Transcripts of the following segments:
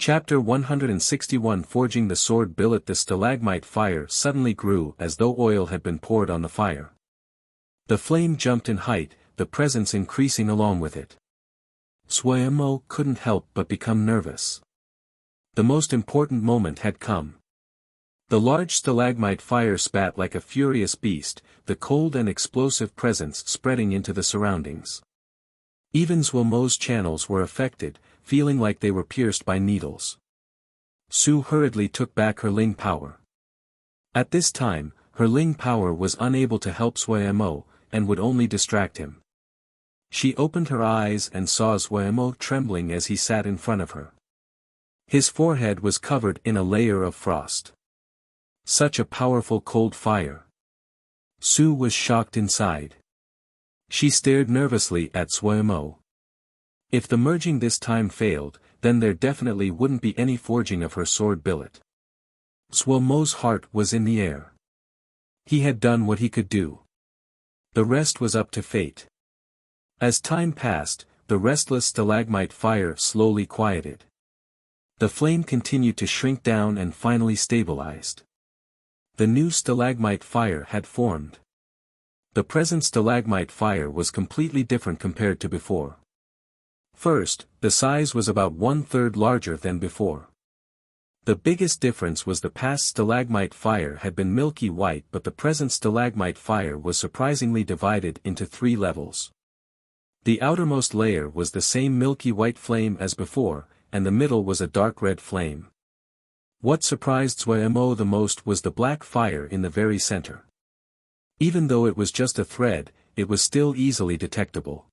Chapter 161 Forging the Sword Billet. The stalagmite fire suddenly grew as though oil had been poured on the fire. The flame jumped in height, the presence increasing along with it. Xuemo couldn't help but become nervous. The most important moment had come. The large stalagmite fire spat like a furious beast, the cold and explosive presence spreading into the surroundings. Even Xuemo's channels were affected, feeling like they were pierced by needles. Su hurriedly took back her Ling power. At this time, her Ling power was unable to help Xuemo, and would only distract him. She opened her eyes and saw Xuemo trembling as he sat in front of her. His forehead was covered in a layer of frost. Such a powerful cold fire. Su was shocked inside. She stared nervously at Xuemo. If the merging this time failed, then there definitely wouldn't be any forging of her sword billet. Xuemo's heart was in the air. He had done what he could do. The rest was up to fate. As time passed, the restless stalagmite fire slowly quieted. The flame continued to shrink down and finally stabilized. The new stalagmite fire had formed. The present stalagmite fire was completely different compared to before. First, the size was about 1/3 larger than before. The biggest difference was the past stalagmite fire had been milky white, but the present stalagmite fire was surprisingly divided into 3 levels. The outermost layer was the same milky white flame as before, and the middle was a dark red flame. What surprised Xuemo the most was the black fire in the very center. Even though it was just a thread, it was still easily detectable.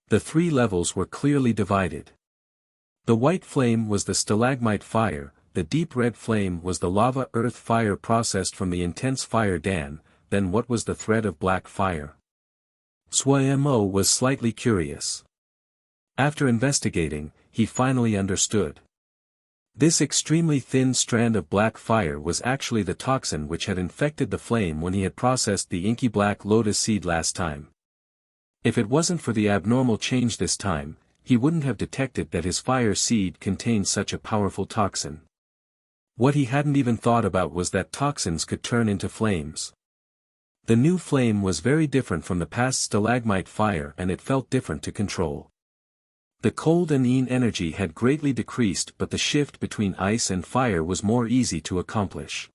The 3 levels were clearly divided. The white flame was the stalagmite fire, the deep red flame was the lava earth fire processed from the intense fire dan, then what was the thread of black fire? Xuemo was slightly curious. After investigating, he finally understood. This extremely thin strand of black fire was actually the toxin which had infected the flame when he had processed the inky black lotus seed last time. If it wasn't for the abnormal change this time, he wouldn't have detected that his fire seed contained such a powerful toxin. What he hadn't even thought about was that toxins could turn into flames. The new flame was very different from the past stalagmite fire, and it felt different to control. The cold and yin energy had greatly decreased, but the shift between ice and fire was more easy to accomplish.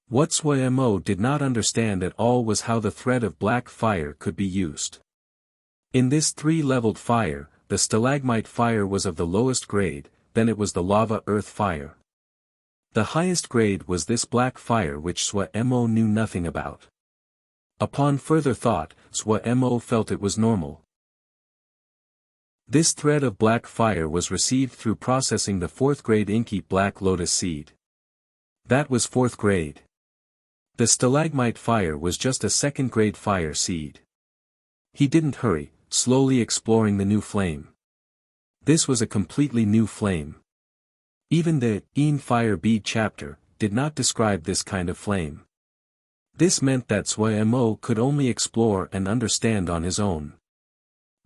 What Xuemo did not understand at all was how the thread of black fire could be used. In this 3-leveled fire, the stalagmite fire was of the lowest grade, then it was the lava earth fire. The highest grade was this black fire which Xuemo knew nothing about. Upon further thought, Xuemo felt it was normal. This thread of black fire was received through processing the 4th grade inky black lotus seed. That was 4th grade. The stalagmite fire was just a 2nd grade fire seed. He didn't hurry, slowly exploring the new flame. This was a completely new flame. Even the Yin Fire Bead chapter did not describe this kind of flame. This meant that Xuemo could only explore and understand on his own.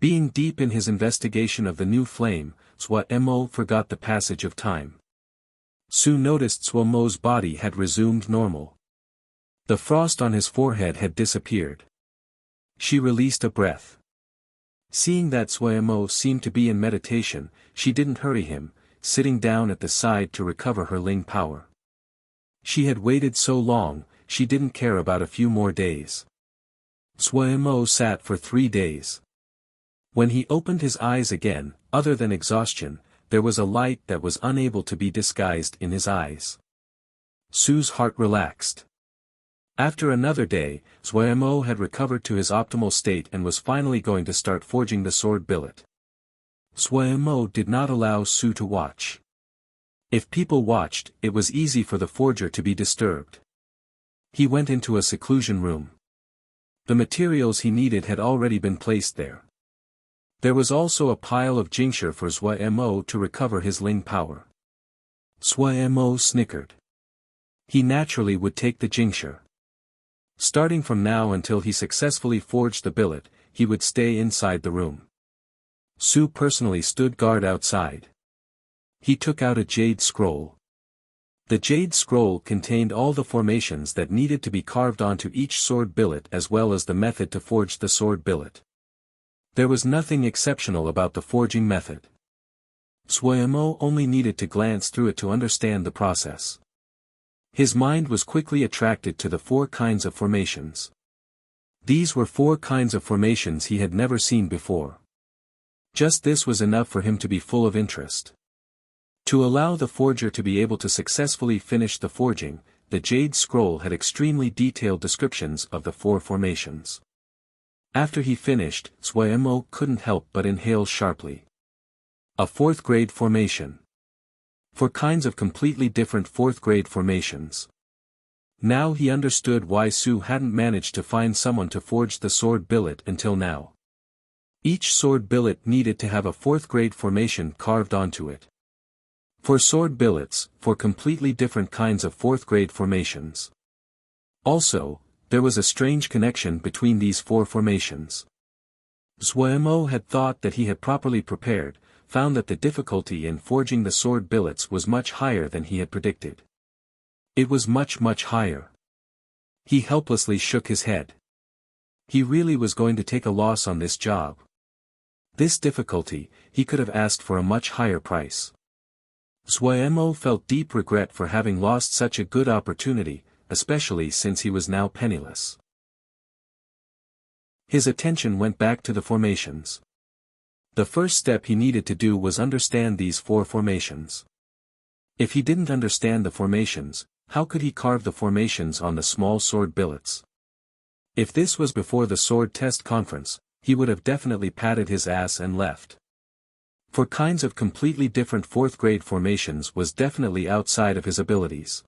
Being deep in his investigation of the new flame, Xuemo forgot the passage of time. Su noticed Xuemo's body had resumed normal. The frost on his forehead had disappeared. She released a breath. Seeing that Xuemo seemed to be in meditation, she didn't hurry him, sitting down at the side to recover her Ling power. She had waited so long, she didn't care about a few more days. Xuemo sat for 3 days. When he opened his eyes again, other than exhaustion, there was a light that was unable to be disguised in his eyes. Su's heart relaxed. After another day, Xuemo had recovered to his optimal state and was finally going to start forging the sword billet. Xuemo did not allow Su to watch. If people watched, it was easy for the forger to be disturbed. He went into a seclusion room. The materials he needed had already been placed there. There was also a pile of jingsha for Xuemo to recover his Ling power. Xuemo snickered. He naturally would take the jingsha. Starting from now until he successfully forged the billet, he would stay inside the room. Su personally stood guard outside. He took out a jade scroll. The jade scroll contained all the formations that needed to be carved onto each sword billet as well as the method to forge the sword billet. There was nothing exceptional about the forging method. Xuemo only needed to glance through it to understand the process. His mind was quickly attracted to the 4 kinds of formations. These were 4 kinds of formations he had never seen before. Just this was enough for him to be full of interest. To allow the forger to be able to successfully finish the forging, the jade scroll had extremely detailed descriptions of the 4 formations. After he finished, Xuemo couldn't help but inhale sharply. A 4th grade formation. 4 kinds of completely different 4th grade formations. Now he understood why Su hadn't managed to find someone to forge the sword billet until now. Each sword billet needed to have a 4th grade formation carved onto it. 4 sword billets, 4 completely different kinds of 4th grade formations. Also, there was a strange connection between these 4 formations. Xuemo had thought that he had properly prepared, found that the difficulty in forging the sword billets was much higher than he had predicted. It was much higher. He helplessly shook his head. He really was going to take a loss on this job. This difficulty, he could have asked for a much higher price. Xuemo felt deep regret for having lost such a good opportunity, especially since he was now penniless. His attention went back to the formations. The first step he needed to do was understand these 4 formations. If he didn't understand the formations, how could he carve the formations on the small sword billets? If this was before the sword test conference, he would have definitely patted his ass and left. 4 kinds of completely different 4th grade formations was definitely outside of his abilities.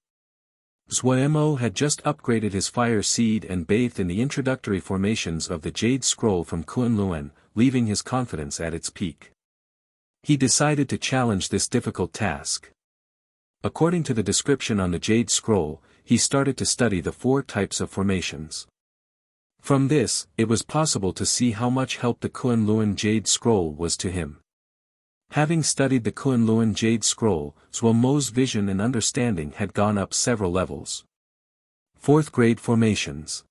Xuemo had just upgraded his fire seed and bathed in the introductory formations of the jade scroll from Kunlun, leaving his confidence at its peak. He decided to challenge this difficult task. According to the description on the jade scroll, he started to study the 4 types of formations. From this, it was possible to see how much help the Kunlun jade scroll was to him. Having studied the Kunlun jade scroll, Xuemo's vision and understanding had gone up several levels. 4th grade formations.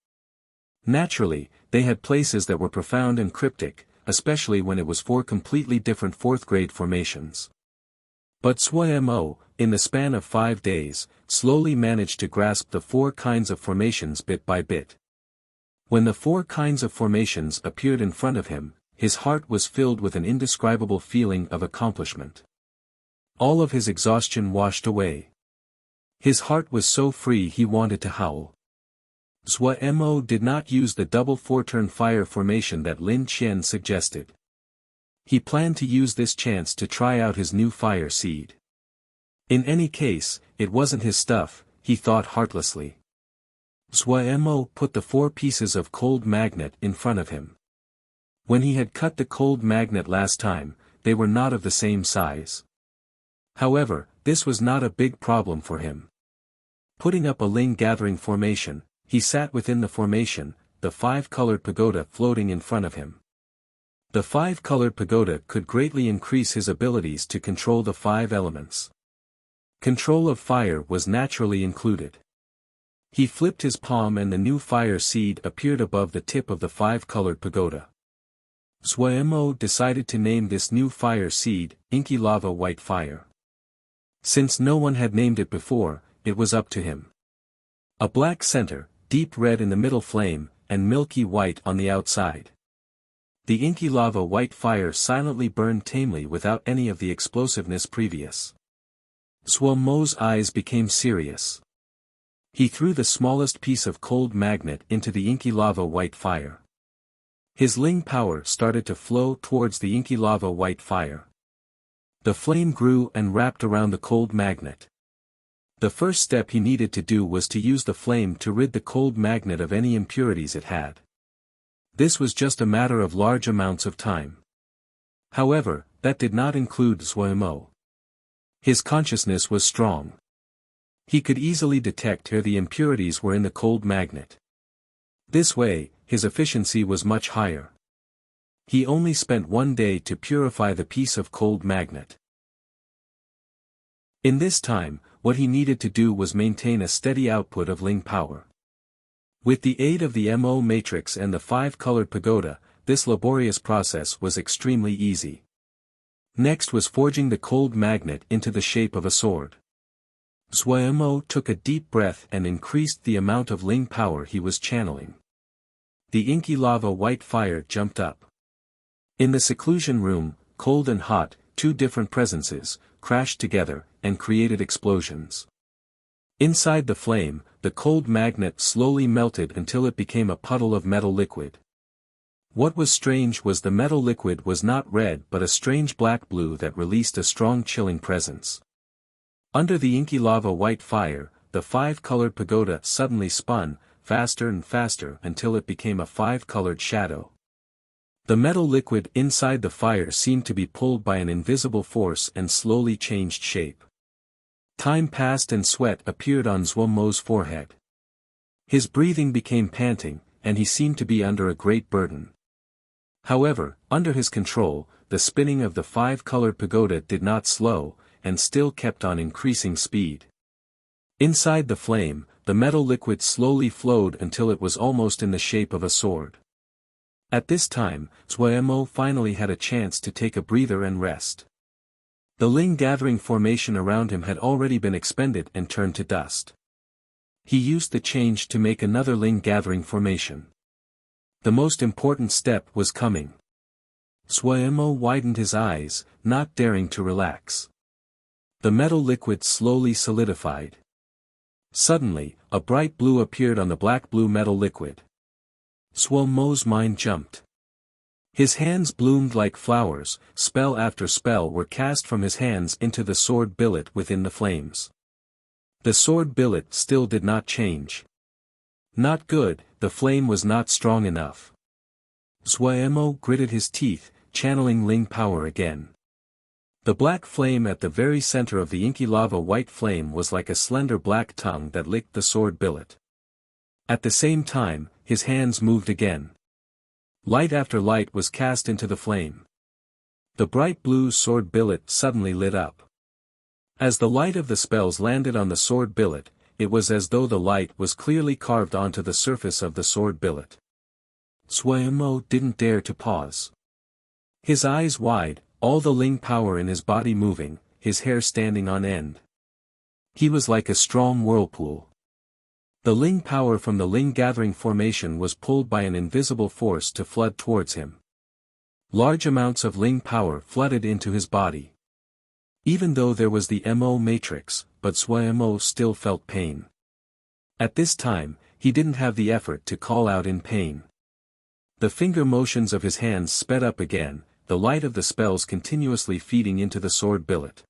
Naturally, they had places that were profound and cryptic, especially when it was 4 completely different 4th grade formations. But Xuemo, in the span of 5 days, slowly managed to grasp the 4 kinds of formations bit by bit. When the 4 kinds of formations appeared in front of him, his heart was filled with an indescribable feeling of accomplishment. All of his exhaustion washed away. His heart was so free he wanted to howl. Xuemo did not use the double 4-turn fire formation that Lin Qian suggested. He planned to use this chance to try out his new fire seed. In any case, it wasn't his stuff, he thought heartlessly. Xuemo put the 4 pieces of cold magnet in front of him. When he had cut the cold magnet last time, they were not of the same size. However, this was not a big problem for him. Putting up a Ling gathering formation, he sat within the formation, the 5-colored pagoda floating in front of him. The 5-colored pagoda could greatly increase his abilities to control the 5 elements. Control of fire was naturally included. He flipped his palm and the new fire seed appeared above the tip of the 5-colored pagoda. Xuemo decided to name this new fire seed, Inky Lava White Fire. Since no one had named it before, it was up to him. A black center, deep red in the middle flame, and milky white on the outside. The inky lava white fire silently burned tamely without any of the explosiveness previous. Xuemo's eyes became serious. He threw the smallest piece of cold magnet into the inky lava white fire. His Ling power started to flow towards the inky lava white fire. The flame grew and wrapped around the cold magnet. The first step he needed to do was to use the flame to rid the cold magnet of any impurities it had. This was just a matter of large amounts of time. However, that did not include Xuemo. His consciousness was strong. He could easily detect where the impurities were in the cold magnet. This way, his efficiency was much higher. He only spent 1 day to purify the piece of cold magnet. In this time, what he needed to do was maintain a steady output of Ling power. With the aid of the MO matrix and the 5-colored pagoda, this laborious process was extremely easy. Next was forging the cold magnet into the shape of a sword. Zhuemo took a deep breath and increased the amount of Ling power he was channeling. The inky lava white fire jumped up. In the seclusion room, cold and hot, two different presences, crashed together, and created explosions. Inside the flame, the cold magnet slowly melted until it became a puddle of metal liquid. What was strange was the metal liquid was not red but a strange black-blue that released a strong chilling presence. Under the inky lava white fire, the 5-colored pagoda suddenly spun, faster and faster until it became a 5-colored shadow. The metal liquid inside the fire seemed to be pulled by an invisible force and slowly changed shape. Time passed and sweat appeared on Zhuomo's forehead. His breathing became panting, and he seemed to be under a great burden. However, under his control, the spinning of the 5-colored pagoda did not slow, and still kept on increasing speed. Inside the flame, the metal liquid slowly flowed until it was almost in the shape of a sword. At this time, Zhuemo finally had a chance to take a breather and rest. The Ling gathering formation around him had already been expended and turned to dust. He used the change to make another Ling gathering formation. The most important step was coming. Zhuemo widened his eyes, not daring to relax. The metal liquid slowly solidified. Suddenly, a bright blue appeared on the black-blue metal liquid. Zhuomo's mind jumped. His hands bloomed like flowers, spell after spell were cast from his hands into the sword billet within the flames. The sword billet still did not change. Not good, the flame was not strong enough. Zhuemo gritted his teeth, channeling Ling power again. The black flame at the very center of the inky lava white flame was like a slender black tongue that licked the sword billet. At the same time, his hands moved again. Light after light was cast into the flame. The bright blue sword billet suddenly lit up. As the light of the spells landed on the sword billet, it was as though the light was clearly carved onto the surface of the sword billet. Zhuemo didn't dare to pause. His eyes wide, all the Ling power in his body moving, his hair standing on end. He was like a strong whirlpool. The Ling power from the Ling gathering formation was pulled by an invisible force to flood towards him. Large amounts of Ling power flooded into his body. Even though there was the MO matrix, but Zhuemo still felt pain. At this time, he didn't have the effort to call out in pain. The finger motions of his hands sped up again, the light of the spells continuously feeding into the sword billet.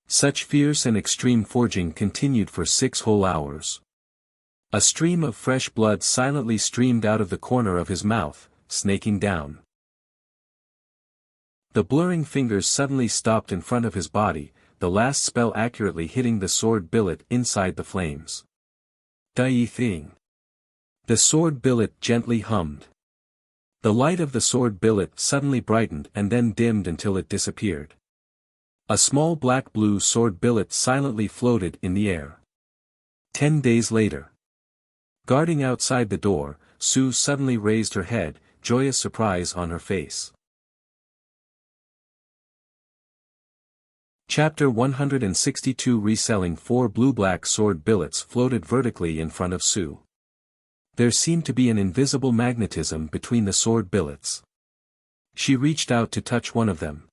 Such fierce and extreme forging continued for 6 whole hours. A stream of fresh blood silently streamed out of the corner of his mouth, snaking down. The blurring fingers suddenly stopped in front of his body, the last spell accurately hitting the sword billet inside the flames. Dai Thing. The sword billet gently hummed. The light of the sword billet suddenly brightened and then dimmed until it disappeared. A small black-blue sword billet silently floated in the air. 10 days later. Guarding outside the door, Sue suddenly raised her head, joyous surprise on her face. Chapter 162 Reselling 4 blue-black sword billets floated vertically in front of Sue. There seemed to be an invisible magnetism between the sword billets. She reached out to touch one of them.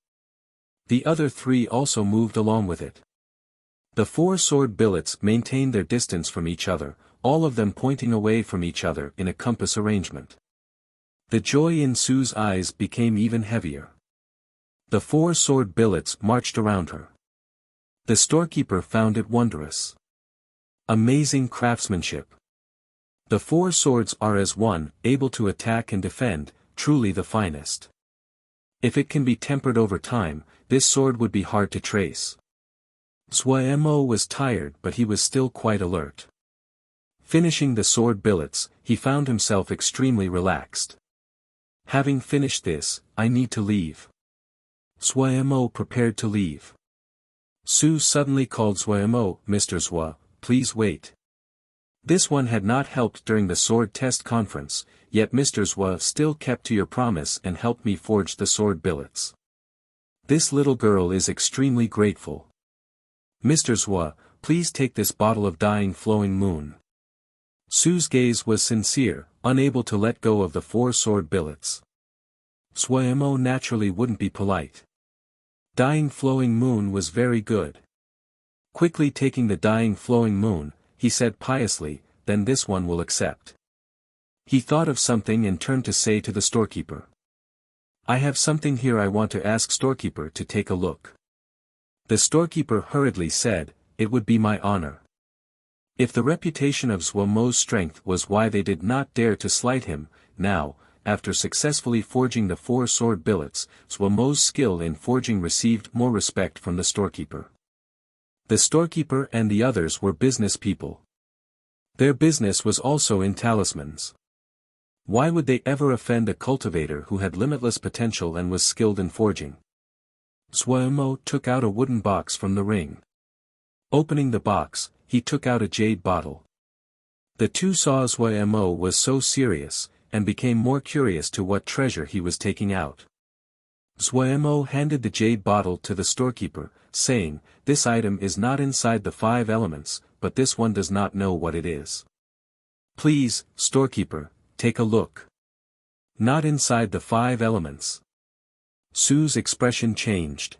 The other 3 also moved along with it. The 4 sword billets maintained their distance from each other, all of them pointing away from each other in a compass arrangement. The joy in Sue's eyes became even heavier. The 4 sword billets marched around her. The storekeeper found it wondrous. Amazing craftsmanship. The 4 swords are as one, able to attack and defend, truly the finest. If it can be tempered over time, this sword would be hard to trace. Zhuemo was tired but he was still quite alert. Finishing the sword billets, he found himself extremely relaxed. Having finished this, I need to leave. Zhuemo prepared to leave. Su suddenly called Zhuemo, Mr. Zhua, please wait. This one had not helped during the sword test conference, yet Mr. Zhua still kept to your promise and helped me forge the sword billets. This little girl is extremely grateful. Mr. Zhua, please take this bottle of dying flowing moon. Su's gaze was sincere, unable to let go of the 4 sword billets. Zhuemo naturally wouldn't be polite. Dying flowing moon was very good. Quickly taking the dying flowing moon, he said piously, then this one will accept. He thought of something and turned to say to the storekeeper. I have something here I want to ask storekeeper to take a look. The storekeeper hurriedly said, it would be my honor. If the reputation of Zhuemo's strength was why they did not dare to slight him, now, after successfully forging the 4 sword billets, Zhuemo's skill in forging received more respect from the storekeeper. The storekeeper and the others were business people. Their business was also in talismans. Why would they ever offend a cultivator who had limitless potential and was skilled in forging? Zhuemo took out a wooden box from the ring. Opening the box, he took out a jade bottle. The 2 saw Zhuemo was so serious, and became more curious to what treasure he was taking out. Zhuemo handed the jade bottle to the storekeeper, saying, this item is not inside the 5 elements, but this one does not know what it is. Please, storekeeper, take a look. Not inside the 5 elements. Su's expression changed.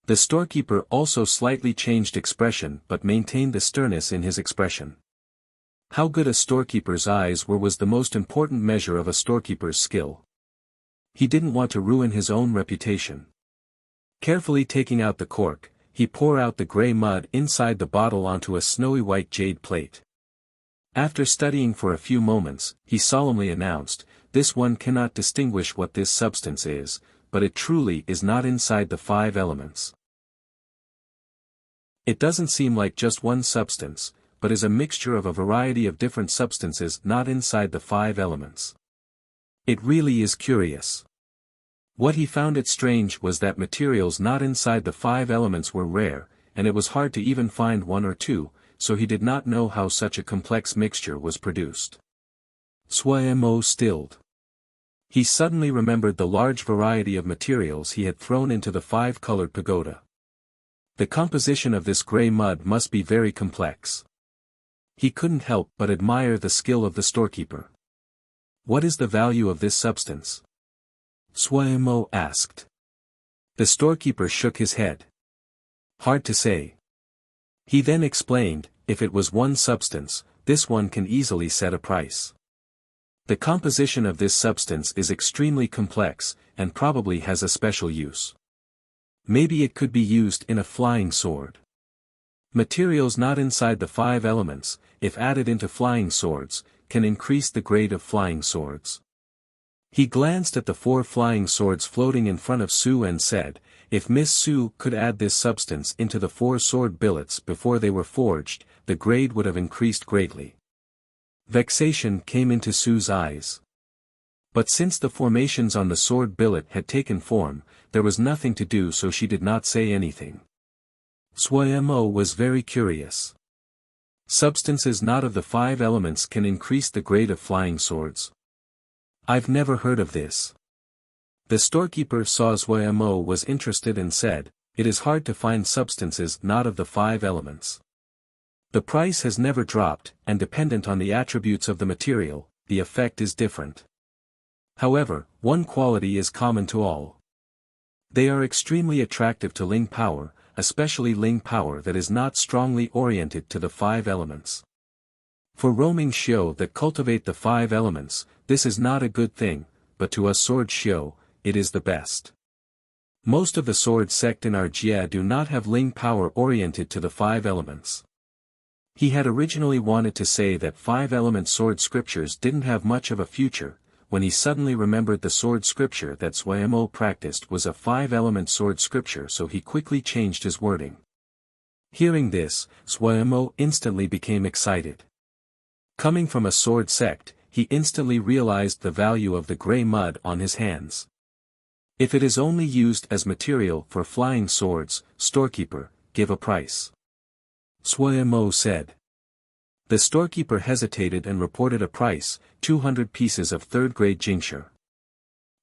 The storekeeper also slightly changed expression but maintained the sternness in his expression. How good a storekeeper's eyes were was the most important measure of a storekeeper's skill. He didn't want to ruin his own reputation. Carefully taking out the cork, he poured out the gray mud inside the bottle onto a snowy white jade plate. After studying for a few moments, he solemnly announced, this one cannot distinguish what this substance is, but it truly is not inside the 5 elements. It doesn't seem like just one substance, but is a mixture of a variety of different substances not inside the 5 elements. It really is curious. What he found it strange was that materials not inside the 5 elements were rare, and it was hard to even find 1 or 2, so he did not know how such a complex mixture was produced. Zhuemo stilled. He suddenly remembered the large variety of materials he had thrown into the 5-colored pagoda. The composition of this gray mud must be very complex. He couldn't help but admire the skill of the storekeeper. What is the value of this substance? Zhuemo asked. The storekeeper shook his head. Hard to say. He then explained, if it was one substance, this one can easily set a price. The composition of this substance is extremely complex, and probably has a special use. Maybe it could be used in a flying sword. Materials not inside the 5 elements, if added into flying swords, can increase the grade of flying swords. He glanced at the 4 flying swords floating in front of Su and said, if Miss Su could add this substance into the 4 sword billets before they were forged, the grade would have increased greatly. Vexation came into Su's eyes. But since the formations on the sword billet had taken form, there was nothing to do, so she did not say anything. Zhuemo was very curious. Substances not of the 5 elements can increase the grade of flying swords. I've never heard of this. The storekeeper saw Zhuemo was interested and said, it is hard to find substances not of the 5 elements. The price has never dropped, and dependent on the attributes of the material, the effect is different. However, one quality is common to all. They are extremely attractive to Ling power, especially Ling power that is not strongly oriented to the 5 elements. For roaming Xiao that cultivate the 5 elements, this is not a good thing, but to us sword Xiao, it is the best. Most of the sword sect in our Jia do not have Ling power oriented to the 5 elements. He had originally wanted to say that 5-element sword scriptures didn't have much of a future, when he suddenly remembered the sword scripture that Zhuemo practiced was a 5-element sword scripture, so he quickly changed his wording. Hearing this, Zhuemo instantly became excited. Coming from a sword sect, he instantly realized the value of the gray mud on his hands. If it is only used as material for flying swords, storekeeper, give a price. Sui Mo said. The storekeeper hesitated and reported a price, 200 pieces of third-grade jingsha.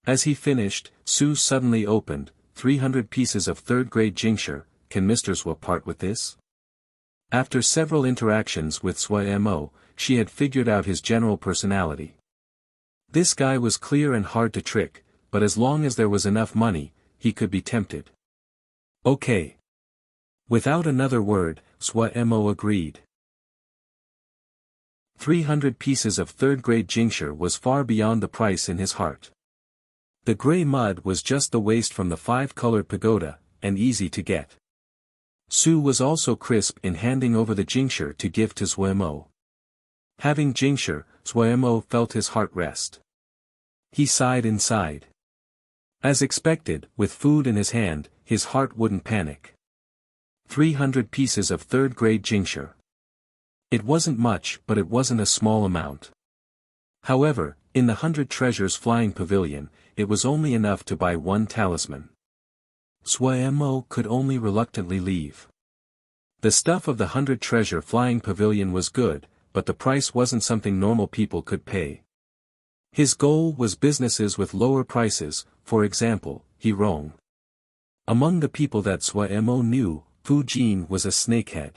As he finished, Su suddenly opened, 300 pieces of third-grade jingsha, can Mr. Sui part with this? After several interactions with Sui Mo, she had figured out his general personality. This guy was clear and hard to trick, but as long as there was enough money, he could be tempted. Okay. Without another word, Sui Mo agreed. 300 pieces of third-grade jingsha was far beyond the price in his heart. The gray mud was just the waste from the 5-colored pagoda, and easy to get. Su was also crisp in handing over the jingsha to give to Sui Mo. Having jingsha, Sui Mo felt his heart rest. He sighed inside. As expected, with food in his hand, his heart wouldn't panic. 300 pieces of third-grade jingsha. It wasn't much, but it wasn't a small amount. However, in the 100 treasures flying pavilion, it was only enough to buy one talisman. Sui Mo could only reluctantly leave. The stuff of the 100 treasure flying pavilion was good, but the price wasn't something normal people could pay. His goal was businesses with lower prices, for example, Hirong. Among the people that Sui Mo knew, Fu Jin was a snakehead.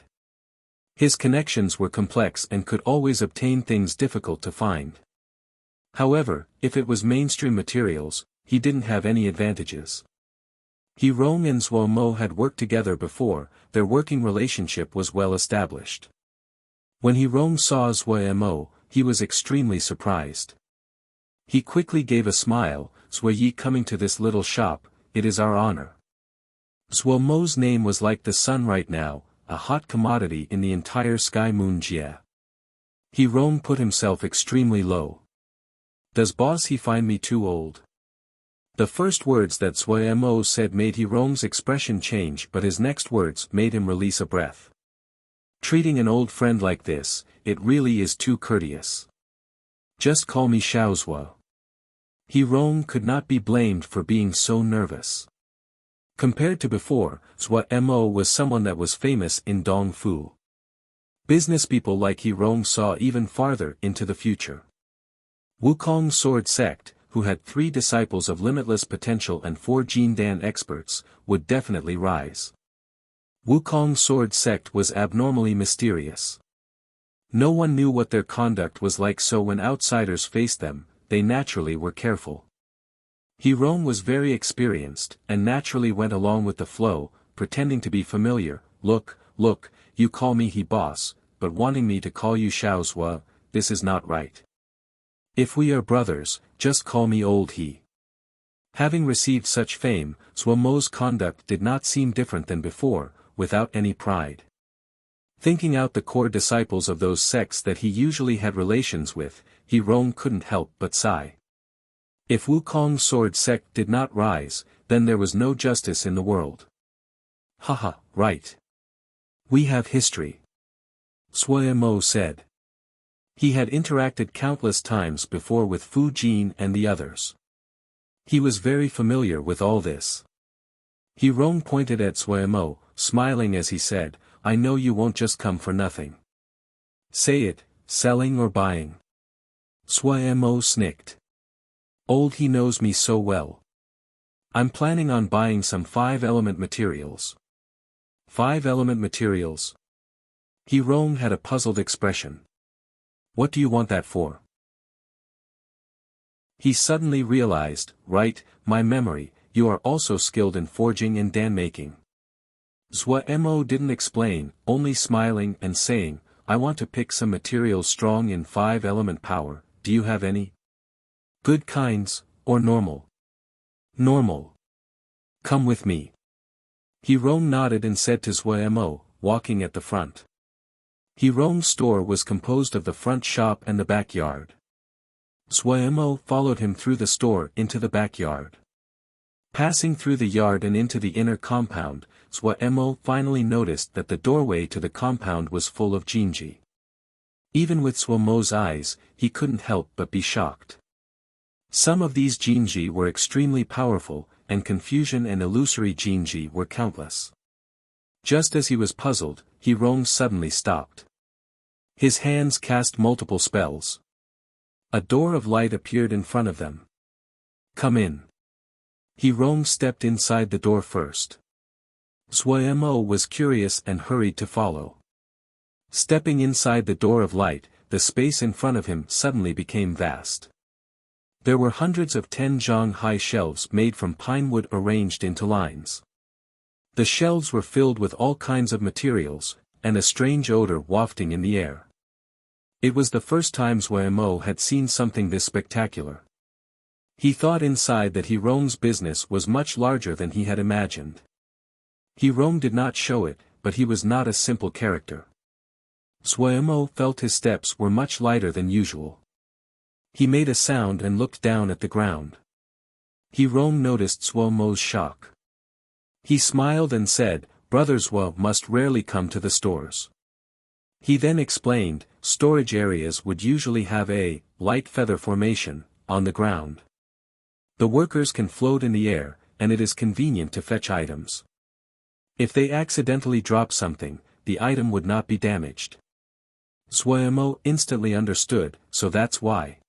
His connections were complex and could always obtain things difficult to find. However, if it was mainstream materials, he didn't have any advantages. Hirong and Sui Mo had worked together before, their working relationship was well established. When Hirong saw Sui Mo, he was extremely surprised. He quickly gave a smile, Sui Yi coming to this little shop, it is our honor. Sui Mo's name was like the sun right now, a hot commodity in the entire sky moon Jia. Hirong put himself extremely low. Does boss he find me too old? The first words that Sui Mo said made Hirong's expression change, but his next words made him release a breath. Treating an old friend like this, it really is too courteous. Just call me Xiaozhua. Hirong could not be blamed for being so nervous. Compared to before, Sui Mo was someone that was famous in Dongfu. Businesspeople like Hirong saw even farther into the future. Wukong Sword Sect, who had 3 disciples of limitless potential and 4 Jindan experts, would definitely rise. Wukong Sword Sect was abnormally mysterious. No one knew what their conduct was like, so when outsiders faced them, they naturally were careful. Hirong was very experienced, and naturally went along with the flow, pretending to be familiar. Look, you call me he boss, but wanting me to call you Xiaozhua, this is not right. If we are brothers, just call me old he. Having received such fame, Sui Mo's conduct did not seem different than before, without any pride. Thinking out the core disciples of those sects that he usually had relations with, Hirong couldn't help but sigh. If Wukong Sword Sect did not rise, then there was no justice in the world. Haha, right. We have history. Sui Mo said. He had interacted countless times before with Fu Jin and the others. He was very familiar with all this. Hirong pointed at Sui Mo, smiling as he said, I know you won't just come for nothing. Say it, selling or buying. Sui Mo snicked. Old he knows me so well. I'm planning on buying some 5-element materials. 5-element materials? Hirong had a puzzled expression. What do you want that for? He suddenly realized, right, my memory, you are also skilled in forging and dan making. Sui Mo didn't explain, only smiling and saying, I want to pick some materials strong in 5-element power, do you have any? Good kinds, or normal? Normal. Come with me. Hirong nodded and said to Sui Mo, walking at the front. Hirong's store was composed of the front shop and the backyard. Sui Mo followed him through the store into the backyard. Passing through the yard and into the inner compound, Sui Mo finally noticed that the doorway to the compound was full of jinji. Even with Sui Mo's eyes, he couldn't help but be shocked. Some of these jinji were extremely powerful, and confusion and illusory jinji were countless. Just as he was puzzled, Hirong suddenly stopped. His hands cast multiple spells. A door of light appeared in front of them. "Come in." Hirong stepped inside the door first. Suemo was curious and hurried to follow. Stepping inside the door of light, the space in front of him suddenly became vast. There were hundreds of 10-zhang high shelves made from pine wood arranged into lines. The shelves were filled with all kinds of materials, and a strange odor wafting in the air. It was the first time Suemo had seen something this spectacular. He thought inside that Hirong's business was much larger than he had imagined. Hirong did not show it, but he was not a simple character. Suemo felt his steps were much lighter than usual. He made a sound and looked down at the ground. Hirong noticed Suemo's shock. He smiled and said, "Brother Suo must rarely come to the stores." He then explained, storage areas would usually have a light feather formation on the ground. The workers can float in the air, and it is convenient to fetch items. If they accidentally drop something, the item would not be damaged. Suemo instantly understood, so that's why.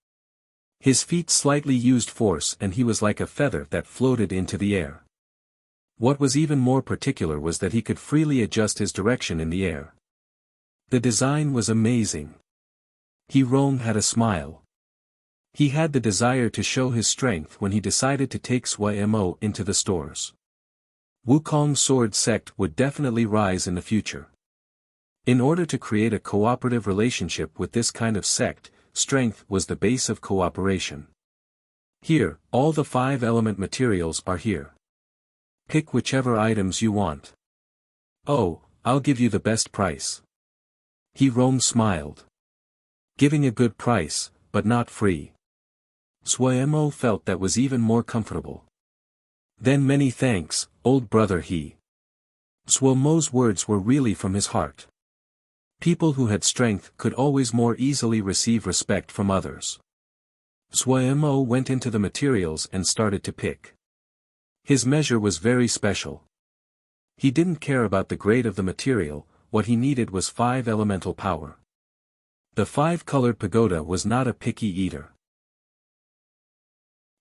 His feet slightly used force and he was like a feather that floated into the air. What was even more particular was that he could freely adjust his direction in the air. The design was amazing. Hirong had a smile. He had the desire to show his strength when he decided to take Suemo into the stores. Wukong's sword sect would definitely rise in the future. In order to create a cooperative relationship with this kind of sect, strength was the base of cooperation. Here, all the 5-element materials are here. Pick whichever items you want. "Oh, I'll give you the best price." Hirong smiled. Giving a good price, but not free. Suemo felt that was even more comfortable. "Then many thanks, old brother he." Suemo's words were really from his heart. People who had strength could always more easily receive respect from others. Suemo went into the materials and started to pick. His measure was very special. He didn't care about the grade of the material, what he needed was 5 elemental power. The 5-colored pagoda was not a picky eater.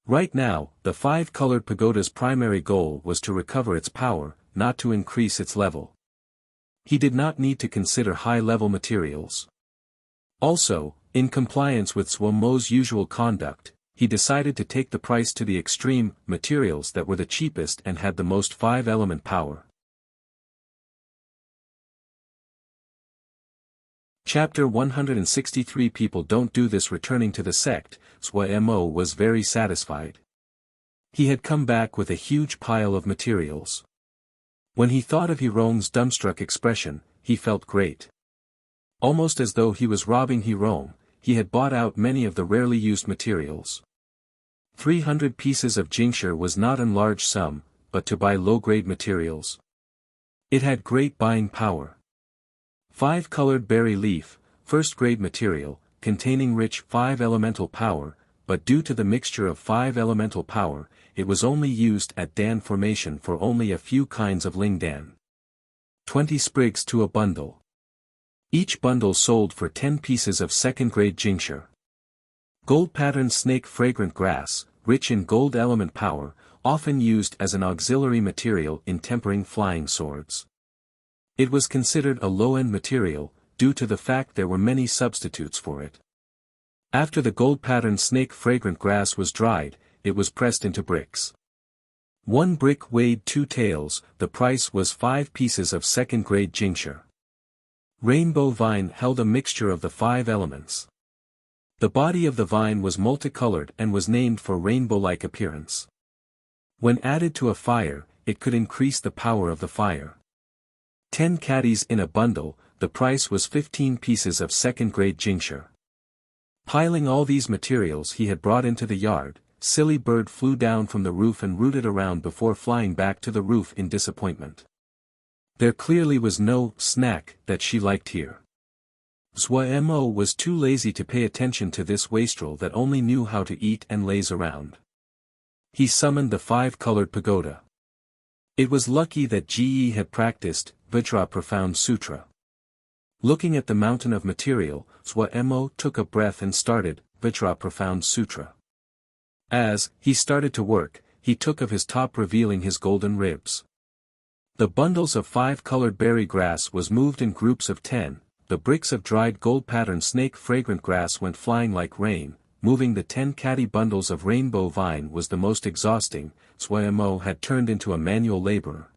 Right now, the 5-colored pagoda's primary goal was to recover its power, not to increase its level. He did not need to consider high-level materials. Also, in compliance with Suemo's usual conduct, he decided to take the price to the extreme, materials that were the cheapest and had the most 5-element power. Chapter 163 People don't do this. Returning to the sect, Suemo was very satisfied. He had come back with a huge pile of materials. When he thought of Hirong's dumbstruck expression, he felt great. Almost as though he was robbing Hirong, he had bought out many of the rarely used materials. 300 pieces of jingsha was not a large sum, but to buy low-grade materials. It had great buying power. 5-colored berry leaf, first-grade material, containing rich 5-elemental power, but due to the mixture of 5-elemental power, it was only used at dan formation for only a few kinds of lingdan. 20 sprigs to a bundle. Each bundle sold for 10 pieces of second-grade jingsha. Gold-patterned snake fragrant grass, rich in gold element power, often used as an auxiliary material in tempering flying swords. It was considered a low-end material, due to the fact there were many substitutes for it. After the gold-patterned snake fragrant grass was dried, it was pressed into bricks. 1 brick weighed 2 taels, the price was 5 pieces of second-grade jingsha. Rainbow vine held a mixture of the 5 elements. The body of the vine was multicolored and was named for rainbow-like appearance. When added to a fire, it could increase the power of the fire. 10 caddies in a bundle, the price was 15 pieces of second-grade jingsha. Piling all these materials he had brought into the yard, Silly Bird flew down from the roof and rooted around before flying back to the roof in disappointment. There clearly was no snack that she liked here. Suemo was too lazy to pay attention to this wastrel that only knew how to eat and laze around. He summoned the 5-colored pagoda. It was lucky that Ji had practiced Vajra Profound Sutra. Looking at the mountain of material, Zhuo took a breath and started, Vajra Profound Sutra. As he started to work, he took of his top revealing his golden ribs. The bundles of 5-colored berry grass was moved in groups of 10, the bricks of dried gold-patterned snake fragrant grass went flying like rain, moving the 10 catty bundles of rainbow vine was the most exhausting, Zhuo had turned into a manual laborer.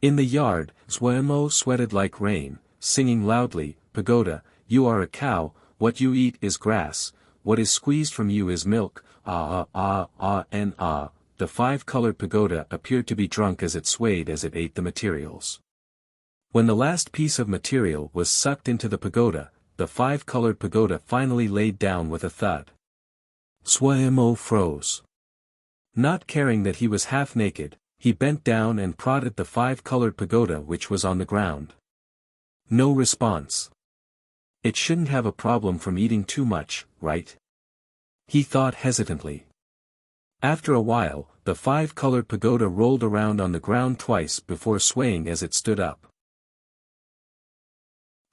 In the yard, Zhuo sweated like rain, singing loudly, Pagoda, you are a cow, what you eat is grass, what is squeezed from you is milk, ah ah ah ah and ah. The 5-colored pagoda appeared to be drunk as it swayed as it ate the materials. When the last piece of material was sucked into the pagoda, the 5-colored pagoda finally laid down with a thud. Zhuo froze. Not caring that he was half naked, he bent down and prodded the 5-colored pagoda which was on the ground. No response. It shouldn't have a problem from eating too much, right? He thought hesitantly. After a while, the 5-colored pagoda rolled around on the ground twice before swaying as it stood up.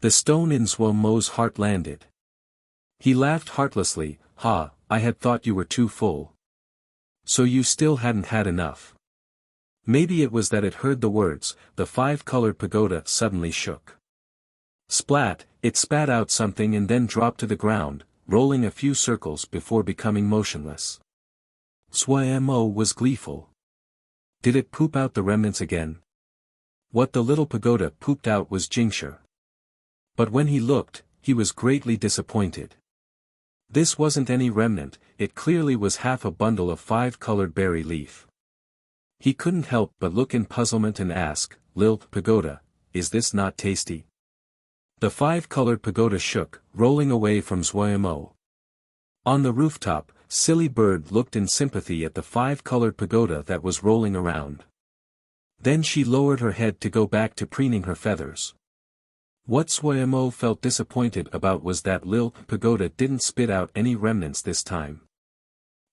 The stone in Zhuo's heart landed. He laughed heartlessly, ha, I had thought you were too full. So you still hadn't had enough. Maybe it was that it heard the words, the 5-colored pagoda suddenly shook. Splat, it spat out something and then dropped to the ground, rolling a few circles before becoming motionless. Zhuo was gleeful. Did it poop out the remnants again? What the little pagoda pooped out was Jingxia. But when he looked, he was greatly disappointed. This wasn't any remnant, it clearly was half a bundle of 5-colored berry leaf. He couldn't help but look in puzzlement and ask, Lil Pagoda, is this not tasty? The 5-colored pagoda shook, rolling away from Zhuo. On the rooftop, Silly Bird looked in sympathy at the 5-colored pagoda that was rolling around. Then she lowered her head to go back to preening her feathers. What Zhuo felt disappointed about was that Lil Pagoda didn't spit out any remnants this time.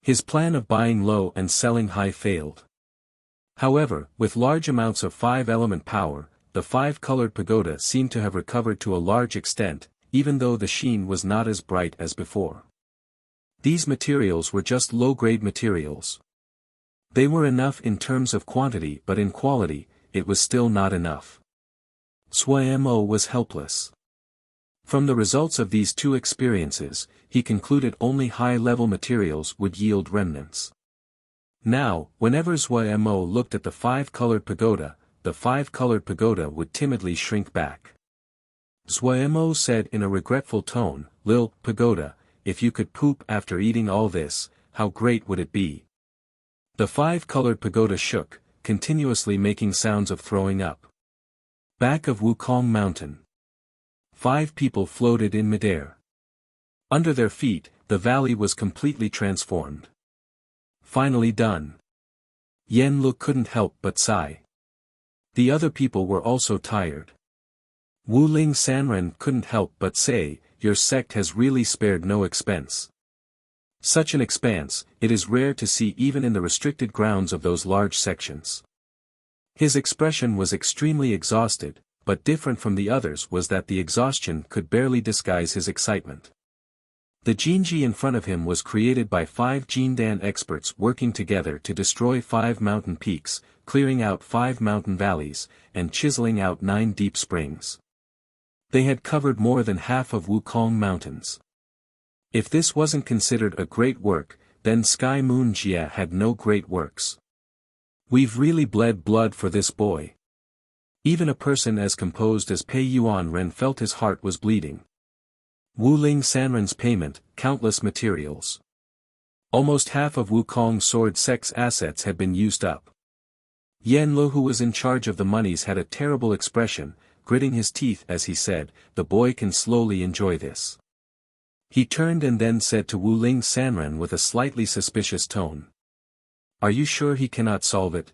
His plan of buying low and selling high failed. However, with large amounts of 5-element power, the 5-colored pagoda seemed to have recovered to a large extent, even though the sheen was not as bright as before. These materials were just low-grade materials. They were enough in terms of quantity, but in quality, it was still not enough. Zhuo was helpless. From the results of these two experiences, he concluded only high-level materials would yield remnants. Now, whenever Zhuo looked at the 5-colored pagoda, the 5-colored pagoda would timidly shrink back. Zhuo said in a regretful tone, Lil Pagoda, if you could poop after eating all this, how great would it be? The 5-colored pagoda shook, continuously making sounds of throwing up. Back of Wukong Mountain. 5 people floated in midair. Under their feet, the valley was completely transformed. Finally done. Yanlu couldn't help but sigh. The other people were also tired. Wuling Sanren couldn't help but say, your sect has really spared no expense. Such an expanse, it is rare to see even in the restricted grounds of those large sections. His expression was extremely exhausted, but different from the others was that the exhaustion could barely disguise his excitement. The Jinji in front of him was created by 5 Jindan experts working together to destroy 5 mountain peaks, clearing out 5 mountain valleys, and chiseling out 9 deep springs. They had covered more than half of Wukong Mountains. If this wasn't considered a great work, then Sky Moon Jia had no great works. We've really bled blood for this boy. Even a person as composed as Pei Yuan Ren felt his heart was bleeding. Wuling Sanren's payment, countless materials. Almost half of Wukong Sword Sect's assets had been used up. Yanlu, who was in charge of the monies, had a terrible expression, gritting his teeth as he said, the boy can slowly enjoy this. He turned and then said to Wuling Sanren with a slightly suspicious tone. Are you sure he cannot solve it?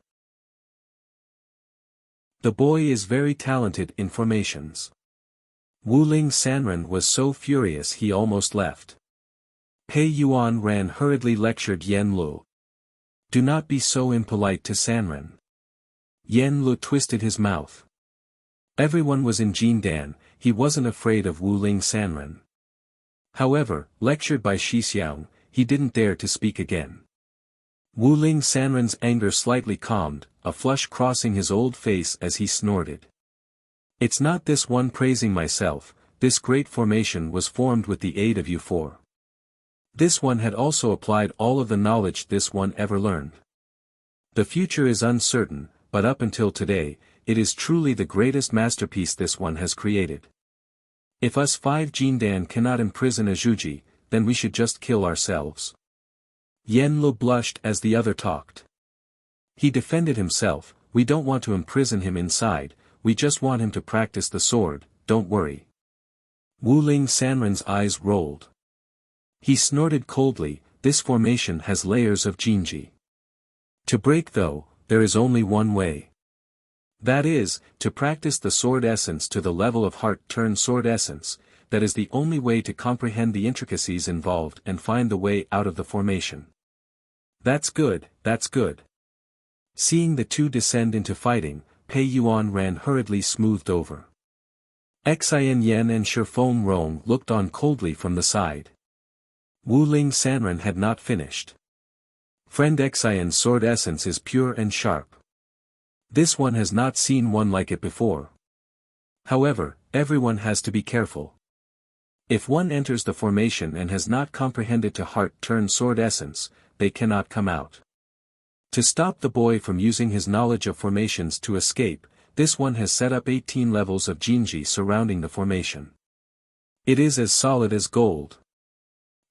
The boy is very talented in formations. Wuling Sanren was so furious he almost left. Pei Yuan Ran hurriedly lectured Yanlu. Do not be so impolite to Sanren. Yanlu twisted his mouth. Everyone was in Jindan, he wasn't afraid of Wu Ling Sanren. However, lectured by Xixiang, he didn't dare to speak again. Wu Ling Sanren's anger slightly calmed, a flush crossing his old face as he snorted. It's not this one praising myself, this great formation was formed with the aid of you four. This one had also applied all of the knowledge this one ever learned. The future is uncertain, but up until today, it is truly the greatest masterpiece this one has created. If us 5 Jindan cannot imprison a Zhuji, then we should just kill ourselves. Yen Lo blushed as the other talked. He defended himself, we don't want to imprison him inside, we just want him to practice the sword, don't worry. Wu Ling Sanren's eyes rolled. He snorted coldly, this formation has layers of Jinji. To break though, there is only one way. That is, to practice the sword essence to the level of heart-turned sword essence, that is the only way to comprehend the intricacies involved and find the way out of the formation. That's good, that's good. Seeing the two descend into fighting, Pei Yuan ran hurriedly smoothed over. Xian Yen and Shifeng Rong looked on coldly from the side. Wu Ling Sanren had not finished. Friend Xian's sword essence is pure and sharp. This one has not seen one like it before. However, everyone has to be careful. If one enters the formation and has not comprehended to heart-turned sword essence, they cannot come out. To stop the boy from using his knowledge of formations to escape, this one has set up 18 levels of Jinji surrounding the formation. It is as solid as gold.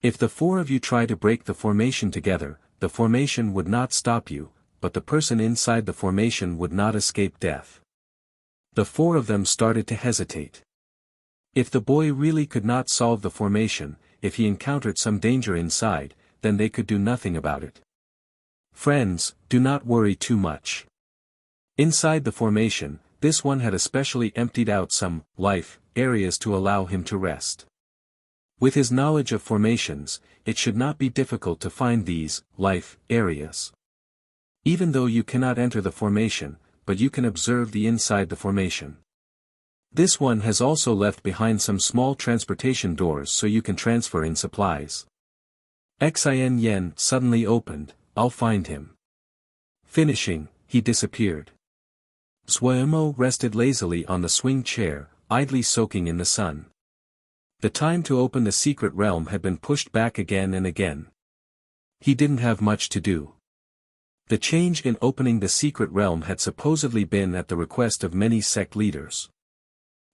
If the 4 of you try to break the formation together, the formation would not stop you, but the person inside the formation would not escape death. The 4 of them started to hesitate. If the boy really could not solve the formation, if he encountered some danger inside, then they could do nothing about it. Friends, do not worry too much. Inside the formation, this one had especially emptied out some life areas to allow him to rest. With his knowledge of formations, it should not be difficult to find these life areas. Even though you cannot enter the formation, but you can observe the inside the formation. This one has also left behind some small transportation doors so you can transfer in supplies. Xian Yen suddenly opened, I'll find him. Finishing, he disappeared. Zhuemo rested lazily on the swing chair, idly soaking in the sun. The time to open the secret realm had been pushed back again and again. He didn't have much to do. The change in opening the secret realm had supposedly been at the request of many sect leaders.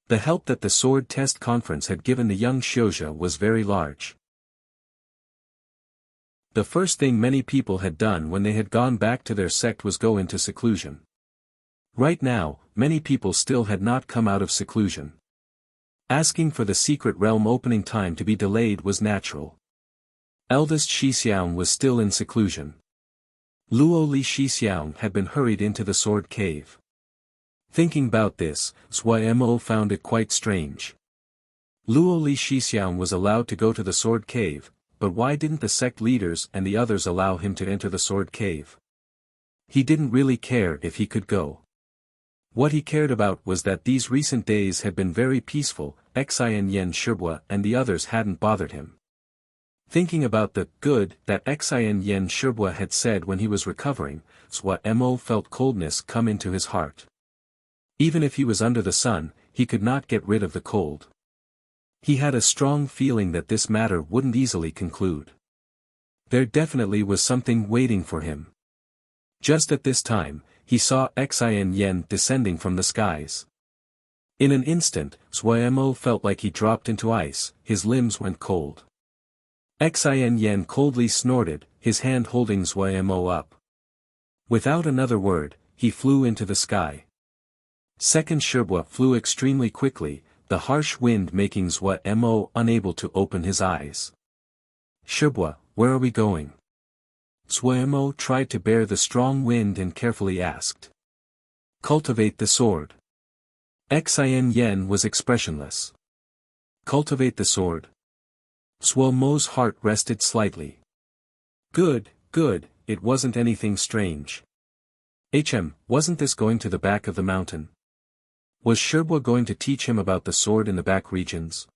The help that the sword test conference had given the young Xiozha was very large. The first thing many people had done when they had gone back to their sect was go into seclusion. Right now, many people still had not come out of seclusion. Asking for the secret realm opening time to be delayed was natural. Eldest Xixiang was still in seclusion. Luo Li Xixiang had been hurried into the sword cave. Thinking about this, Zhuemo found it quite strange. Luo Li Xixiang was allowed to go to the sword cave, but why didn't the sect leaders and the others allow him to enter the sword cave? He didn't really care if he could go. What he cared about was that these recent days had been very peaceful, Xian Yen Shibwa and the others hadn't bothered him. Thinking about the good that Xian Yen Shibwa had said when he was recovering, Zhuemo felt coldness come into his heart. Even if he was under the sun, he could not get rid of the cold. He had a strong feeling that this matter wouldn't easily conclude. There definitely was something waiting for him. Just at this time, he saw Xian Yen descending from the skies. In an instant, Zhuemo felt like he dropped into ice, his limbs went cold. Xian Yen coldly snorted, his hand holding Zhuemo up. Without another word, he flew into the sky. Second Shibwa flew extremely quickly, the harsh wind making Zhuemo unable to open his eyes. Shibwa, where are we going? Zhuemo tried to bear the strong wind and carefully asked. Cultivate the sword. Xian Yen was expressionless. Cultivate the sword. Zhuemo's heart rested slightly. Good, good, it wasn't anything strange. Wasn't this going to the back of the mountain? Was Shibwa going to teach him about the sword in the back regions?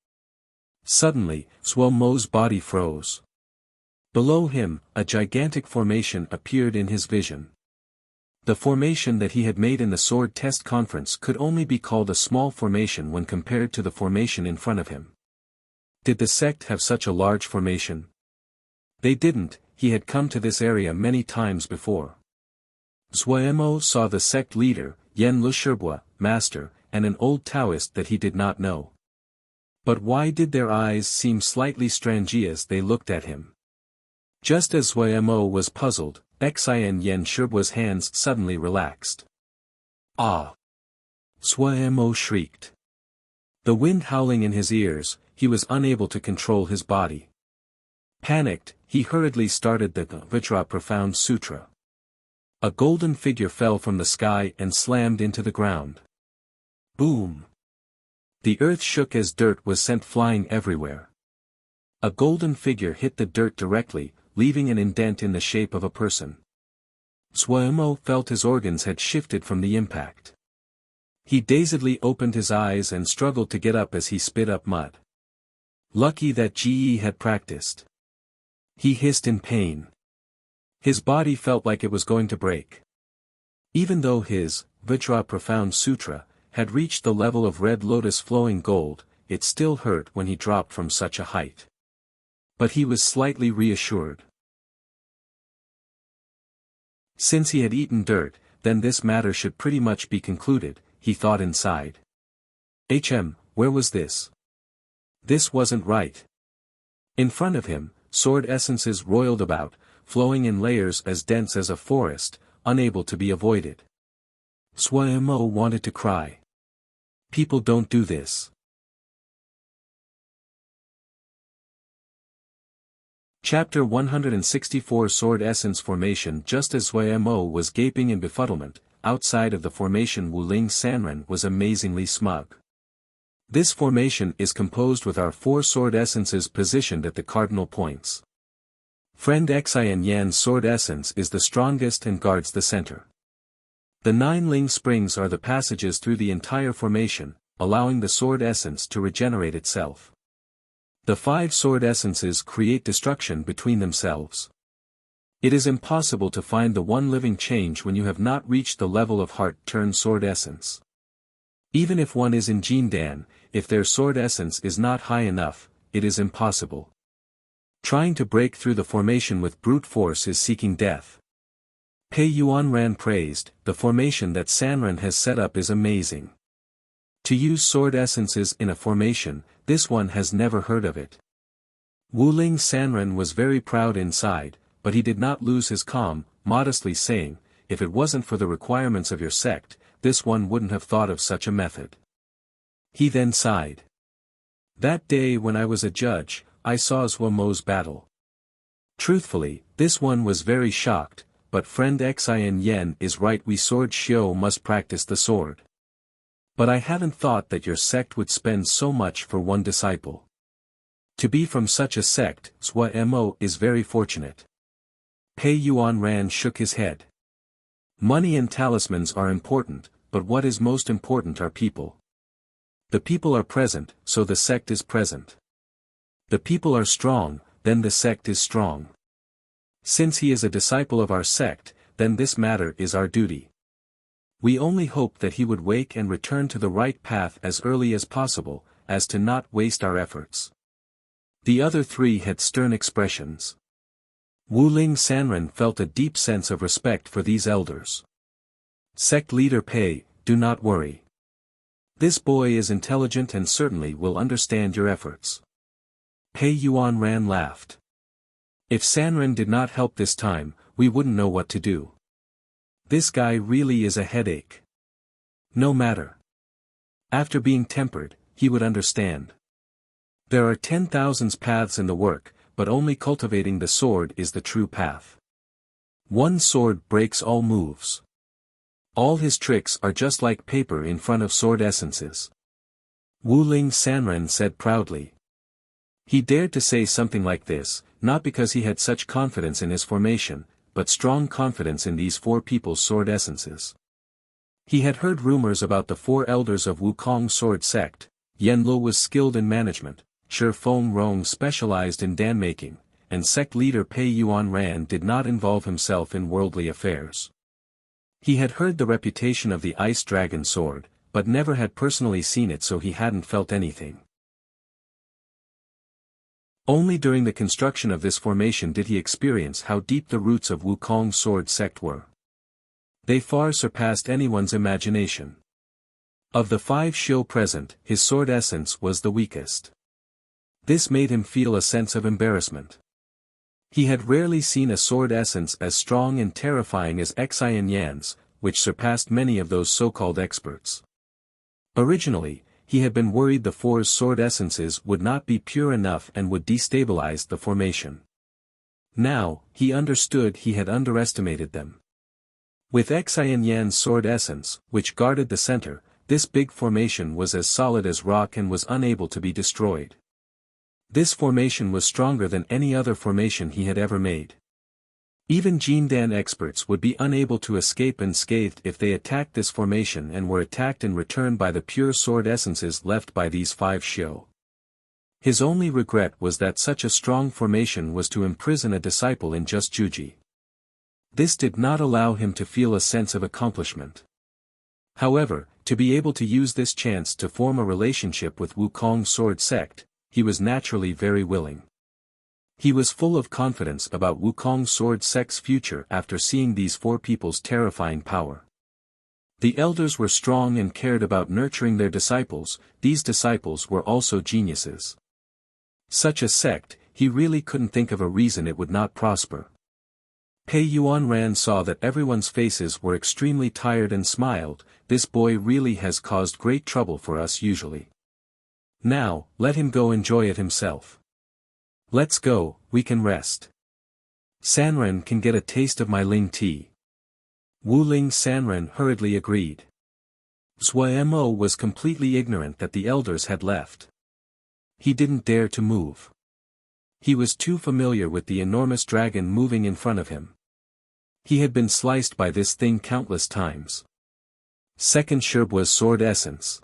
Suddenly, Zhuo Mo's body froze. Below him, a gigantic formation appeared in his vision. The formation that he had made in the sword test conference could only be called a small formation when compared to the formation in front of him. Did the sect have such a large formation? They didn't. He had come to this area many times before. Zhuo Mo saw the sect leader, Yan Lushibwa, master, and an old Taoist that he did not know. But why did their eyes seem slightly strange as they looked at him? Just as Zhuo Mo was puzzled, Xian Yan Shibwa's hands suddenly relaxed. Ah! Zhuo Mo shrieked. The wind howling in his ears, he was unable to control his body. Panicked, he hurriedly started the Vajra Profound Sutra. A golden figure fell from the sky and slammed into the ground. Boom! The earth shook as dirt was sent flying everywhere. A golden figure hit the dirt directly, leaving an indent in the shape of a person. Zhuo Mo felt his organs had shifted from the impact. He dazedly opened his eyes and struggled to get up as he spit up mud. Lucky that Ge had practiced. He hissed in pain. His body felt like it was going to break. Even though his Vajra Profound Sutra had reached the level of red lotus flowing gold, it still hurt when he dropped from such a height. But he was slightly reassured. Since he had eaten dirt, then this matter should pretty much be concluded, he thought inside. Where was this? This wasn't right. In front of him, sword essences roiled about, flowing in layers as dense as a forest, unable to be avoided. Zhuo Mo wanted to cry. People don't do this. Chapter 164 Sword Essence Formation. Just as Zhuo Mo was gaping in befuddlement, outside of the formation Wuling Sanren was amazingly smug. This formation is composed with our 4 sword essences positioned at the cardinal points. Friend Xian Yan's sword essence is the strongest and guards the center. The 9 Ling springs are the passages through the entire formation, allowing the sword essence to regenerate itself. The 5 sword essences create destruction between themselves. It is impossible to find the one living change when you have not reached the level of heart-turn sword essence. Even if one is in Jindan, if their sword essence is not high enough, it is impossible. Trying to break through the formation with brute force is seeking death. Pei Yuanran praised, the formation that Sanren has set up is amazing. To use sword essences in a formation, this one has never heard of it. Wuling Sanren was very proud inside, but he did not lose his calm, modestly saying, if it wasn't for the requirements of your sect, this one wouldn't have thought of such a method. He then sighed. That day when I was a judge, I saw Zhuo Mo's battle. Truthfully, this one was very shocked, but friend Xian Yan is right, we sword Xiao must practice the sword. But I haven't thought that your sect would spend so much for one disciple. To be from such a sect, Zhuo Mo is very fortunate. Pei Yuanran shook his head. Money and talismans are important, but what is most important are people. The people are present, so the sect is present. The people are strong, then the sect is strong. Since he is a disciple of our sect, then this matter is our duty. We only hope that he would wake and return to the right path as early as possible, as to not waste our efforts. The other 3 had stern expressions. Wuling Sanren felt a deep sense of respect for these elders. Sect leader Pei, do not worry. This boy is intelligent and certainly will understand your efforts. Pei Yuanran laughed. If Sanren did not help this time, we wouldn't know what to do. This guy really is a headache. No matter. After being tempered, he would understand. There are 10,000 paths in the work, but only cultivating the sword is the true path. One sword breaks all moves. All his tricks are just like paper in front of sword essences. Wuling Sanren said proudly. He dared to say something like this, not because he had such confidence in his formation, but strong confidence in these 4 people's sword essences. He had heard rumors about the four elders of Wukong sword sect. Yan Lo was skilled in management, Shi Feng Rong specialized in dan making, and sect leader Pei Yuan Ran did not involve himself in worldly affairs. He had heard the reputation of the ice dragon sword, but never had personally seen it, so he hadn't felt anything. Only during the construction of this formation did he experience how deep the roots of Wukong sword sect were. They far surpassed anyone's imagination. Of the 5 Xiu present, his sword essence was the weakest. This made him feel a sense of embarrassment. He had rarely seen a sword essence as strong and terrifying as Xianxia's, which surpassed many of those so-called experts. Originally, he had been worried the four's sword essences would not be pure enough and would destabilize the formation. Now, he understood he had underestimated them. With Xianxia's sword essence, which guarded the center, this big formation was as solid as rock and was unable to be destroyed. This formation was stronger than any other formation he had ever made. Even Jindan experts would be unable to escape unscathed if they attacked this formation and were attacked in return by the pure sword essences left by these 5 Xiu. His only regret was that such a strong formation was to imprison a disciple in just Juji. This did not allow him to feel a sense of accomplishment. However, to be able to use this chance to form a relationship with Wukong sword sect, he was naturally very willing. He was full of confidence about Wukong sword sect's future after seeing these 4 people's terrifying power. The elders were strong and cared about nurturing their disciples. These disciples were also geniuses. Such a sect, he really couldn't think of a reason it would not prosper. Pei Yuan Ran saw that everyone's faces were extremely tired and smiled. This boy really has caused great trouble for us usually. Now, let him go enjoy it himself. Let's go, we can rest. Sanren can get a taste of my Ling tea. Wu Ling Sanren hurriedly agreed. Zhou Mo was completely ignorant that the elders had left. He didn't dare to move. He was too familiar with the enormous dragon moving in front of him. He had been sliced by this thing countless times. Second Sherbua's sword essence.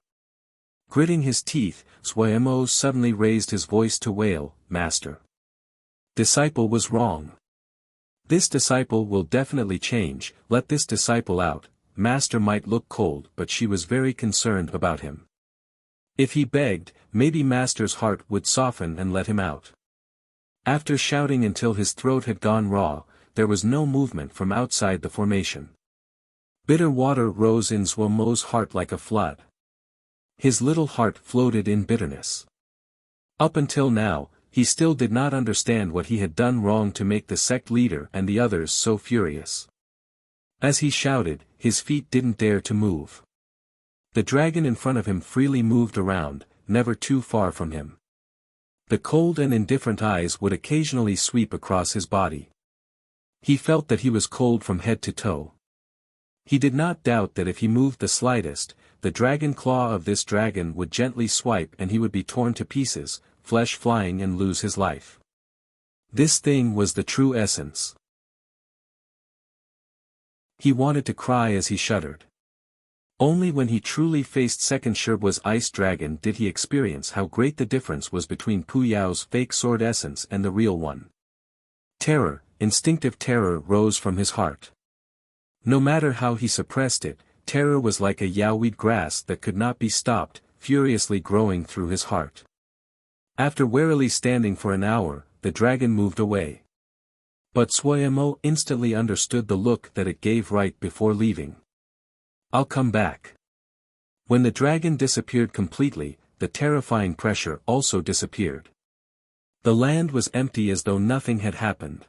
Gritting his teeth, Zhou Mo suddenly raised his voice to wail, "Master. Disciple was wrong. This disciple will definitely change, let this disciple out." Master might look cold, but she was very concerned about him. If he begged, maybe Master's heart would soften and let him out. After shouting until his throat had gone raw, there was no movement from outside the formation. Bitter water rose in Zhou Mo's heart like a flood. His little heart floated in bitterness. Up until now, he still did not understand what he had done wrong to make the sect leader and the others so furious. As he shouted, his feet didn't dare to move. The dragon in front of him freely moved around, never too far from him. The cold and indifferent eyes would occasionally sweep across his body. He felt that he was cold from head to toe. He did not doubt that if he moved the slightest, the dragon claw of this dragon would gently swipe and he would be torn to pieces, flesh flying and lose his life. This thing was the true essence. He wanted to cry as he shuddered. Only when he truly faced Second Sherbua's ice dragon did he experience how great the difference was between Pu Yao's fake sword essence and the real one. Terror, instinctive terror rose from his heart. No matter how he suppressed it, terror was like a yaoweed grass that could not be stopped, furiously growing through his heart. After warily standing for an hour, the dragon moved away. But Zhou Mo instantly understood the look that it gave right before leaving. "I'll come back." When the dragon disappeared completely, the terrifying pressure also disappeared. The land was empty as though nothing had happened.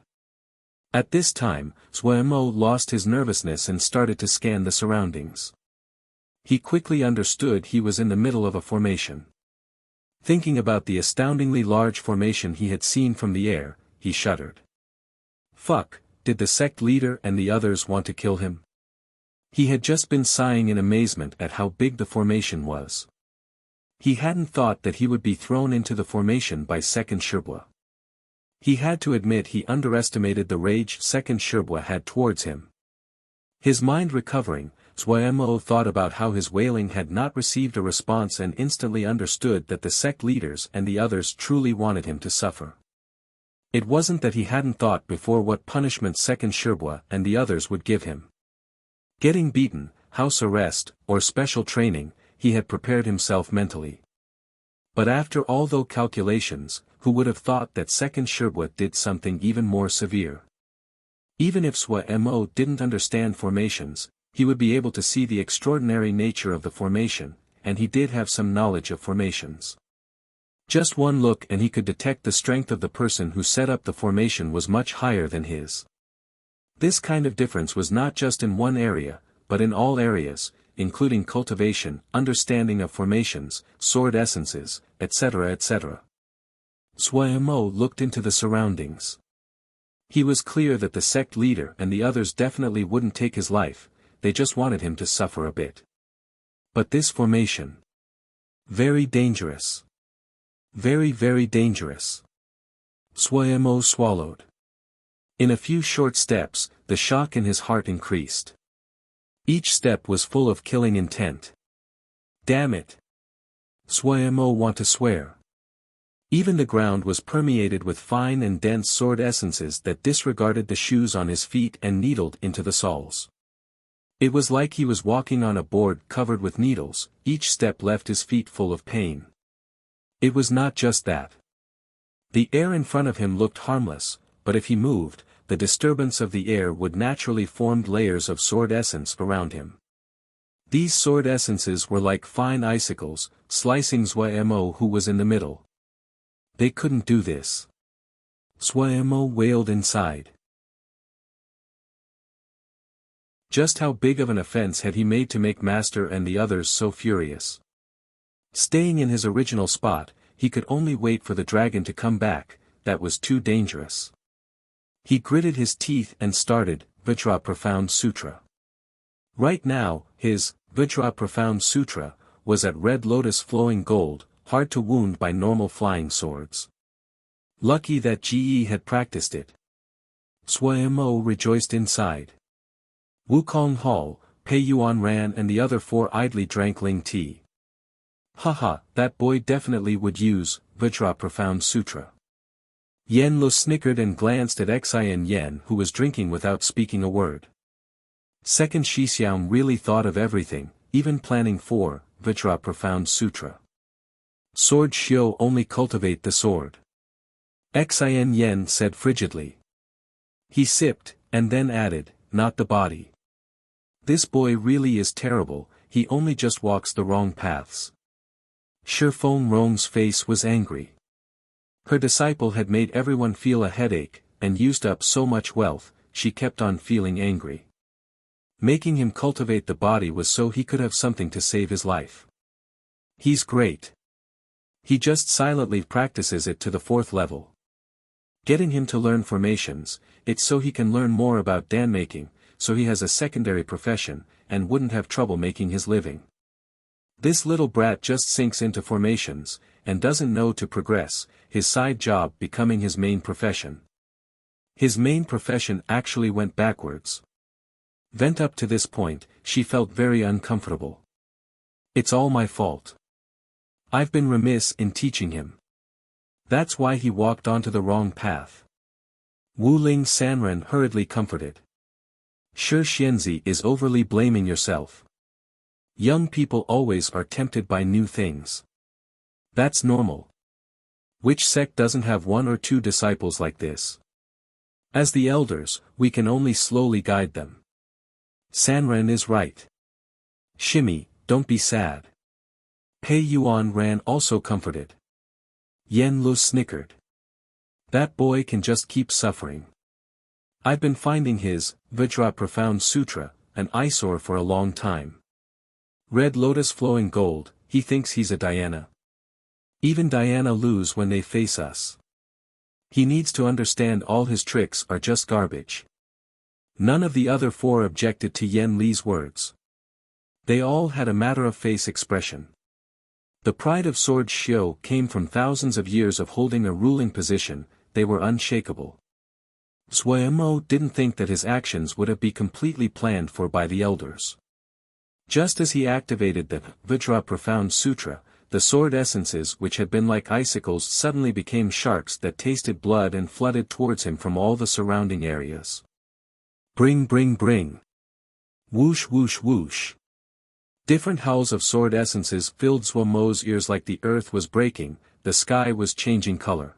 At this time, Zhou Mo lost his nervousness and started to scan the surroundings. He quickly understood he was in the middle of a formation. Thinking about the astoundingly large formation he had seen from the air, he shuddered. Fuck, did the sect leader and the others want to kill him? He had just been sighing in amazement at how big the formation was. He hadn't thought that he would be thrown into the formation by Second Sherbua. He had to admit he underestimated the rage Second Sherbua had towards him. His mind recovering, Zhuemo thought about how his wailing had not received a response and instantly understood that the sect leaders and the others truly wanted him to suffer. It wasn't that he hadn't thought before what punishment Second Shirbua and the others would give him. Getting beaten, house arrest, or special training, he had prepared himself mentally. But after all those calculations, who would have thought that Second Shirbua did something even more severe? Even if Zhuemo didn't understand formations, he would be able to see the extraordinary nature of the formation, and he did have some knowledge of formations. Just one look and he could detect the strength of the person who set up the formation was much higher than his. This kind of difference was not just in one area, but in all areas, including cultivation, understanding of formations, sword essences, etc. etc. Zhuemo looked into the surroundings. He was clear that the sect leader and the others definitely wouldn't take his life, they just wanted him to suffer a bit. But this formation. Very dangerous. Very, very dangerous. Zhuemo swallowed. In a few short steps, the shock in his heart increased. Each step was full of killing intent. Damn it! Zhuemo want to swear. Even the ground was permeated with fine and dense sword essences that disregarded the shoes on his feet and needled into the soles. It was like he was walking on a board covered with needles, each step left his feet full of pain. It was not just that. The air in front of him looked harmless, but if he moved, the disturbance of the air would naturally form layers of sword essence around him. These sword essences were like fine icicles, slicing Zhuemo who was in the middle. They couldn't do this. Zhuemo wailed inside. Just how big of an offense had he made to make Master and the others so furious? Staying in his original spot, he could only wait for the dragon to come back, that was too dangerous. He gritted his teeth and started, Vajra Profound Sutra. Right now, his, Vajra Profound Sutra, was at red lotus flowing gold, hard to wound by normal flying swords. Lucky that Ge had practiced it. Zhuemo rejoiced inside. Wukong Hall, Pei Yuan Ran and the other four idly drank Ling tea. Haha, that boy definitely would use, Vajra Profound Sutra. Yen Lu snickered and glanced at Xian Yen who was drinking without speaking a word. Second Shixiang really thought of everything, even planning for, Vajra Profound Sutra. Sword Shio only cultivate the sword. Xian Yen said frigidly. He sipped, and then added, not the body. This boy really is terrible, he only just walks the wrong paths. Shifeng Rong's face was angry. Her disciple had made everyone feel a headache, and used up so much wealth, she kept on feeling angry. Making him cultivate the body was so he could have something to save his life. He's great. He just silently practices it to the 4th level. Getting him to learn formations, it's so he can learn more about dan making, so he has a secondary profession, and wouldn't have trouble making his living. This little brat just sinks into formations, and doesn't know to progress, his side job becoming his main profession. His main profession actually went backwards. Vent up to this point, she felt very uncomfortable. It's all my fault. I've been remiss in teaching him. That's why he walked onto the wrong path. Wu Ling Sanren hurriedly comforted. Shi Xianzi is overly blaming yourself. Young people always are tempted by new things. That's normal. Which sect doesn't have 1 or 2 disciples like this? As the elders, we can only slowly guide them. Sanren is right. Shimmy, don't be sad. Pei Yuan Ran also comforted. Yen Lu snickered. That boy can just keep suffering. I've been finding his, Vajra Profound Sutra, an eyesore for a long time. Red lotus flowing gold, he thinks he's a Diana. Even Diana lose when they face us. He needs to understand all his tricks are just garbage. None of the other 4 objected to Yen Li's words. They all had a matter-of-face expression. The pride of Sword Shio came from thousands of years of holding a ruling position, they were unshakable. Zhuemo didn't think that his actions would have been completely planned for by the elders. Just as he activated the Vajra Profound Sutra, the sword essences which had been like icicles suddenly became sharks that tasted blood and flooded towards him from all the surrounding areas. Bring bring bring. Whoosh whoosh whoosh. Different howls of sword essences filled Zhuomo's ears like the earth was breaking, the sky was changing color.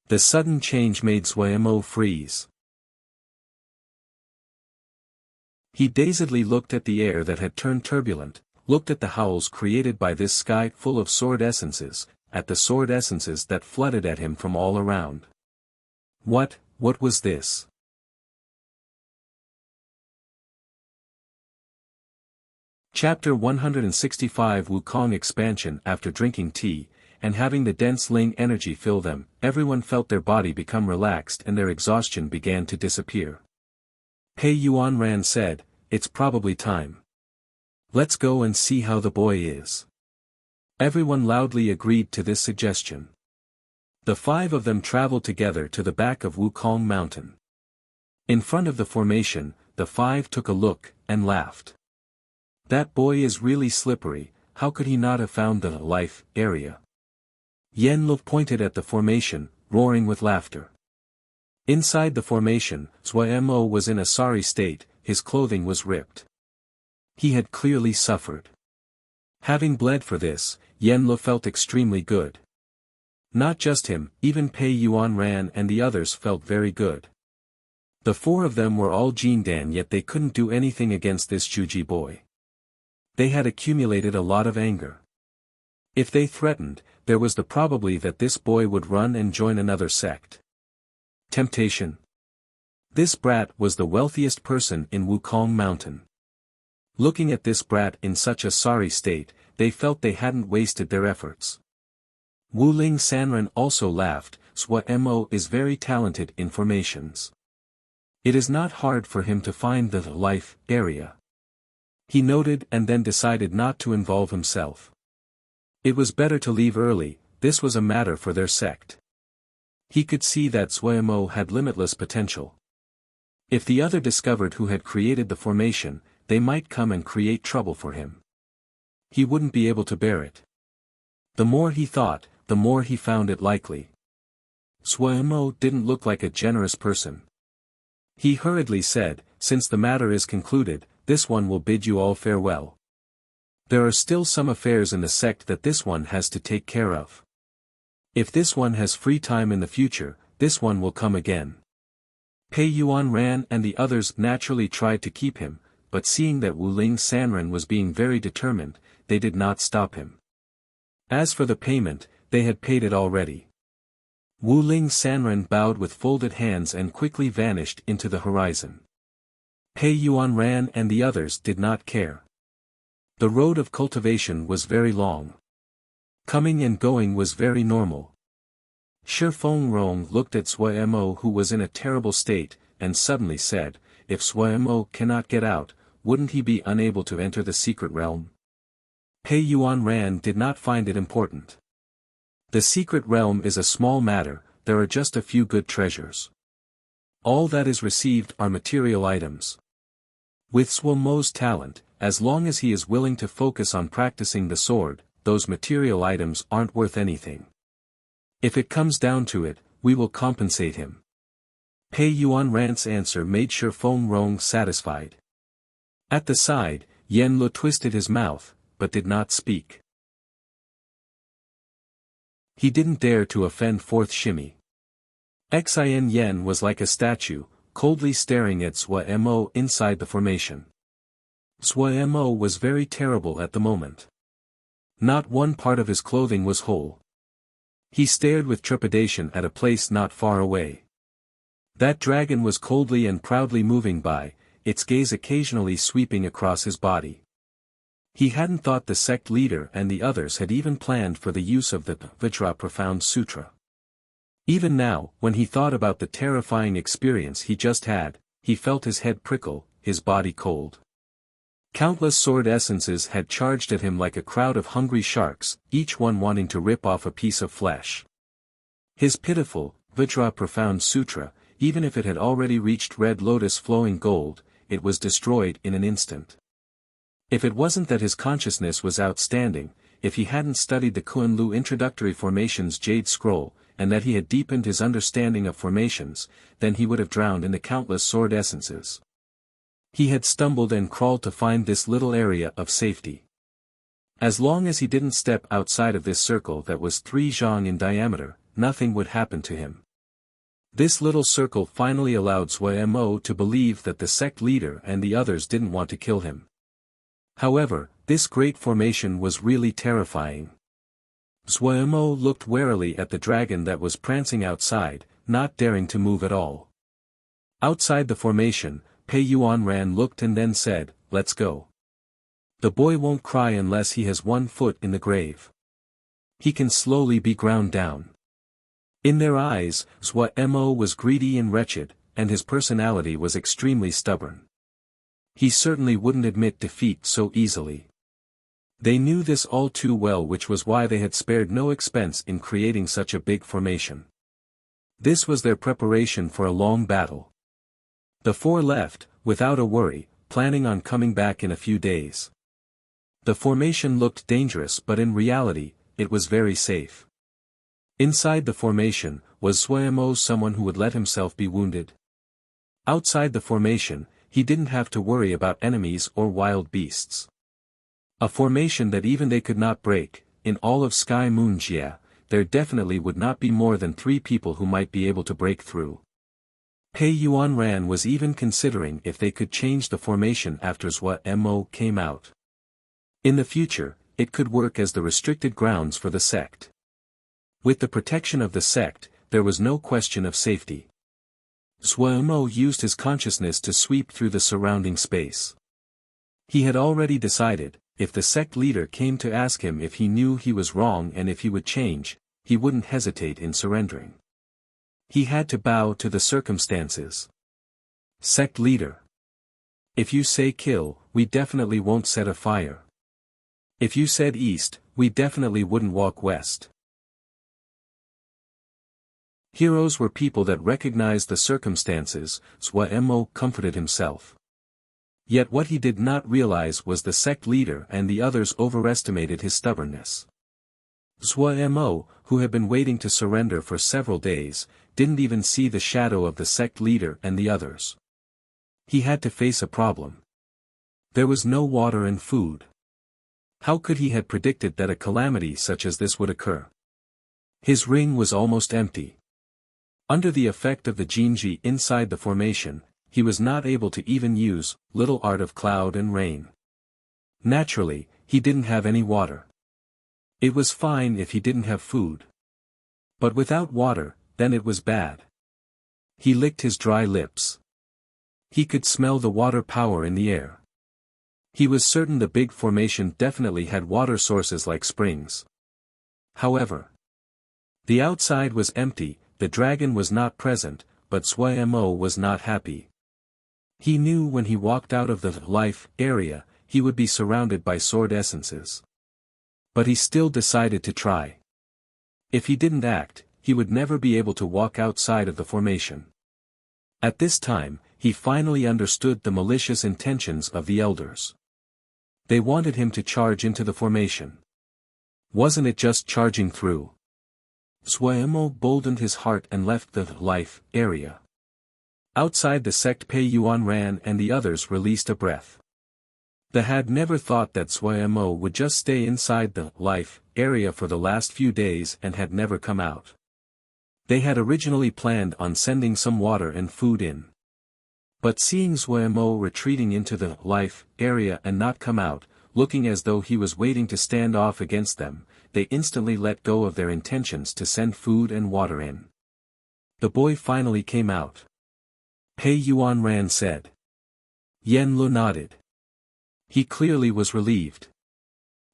The sudden change made Zhuomo freeze. He dazedly looked at the air that had turned turbulent, looked at the howls created by this sky full of sword essences, at the sword essences that flooded at him from all around. What was this? Chapter 165 Wukong Expansion. After drinking tea, and having the dense Ling energy fill them, everyone felt their body become relaxed and their exhaustion began to disappear. Pei Yuanran said, "It's probably time. Let's go and see how the boy is." Everyone loudly agreed to this suggestion. The five of them traveled together to the back of Wukong Mountain. In front of the formation, the five took a look, and laughed. That boy is really slippery, how could he not have found the life area? Yen Lu pointed at the formation, roaring with laughter. Inside the formation, Zhuomo was in a sorry state, his clothing was ripped. He had clearly suffered. Having bled for this, Yen Lu felt extremely good. Not just him, even Pei Yuanran and the others felt very good. The four of them were all Jindan, yet they couldn't do anything against this Juji boy. They had accumulated a lot of anger. If they threatened, there was the probability that this boy would run and join another sect. Temptation. This brat was the wealthiest person in Wukong Mountain. Looking at this brat in such a sorry state, they felt they hadn't wasted their efforts. Wuling Sanren also laughed. Zhuomo is very talented in formations. It is not hard for him to find the life area. He noted and then decided not to involve himself. It was better to leave early, this was a matter for their sect. He could see that Zhuomo had limitless potential. If the other discovered who had created the formation, they might come and create trouble for him. He wouldn't be able to bear it. The more he thought, the more he found it likely. Zhuomo didn't look like a generous person. He hurriedly said, "Since the matter is concluded, this one will bid you all farewell. There are still some affairs in the sect that this one has to take care of. If this one has free time in the future, this one will come again." Pei Yuanran and the others naturally tried to keep him, but seeing that Wuling Sanren was being very determined, they did not stop him. As for the payment, they had paid it already. Wuling Sanren bowed with folded hands and quickly vanished into the horizon. Pei Yuanran and the others did not care. The road of cultivation was very long. Coming and going was very normal. Shi Fengrong looked at Zhuomo, who was in a terrible state, and suddenly said, "If Zhuomo cannot get out, wouldn't he be unable to enter the secret realm?" Pei Yuanran did not find it important. The secret realm is a small matter, there are just a few good treasures. All that is received are material items. With Zhuomo's talent, as long as he is willing to focus on practicing the sword, those material items aren't worth anything. If it comes down to it, we will compensate him. Pei Yuanran's answer made Shi Fengrong satisfied. At the side, Yen Lu twisted his mouth, but did not speak. He didn't dare to offend Fourth Shimmy. Xin Yen was like a statue, coldly staring at Zhuomo inside the formation. Zhuomo was very terrible at the moment. Not one part of his clothing was whole. He stared with trepidation at a place not far away. That dragon was coldly and proudly moving by, its gaze occasionally sweeping across his body. He hadn't thought the sect leader and the others had even planned for the use of the Vajra Profound Sutra. Even now, when he thought about the terrifying experience he just had, he felt his head prickle, his body cold. Countless sword essences had charged at him like a crowd of hungry sharks, each one wanting to rip off a piece of flesh. His pitiful, Vajra Profound Sutra, even if it had already reached red lotus flowing gold, it was destroyed in an instant. If it wasn't that his consciousness was outstanding, if he hadn't studied the Kunlu Introductory Formations Jade Scroll, and that he had deepened his understanding of formations, then he would have drowned in the countless sword essences. He had stumbled and crawled to find this little area of safety. As long as he didn't step outside of this circle that was 3 zhang in diameter, nothing would happen to him. This little circle finally allowed Zhuo Mo to believe that the sect leader and the others didn't want to kill him. However, this great formation was really terrifying. Zhuo Mo looked warily at the dragon that was prancing outside, not daring to move at all. Outside the formation, Pei Yuanran looked and then said, "Let's go. The boy won't cry unless he has 1 foot in the grave. He can slowly be ground down." In their eyes, Zhuo Mo was greedy and wretched, and his personality was extremely stubborn. He certainly wouldn't admit defeat so easily. They knew this all too well, which was why they had spared no expense in creating such a big formation. This was their preparation for a long battle. The 4 left, without a worry, planning on coming back in a few days. The formation looked dangerous, but in reality, it was very safe. Inside the formation, was Zhuo Mo someone who would let himself be wounded? Outside the formation, he didn't have to worry about enemies or wild beasts. A formation that even they could not break. In all of Sky Moon Jia, there definitely would not be more than 3 people who might be able to break through. Pei Yuanran was even considering if they could change the formation after Zhuo Mo came out. In the future, it could work as the restricted grounds for the sect. With the protection of the sect, there was no question of safety. Zhuo Mo used his consciousness to sweep through the surrounding space. He had already decided, if the sect leader came to ask him if he knew he was wrong and if he would change, he wouldn't hesitate in surrendering. He had to bow to the circumstances. Sect leader. If you say kill, we definitely won't set a fire. If you said east, we definitely wouldn't walk west. Heroes were people that recognized the circumstances, Zhuo Mo comforted himself. Yet what he did not realize was the sect leader and the others overestimated his stubbornness. Zhuo Mo, who had been waiting to surrender for several days, didn't even see the shadow of the sect leader and the others. He had to face a problem. There was no water and food. How could he have predicted that a calamity such as this would occur? His ring was almost empty. Under the effect of the Jinji inside the formation, he was not able to even use little art of cloud and rain. Naturally, he didn't have any water. It was fine if he didn't have food. But without water, then it was bad. He licked his dry lips. He could smell the water power in the air. He was certain the big formation definitely had water sources like springs. However, the outside was empty. The dragon was not present, but Zhuo Mo was not happy. He knew when he walked out of the life area, he would be surrounded by sword essences. But he still decided to try. If he didn't act, he would never be able to walk outside of the formation. At this time, he finally understood the malicious intentions of the elders. They wanted him to charge into the formation. Wasn't it just charging through? Zhuo Mo boldened his heart and left the life area. Outside the sect, Pei Yuanran and the others released a breath. They had never thought that Zhuo Mo would just stay inside the life area for the last few days and had never come out. They had originally planned on sending some water and food in. But seeing Zhuo Mo retreating into the life area and not come out, looking as though he was waiting to stand off against them, they instantly let go of their intentions to send food and water in. The boy finally came out. Pei Yuanran said. Yan Lu nodded. He clearly was relieved.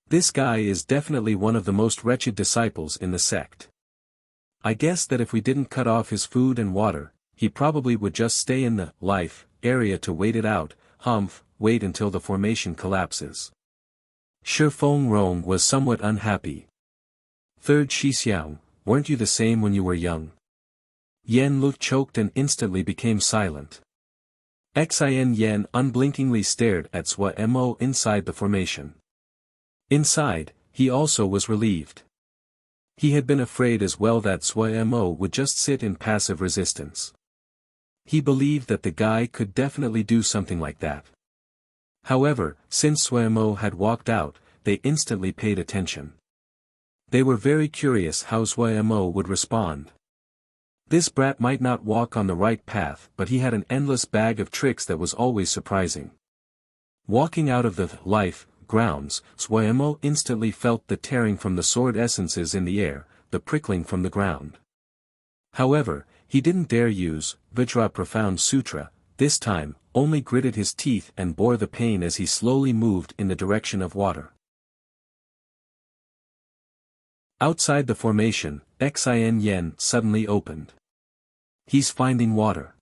This guy is definitely one of the most wretched disciples in the sect. I guess that if we didn't cut off his food and water, he probably would just stay in the life area to wait it out, wait until the formation collapses. Shi Feng Rong was somewhat unhappy. Third Xixiang, weren't you the same when you were young? Yan Lu choked and instantly became silent. Xian unblinkingly stared at Sui Mo inside the formation. Inside, he also was relieved. He had been afraid as well that Sui Mo would just sit in passive resistance. He believed that the guy could definitely do something like that. However, since Sui Mo had walked out, they instantly paid attention. They were very curious how Sui Mo would respond. This brat might not walk on the right path, but he had an endless bag of tricks that was always surprising. Walking out of the life grounds, Sui Mo instantly felt the tearing from the sword essences in the air, the prickling from the ground. However, he didn't dare use Vajra Profound Sutra, this time, only gritted his teeth and bore the pain as he slowly moved in the direction of water. Outside the formation, Xian suddenly opened. He's finding water.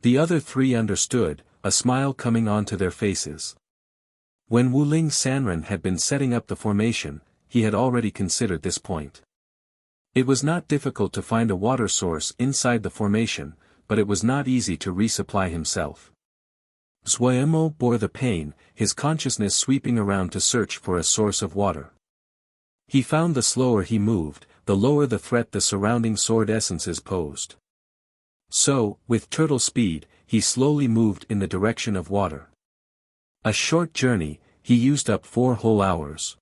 The other three understood, a smile coming onto their faces. When Wuling Sanren had been setting up the formation, he had already considered this point. It was not difficult to find a water source inside the formation, but it was not easy to resupply himself. Sui Mo bore the pain, his consciousness sweeping around to search for a source of water. He found the slower he moved, the lower the threat the surrounding sword essences posed. So, with turtle speed, he slowly moved in the direction of water. A short journey, he used up 4 whole hours.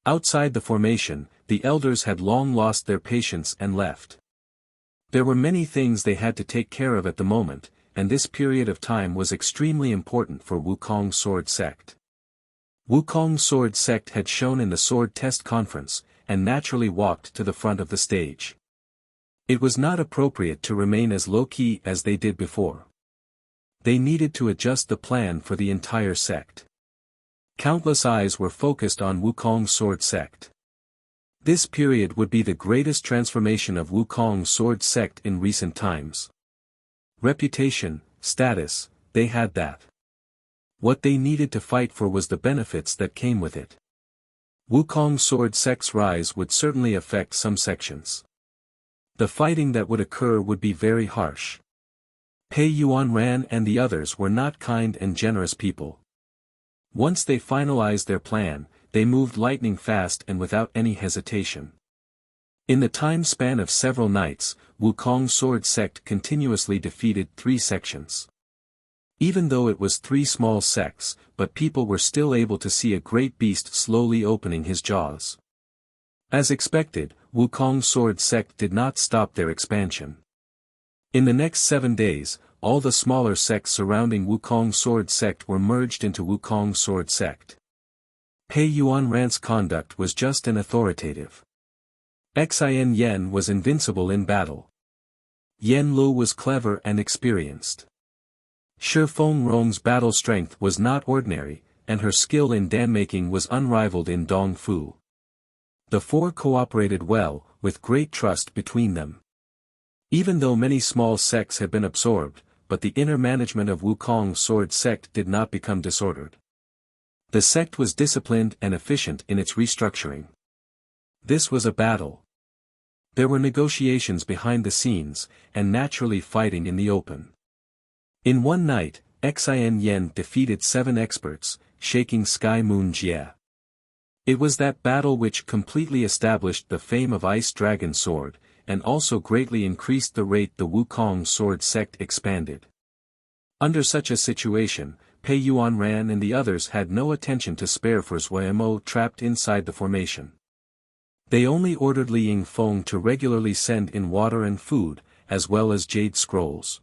Outside the formation, the elders had long lost their patience and left. There were many things they had to take care of at the moment, and this period of time was extremely important for Wukong Sword Sect. Wukong Sword Sect had shown in the Sword Test Conference, and naturally walked to the front of the stage. It was not appropriate to remain as low-key as they did before. They needed to adjust the plan for the entire sect. Countless eyes were focused on Wukong Sword Sect. This period would be the greatest transformation of Wukong Sword Sect in recent times. Reputation, status, they had that. What they needed to fight for was the benefits that came with it. Wukong Sword Sect's rise would certainly affect some sections. The fighting that would occur would be very harsh. Pei Yuanran and the others were not kind and generous people. Once they finalized their plan, they moved lightning fast and without any hesitation. In the time span of several nights, Wukong Sword Sect continuously defeated 3 sections. Even though it was 3 small sects, but people were still able to see a great beast slowly opening his jaws. As expected, Wukong Sword Sect did not stop their expansion. In the next 7 days, all the smaller sects surrounding Wukong Sword Sect were merged into Wukong Sword Sect. Pei Yuanran's conduct was just and authoritative. Xian was invincible in battle. Yan Lu was clever and experienced. Shi Fengrong's battle strength was not ordinary, and her skill in dan-making was unrivaled in Dong Fu. The 4 cooperated well, with great trust between them. Even though many small sects had been absorbed, but the inner management of Wukong Sword Sect did not become disordered. The sect was disciplined and efficient in its restructuring. This was a battle. There were negotiations behind the scenes, and naturally fighting in the open. In one night, Xian defeated 7 experts, shaking Sky Moon Jie. It was that battle which completely established the fame of Ice Dragon Sword, and also greatly increased the rate the Wukong Sword Sect expanded. Under such a situation, Pei Yuanran and the others had no attention to spare for Sui Mo trapped inside the formation. They only ordered Li Yingfeng to regularly send in water and food, as well as jade scrolls.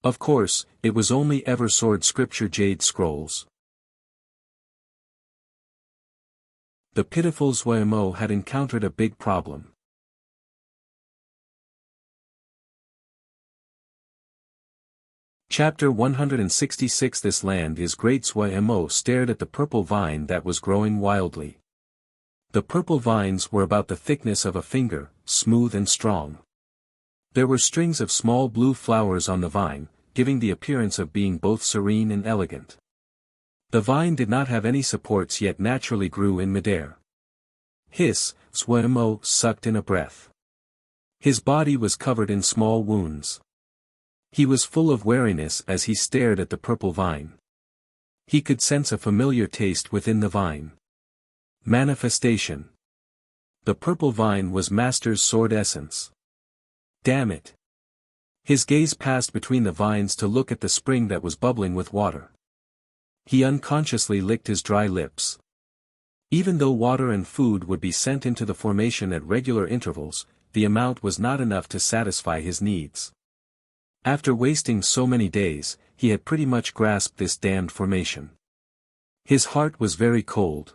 Of course, it was only Eversword Scripture jade scrolls. The pitiful Sui Mo had encountered a big problem. Chapter 166 This land is great. Sui Mo stared at the purple vine that was growing wildly. The purple vines were about the thickness of a finger, smooth and strong. There were strings of small blue flowers on the vine, giving the appearance of being both serene and elegant. The vine did not have any supports yet naturally grew in midair. Hiss, Sui Mo sucked in a breath. His body was covered in small wounds. He was full of wariness as he stared at the purple vine. He could sense a familiar taste within the vine. Manifestation. The purple vine was Master's sword essence. Damn it. His gaze passed between the vines to look at the spring that was bubbling with water. He unconsciously licked his dry lips. Even though water and food would be sent into the formation at regular intervals, the amount was not enough to satisfy his needs. After wasting so many days, he had pretty much grasped this damned formation. His heart was very cold.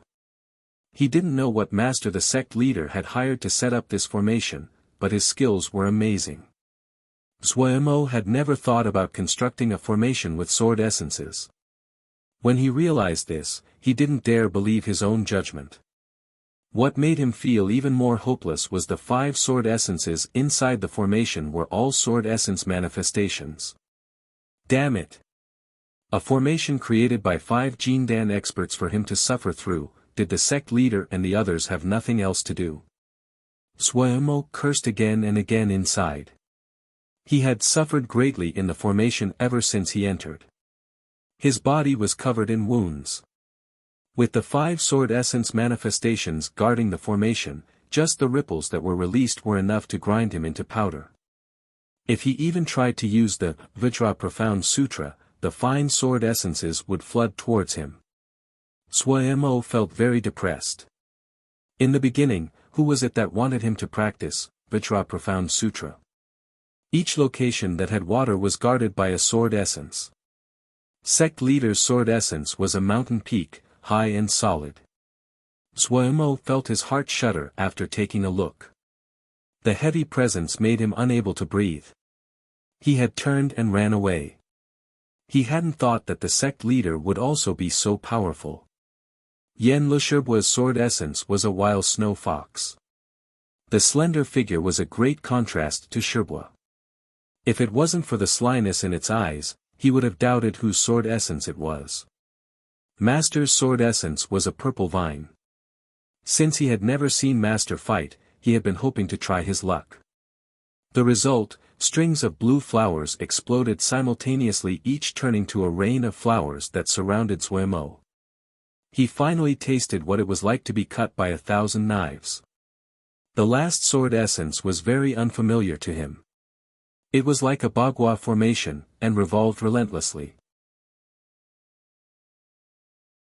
He didn't know what master the sect leader had hired to set up this formation, but his skills were amazing. Xuemo had never thought about constructing a formation with sword essences. When he realized this, he didn't dare believe his own judgment. What made him feel even more hopeless was the 5 sword essences inside the formation were all sword essence manifestations. Damn it! A formation created by 5 Jindan experts for him to suffer through. Did the sect leader and the others have nothing else to do? Xuemo cursed again and again inside. He had suffered greatly in the formation ever since he entered. His body was covered in wounds. With the 5 sword essence manifestations guarding the formation, just the ripples that were released were enough to grind him into powder. If he even tried to use the Vajra Profound Sutra, the fine sword essences would flood towards him. Xuemo felt very depressed. In the beginning, who was it that wanted him to practice Vajra Profound Sutra? Each location that had water was guarded by a sword essence. Sect leader's sword essence was a mountain peak, high and solid. Xuemo felt his heart shudder after taking a look. The heavy presence made him unable to breathe. He had turned and ran away. He hadn't thought that the sect leader would also be so powerful. Yen Lusherbua's sword essence was a wild snow fox. The slender figure was a great contrast to Sherbua. If it wasn't for the slyness in its eyes, he would have doubted whose sword essence it was. Master's sword essence was a purple vine. Since he had never seen Master fight, he had been hoping to try his luck. The result, strings of blue flowers exploded simultaneously, each turning to a rain of flowers that surrounded Xuemo. He finally tasted what it was like to be cut by 1,000 knives. The last sword essence was very unfamiliar to him. It was like a bagua formation, and revolved relentlessly.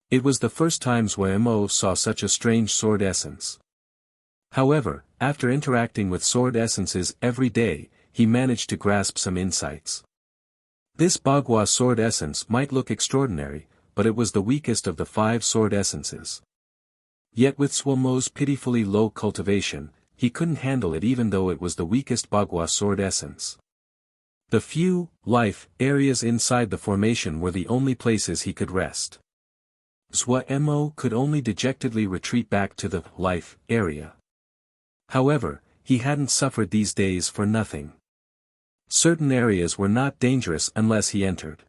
It was the first time Xuemo saw such a strange sword essence. However, after interacting with sword essences every day, he managed to grasp some insights. This bagua sword essence might look extraordinary, but it was the weakest of the 5 sword essences. Yet with Xuemo's pitifully low cultivation, he couldn't handle it even though it was the weakest bagua sword essence. The few, life, areas inside the formation were the only places he could rest. Xuemo could only dejectedly retreat back to the life area. However, he hadn't suffered these days for nothing. Certain areas were not dangerous unless he entered.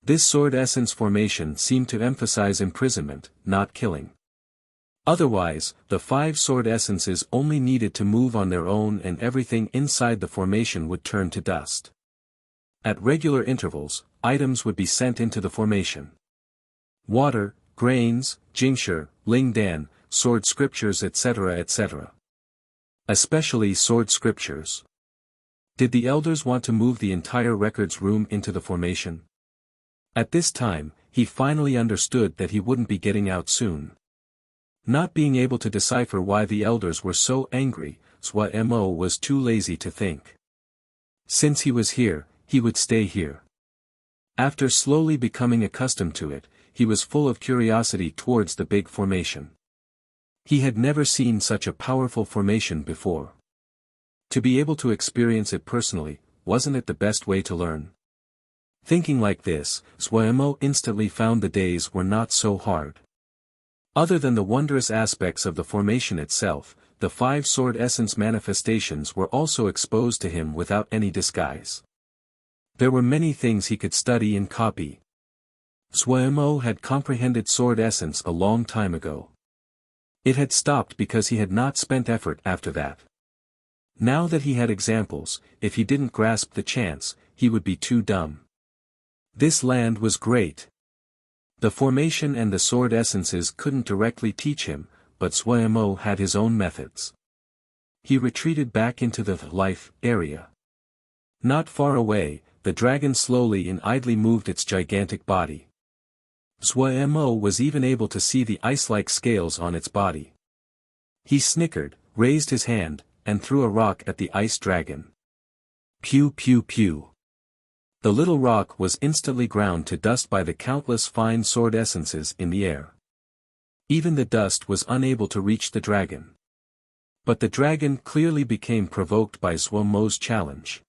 This sword essence formation seemed to emphasize imprisonment, not killing. Otherwise, the 5 sword essences only needed to move on their own and everything inside the formation would turn to dust. At regular intervals, items would be sent into the formation. Water, grains, jingsher, lingdan, sword scriptures, etc., etc. Especially sword scriptures. Did the elders want to move the entire records room into the formation? At this time, he finally understood that he wouldn't be getting out soon. Not being able to decipher why the elders were so angry, Xuemo was too lazy to think. Since he was here, he would stay here. After slowly becoming accustomed to it, he was full of curiosity towards the big formation. He had never seen such a powerful formation before. To be able to experience it personally, wasn't it the best way to learn? Thinking like this, Xuemo instantly found the days were not so hard. Other than the wondrous aspects of the formation itself, the 5 sword essence manifestations were also exposed to him without any disguise. There were many things he could study and copy. Xuemo had comprehended sword essence a long time ago. It had stopped because he had not spent effort after that. Now that he had examples, if he didn't grasp the chance, he would be too dumb. This land was great. The formation and the sword essences couldn't directly teach him, but Xuemo had his own methods. He retreated back into the life area. Not far away, the dragon slowly and idly moved its gigantic body. Xuemo was even able to see the ice-like scales on its body. He snickered, raised his hand, and threw a rock at the ice dragon. Pew pew pew. The little rock was instantly ground to dust by the countless fine sword essences in the air. Even the dust was unable to reach the dragon. But the dragon clearly became provoked by Xuemo's challenge.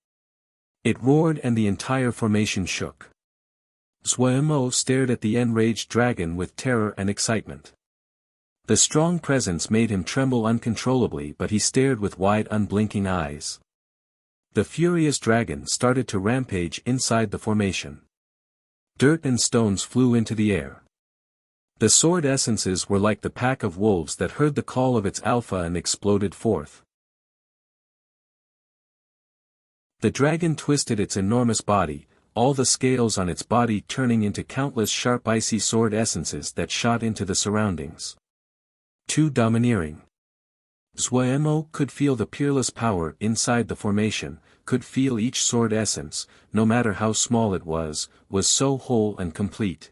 It roared and the entire formation shook. Xuemo stared at the enraged dragon with terror and excitement. The strong presence made him tremble uncontrollably, but he stared with wide unblinking eyes. The furious dragon started to rampage inside the formation. Dirt and stones flew into the air. The sword essences were like the pack of wolves that heard the call of its alpha and exploded forth. The dragon twisted its enormous body, all the scales on its body turning into countless sharp icy sword essences that shot into the surroundings. Too domineering. Xuemo could feel the peerless power inside the formation, could feel each sword essence, no matter how small it was so whole and complete.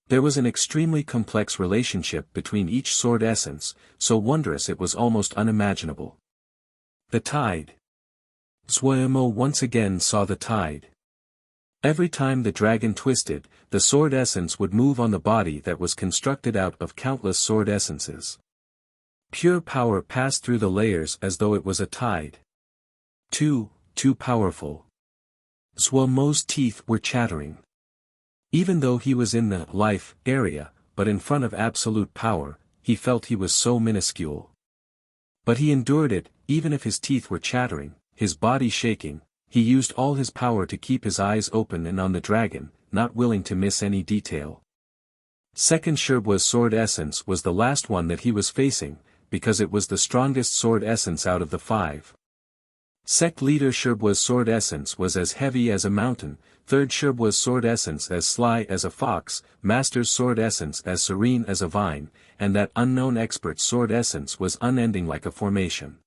There was an extremely complex relationship between each sword essence, so wondrous it was almost unimaginable. The tide. Xuemo once again saw the tide. Every time the dragon twisted, the sword essence would move on the body that was constructed out of countless sword essences. Pure power passed through the layers as though it was a tide. Too powerful. Xuemo's teeth were chattering. Even though he was in the life area, but in front of absolute power, he felt he was so minuscule. But he endured it, even if his teeth were chattering, his body shaking. He used all his power to keep his eyes open and on the dragon, not willing to miss any detail. Second Sherbua's sword essence was the last one that he was facing, because it was the strongest sword essence out of the 5. Sect leader Sherbua's sword essence was as heavy as a mountain, third Sherbua's sword essence as sly as a fox, master's sword essence as serene as a vine, and that unknown expert's sword essence was unending like a formation.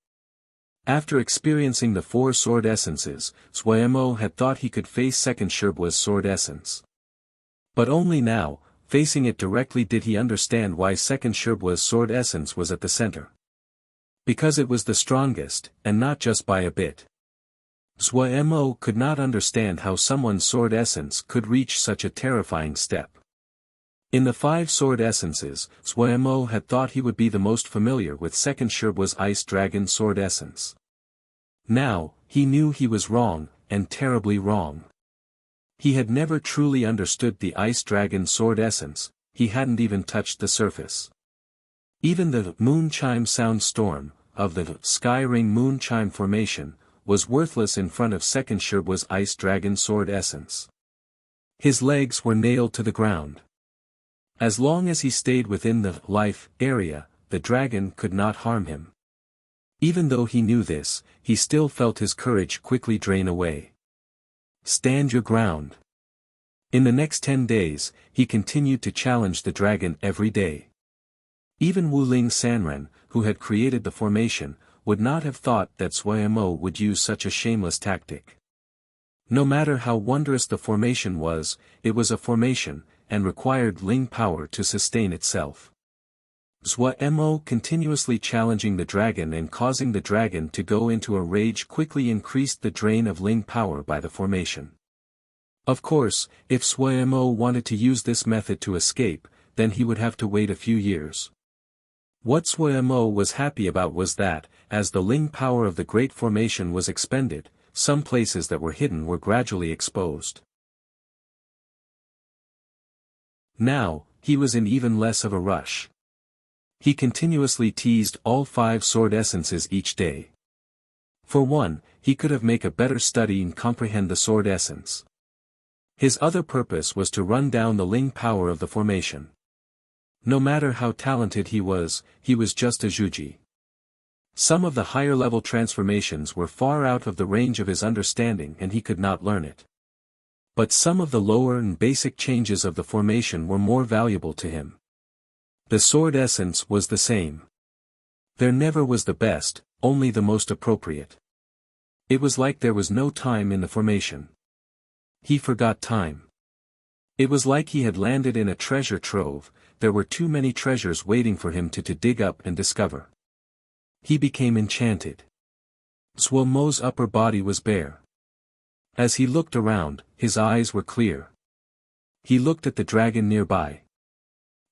After experiencing the 4 sword essences, Xuemo had thought he could face second Sherbua's sword essence. But only now, facing it directly, did he understand why second Sherbua's sword essence was at the center. Because it was the strongest, and not just by a bit. Xuemo could not understand how someone's sword essence could reach such a terrifying step. In the 5 sword essences, Xuemo had thought he would be the most familiar with second Sherbua's ice dragon sword essence. Now, he knew he was wrong, and terribly wrong. He had never truly understood the ice dragon sword essence, he hadn't even touched the surface. Even the moon chime sound storm, of the sky ring moon chime formation, was worthless in front of second Sherbua's ice dragon sword essence. His legs were nailed to the ground. As long as he stayed within the life area, the dragon could not harm him. Even though he knew this, he still felt his courage quickly drain away. Stand your ground. In the next 10 days, he continued to challenge the dragon every day. Even Wuling Sanren, who had created the formation, would not have thought that Xuemo would use such a shameless tactic. No matter how wondrous the formation was, it was a formation, and required Ling power to sustain itself. Xuemo continuously challenging the dragon and causing the dragon to go into a rage quickly increased the drain of Ling power by the formation. Of course, if Xuemo wanted to use this method to escape, then he would have to wait a few years. What Xuemo was happy about was that, as the Ling power of the Great Formation was expended, some places that were hidden were gradually exposed. Now, he was in even less of a rush. He continuously teased all 5 sword essences each day. For one, he could have made a better study and comprehend the sword essence. His other purpose was to run down the Ling power of the formation. No matter how talented he was just a Zhuji. Some of the higher-level transformations were far out of the range of his understanding and he could not learn it. But some of the lower and basic changes of the formation were more valuable to him. The sword essence was the same. There never was the best, only the most appropriate. It was like there was no time in the formation. He forgot time. It was like he had landed in a treasure trove, there were too many treasures waiting for him to dig up and discover. He became enchanted. Zhuo Mo's upper body was bare. As he looked around, his eyes were clear. He looked at the dragon nearby.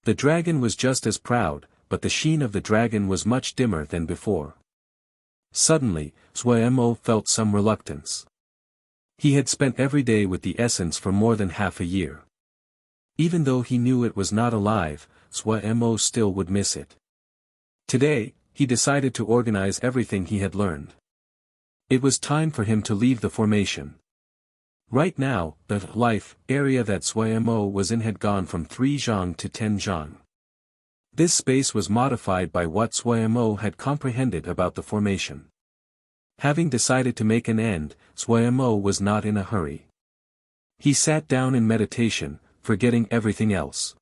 The dragon was just as proud, but the sheen of the dragon was much dimmer than before. Suddenly, Zhuo Mo felt some reluctance. He had spent every day with the essence for more than half a year. Even though he knew it was not alive, Zhuo Mo still would miss it. Today, he decided to organize everything he had learned. It was time for him to leave the formation. Right now, the life area that Zhuo Mo was in had gone from 3 zhang to 10 zhang. This space was modified by what Zhuo Mo had comprehended about the formation. Having decided to make an end, Zhuo Mo was not in a hurry. He sat down in meditation, forgetting everything else.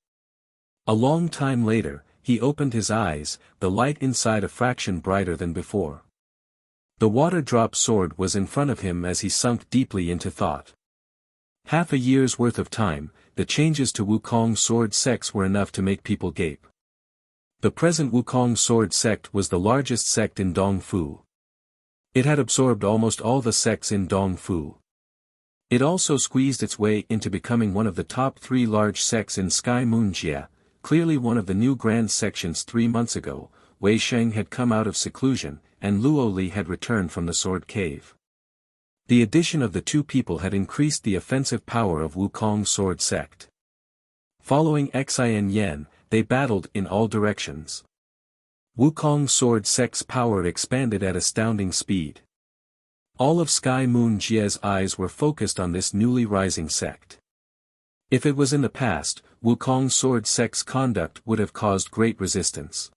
A long time later, he opened his eyes, the light inside a fraction brighter than before. The water-drop sword was in front of him as he sunk deeply into thought. Half a year's worth of time, the changes to Wukong sword sects were enough to make people gape. The present Wukong sword sect was the largest sect in Dongfu. It had absorbed almost all the sects in Dongfu. It also squeezed its way into becoming one of the top 3 large sects in Sky Moonjia. Clearly one of the new grand sections 3 months ago, Wei Sheng had come out of seclusion, and Luo Li had returned from the Sword Cave. The addition of the 2 people had increased the offensive power of Wukong sword sect. Following Wuxia and Xianxia, they battled in all directions. Wukong sword sect's power expanded at astounding speed. All of Sky Moon Jia's eyes were focused on this newly rising sect. If it was in the past, Wukong sword sect's conduct would have caused great resistance.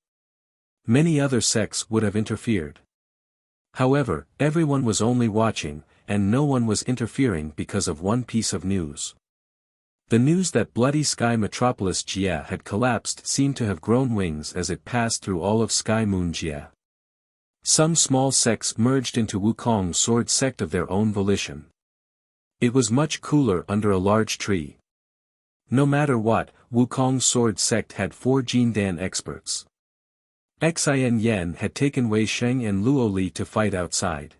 Many other sects would have interfered. However, everyone was only watching, and no one was interfering because of one piece of news. The news that bloody Sky Metropolis Jia had collapsed seemed to have grown wings as it passed through all of Sky Moon Jia. Some small sects merged into Wukong sword sect of their own volition. It was much cooler under a large tree. No matter what, Wukong sword sect had 4 Jindan experts. Wuxia and Xianxia had taken Wei Sheng and Luo Li to fight outside.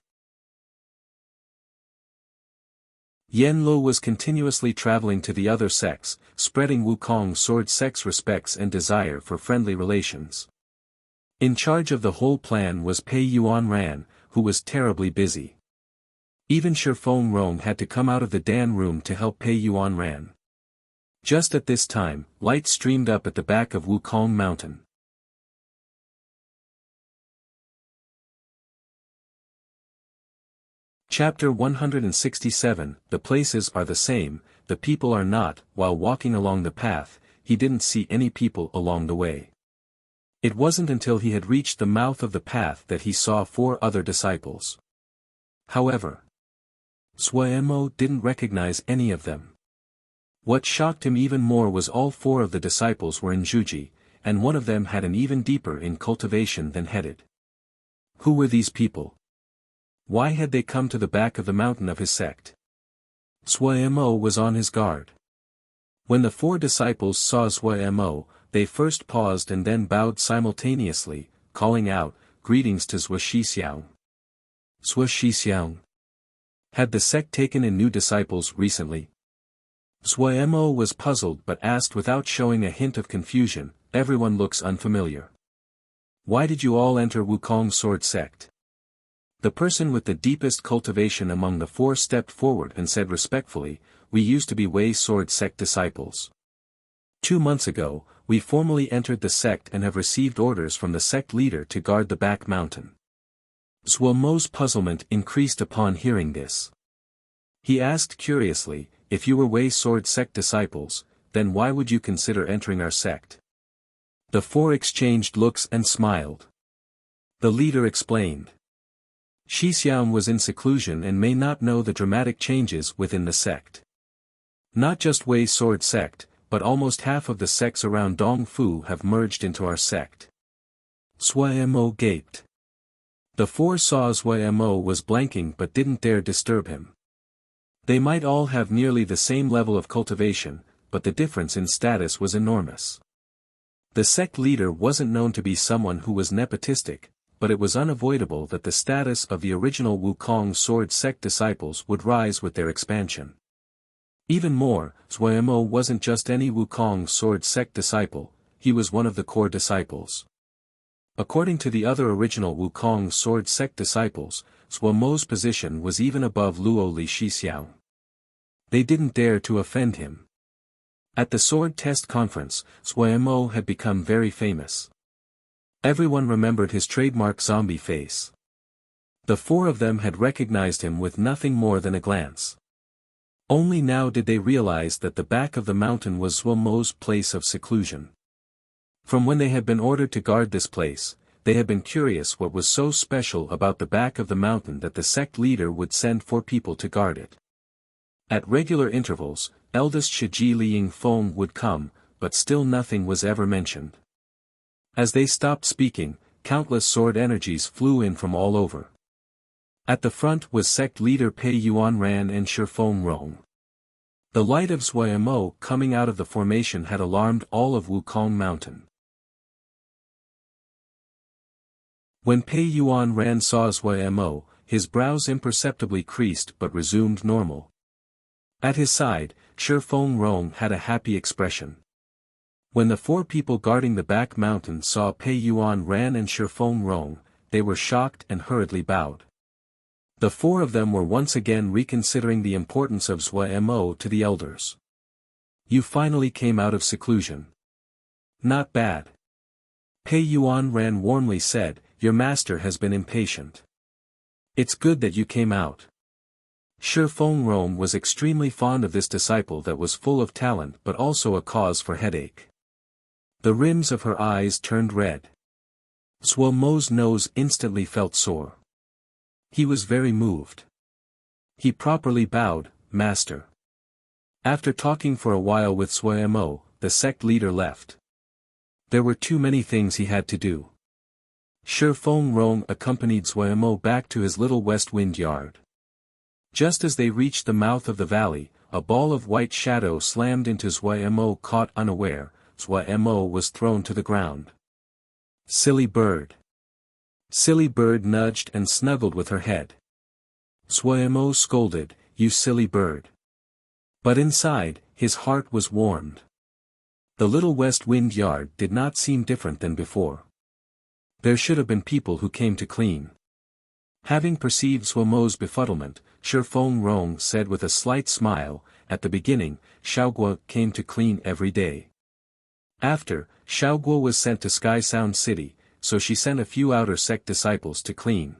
Yanlo was continuously traveling to the other sects, spreading Wukong sword sect's respects and desire for friendly relations. In charge of the whole plan was Pei Yuan Ran, who was terribly busy. Even Shifeng Rong had to come out of the Dan room to help Pei Yuan Ran. Just at this time, light streamed up at the back of Wukong Mountain. Chapter 167, The places are the same, the people are not. While walking along the path, he didn't see any people along the way. It wasn't until he had reached the mouth of the path that he saw 4 other disciples. However, Zhuo Mo didn't recognize any of them. What shocked him even more was all 4 of the disciples were in Zhuji, and one of them had an even deeper in cultivation than headed. Who were these people? Why had they come to the back of the mountain of his sect? Zhuo Mo was on his guard. When the 4 disciples saw Zhuo Mo, they first paused and then bowed simultaneously, calling out, "Greetings to Zhuo Shixiang." Zhuo Shixiang. Had the sect taken in new disciples recently? Zhuo Mo was puzzled but asked without showing a hint of confusion, "Everyone looks unfamiliar. Why did you all enter Wukong sword sect?" The person with the deepest cultivation among the 4 stepped forward and said respectfully, "We used to be Wei sword sect disciples. 2 months ago, we formally entered the sect and have received orders from the sect leader to guard the back mountain." Zhuo Mo's puzzlement increased upon hearing this. He asked curiously, "If you were Wei sword sect disciples, then why would you consider entering our sect?" The 4 exchanged looks and smiled. The leader explained. Xixiang was in seclusion and may not know the dramatic changes within the sect. Not just Wei Sword sect, but almost half of the sects around Dongfu have merged into our sect. Sui Mo gaped. The four saw Sui Mo was blanking but didn't dare disturb him. They might all have nearly the same level of cultivation, but the difference in status was enormous. The sect leader wasn't known to be someone who was nepotistic, but it was unavoidable that the status of the original Wukong sword sect disciples would rise with their expansion. Even more, Sui Mo wasn't just any Wukong sword sect disciple, he was one of the core disciples. According to the other original Wukong sword sect disciples, Sui Mo's position was even above Luo Li Shixiang. They didn't dare to offend him. At the sword test conference, Sui Mo had become very famous. Everyone remembered his trademark zombie face. The four of them had recognized him with nothing more than a glance. Only now did they realize that the back of the mountain was Sui Mo's place of seclusion. From when they had been ordered to guard this place, they had been curious what was so special about the back of the mountain that the sect leader would send 4 people to guard it. At regular intervals, eldest Shiji Liying Feng would come, but still nothing was ever mentioned. As they stopped speaking, countless sword energies flew in from all over. At the front was sect leader Pei Yuanran and Shifeng Rong. The light of Sui Mo coming out of the formation had alarmed all of Wukong Mountain. When Pei Yuanran saw Sui Mo, his brows imperceptibly creased but resumed normal. At his side, Shifeng Rong had a happy expression. When the 4 people guarding the back mountain saw Pei Yuanran and Shifeng Rong, they were shocked and hurriedly bowed. The 4 of them were once again reconsidering the importance of Sui Mo to the elders. You finally came out of seclusion. Not bad. Pei Yuanran warmly said, your master has been impatient. It's good that you came out. Shifeng Rong was extremely fond of this disciple that was full of talent but also a cause for headache. The rims of her eyes turned red. Sui Mo's nose instantly felt sore. He was very moved. He properly bowed, Master. After talking for a while with Sui Mo, the sect leader left. There were too many things he had to do. Shifeng Rong accompanied Sui Mo back to his little west wind yard. Just as they reached the mouth of the valley, a ball of white shadow slammed into Sui Mo. Caught unaware, Sui Mo was thrown to the ground. Silly bird. Silly bird nudged and snuggled with her head. Sui Mo scolded, you silly bird. But inside, his heart was warmed. The little west wind yard did not seem different than before. There should have been people who came to clean. Having perceived Sui Mo's befuddlement, Shifeng Rong said with a slight smile, at the beginning, Xiaoguo came to clean every day. After, Xiaoguo was sent to Sky Sound City, so she sent a few outer sect disciples to clean.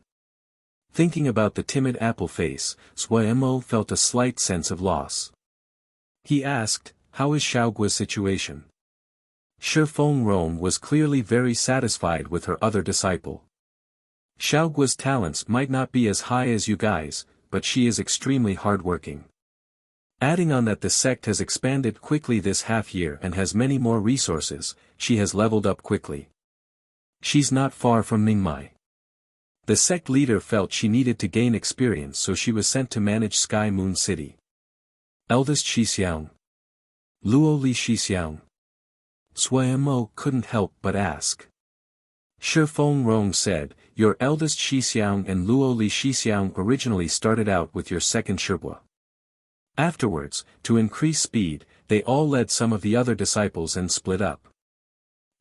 Thinking about the timid apple face, Sui Mo felt a slight sense of loss. He asked, how is Xiaoguo's situation? Shifeng Rong was clearly very satisfied with her other disciple. Xiaoguo's talents might not be as high as you guys, but she is extremely hardworking. Adding on that the sect has expanded quickly this half year and has many more resources, she has leveled up quickly. She's not far from Ningmai. The sect leader felt she needed to gain experience, so she was sent to manage Sky Moon City. Eldest Xixiang. Luo Li Shixiang. Sui Mo couldn't help but ask. Shifeng Rong said, your eldest Xixiang and Luo Li Shixiang originally started out with your second Shibua. Afterwards, to increase speed, they all led some of the other disciples and split up.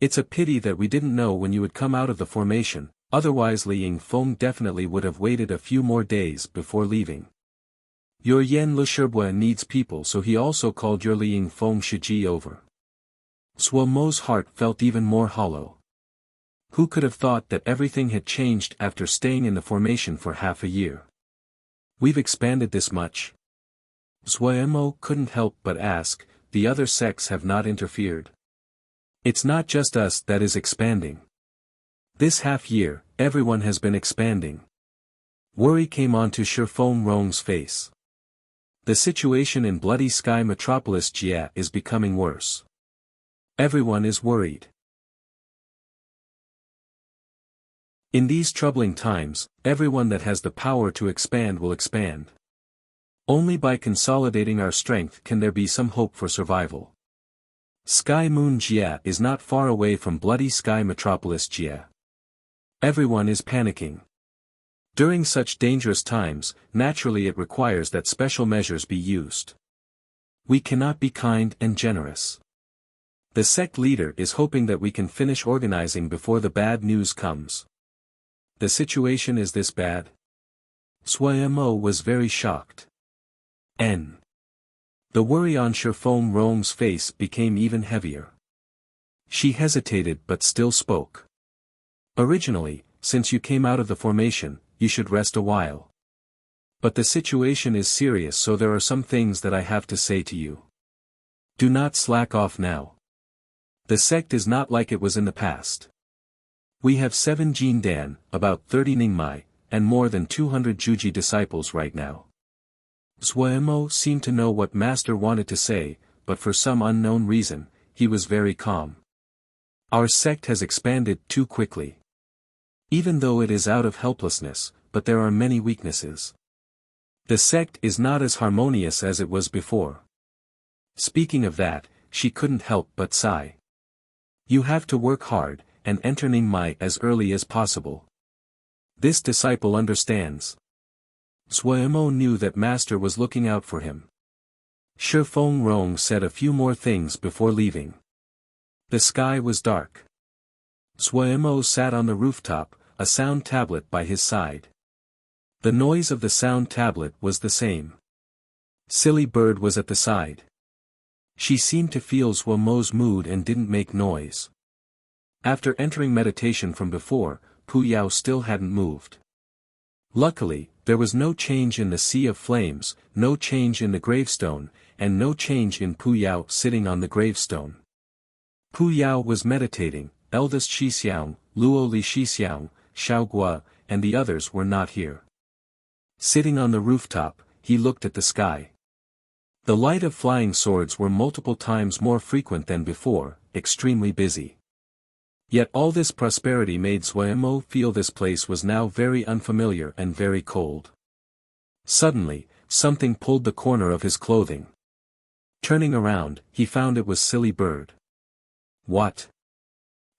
It's a pity that we didn't know when you would come out of the formation, otherwise Liying Feng definitely would have waited a few more days before leaving. Your Yan Lishibua needs people, so he also called your Liying Feng Shiji over. Sui Mo's heart felt even more hollow. Who could have thought that everything had changed after staying in the formation for half a year? We've expanded this much? Sui Mo couldn't help but ask, the other sects have not interfered. It's not just us that is expanding. This half-year, everyone has been expanding. Worry came onto Shifeng Rong's face. The situation in Bloody Sky Metropolis Jia is becoming worse. Everyone is worried. In these troubling times, everyone that has the power to expand will expand. Only by consolidating our strength can there be some hope for survival. Sky Moon Jia is not far away from Bloody Sky Metropolis Jia. Everyone is panicking. During such dangerous times, naturally it requires that special measures be used. We cannot be kind and generous. The sect leader is hoping that we can finish organizing before the bad news comes. The situation is this bad? Suemo was very shocked. The worry on Shifeng Rong's face became even heavier. She hesitated but still spoke. Originally, since you came out of the formation, you should rest a while. But the situation is serious, so there are some things that I have to say to you. Do not slack off now. The sect is not like it was in the past. We have 7 Jin Dan, about 30 Ningmai, and more than 200 Juji disciples right now. Suemo seemed to know what Master wanted to say, but for some unknown reason, he was very calm. Our sect has expanded too quickly. Even though it is out of helplessness, but there are many weaknesses. The sect is not as harmonious as it was before. Speaking of that, she couldn't help but sigh. You have to work hard, and enter Ningmai as early as possible. This disciple understands. Suemo knew that Master was looking out for him. Shifeng Rong said a few more things before leaving. The sky was dark. Suemo sat on the rooftop, a sound tablet by his side. The noise of the sound tablet was the same. Silly Bird was at the side. She seemed to feel Suemo's mood and didn't make noise. After entering meditation from before, Pu Yao still hadn't moved. Luckily, there was no change in the sea of flames, no change in the gravestone, and no change in Pu Yao sitting on the gravestone. Pu Yao was meditating, eldest Xixiang, Luo Li Xixiang, Xiaogua, and the others were not here. Sitting on the rooftop, he looked at the sky. The light of flying swords were multiple times more frequent than before, extremely busy. Yet all this prosperity made Suemo feel this place was now very unfamiliar and very cold. Suddenly, something pulled the corner of his clothing. Turning around, he found it was Silly Bird. What?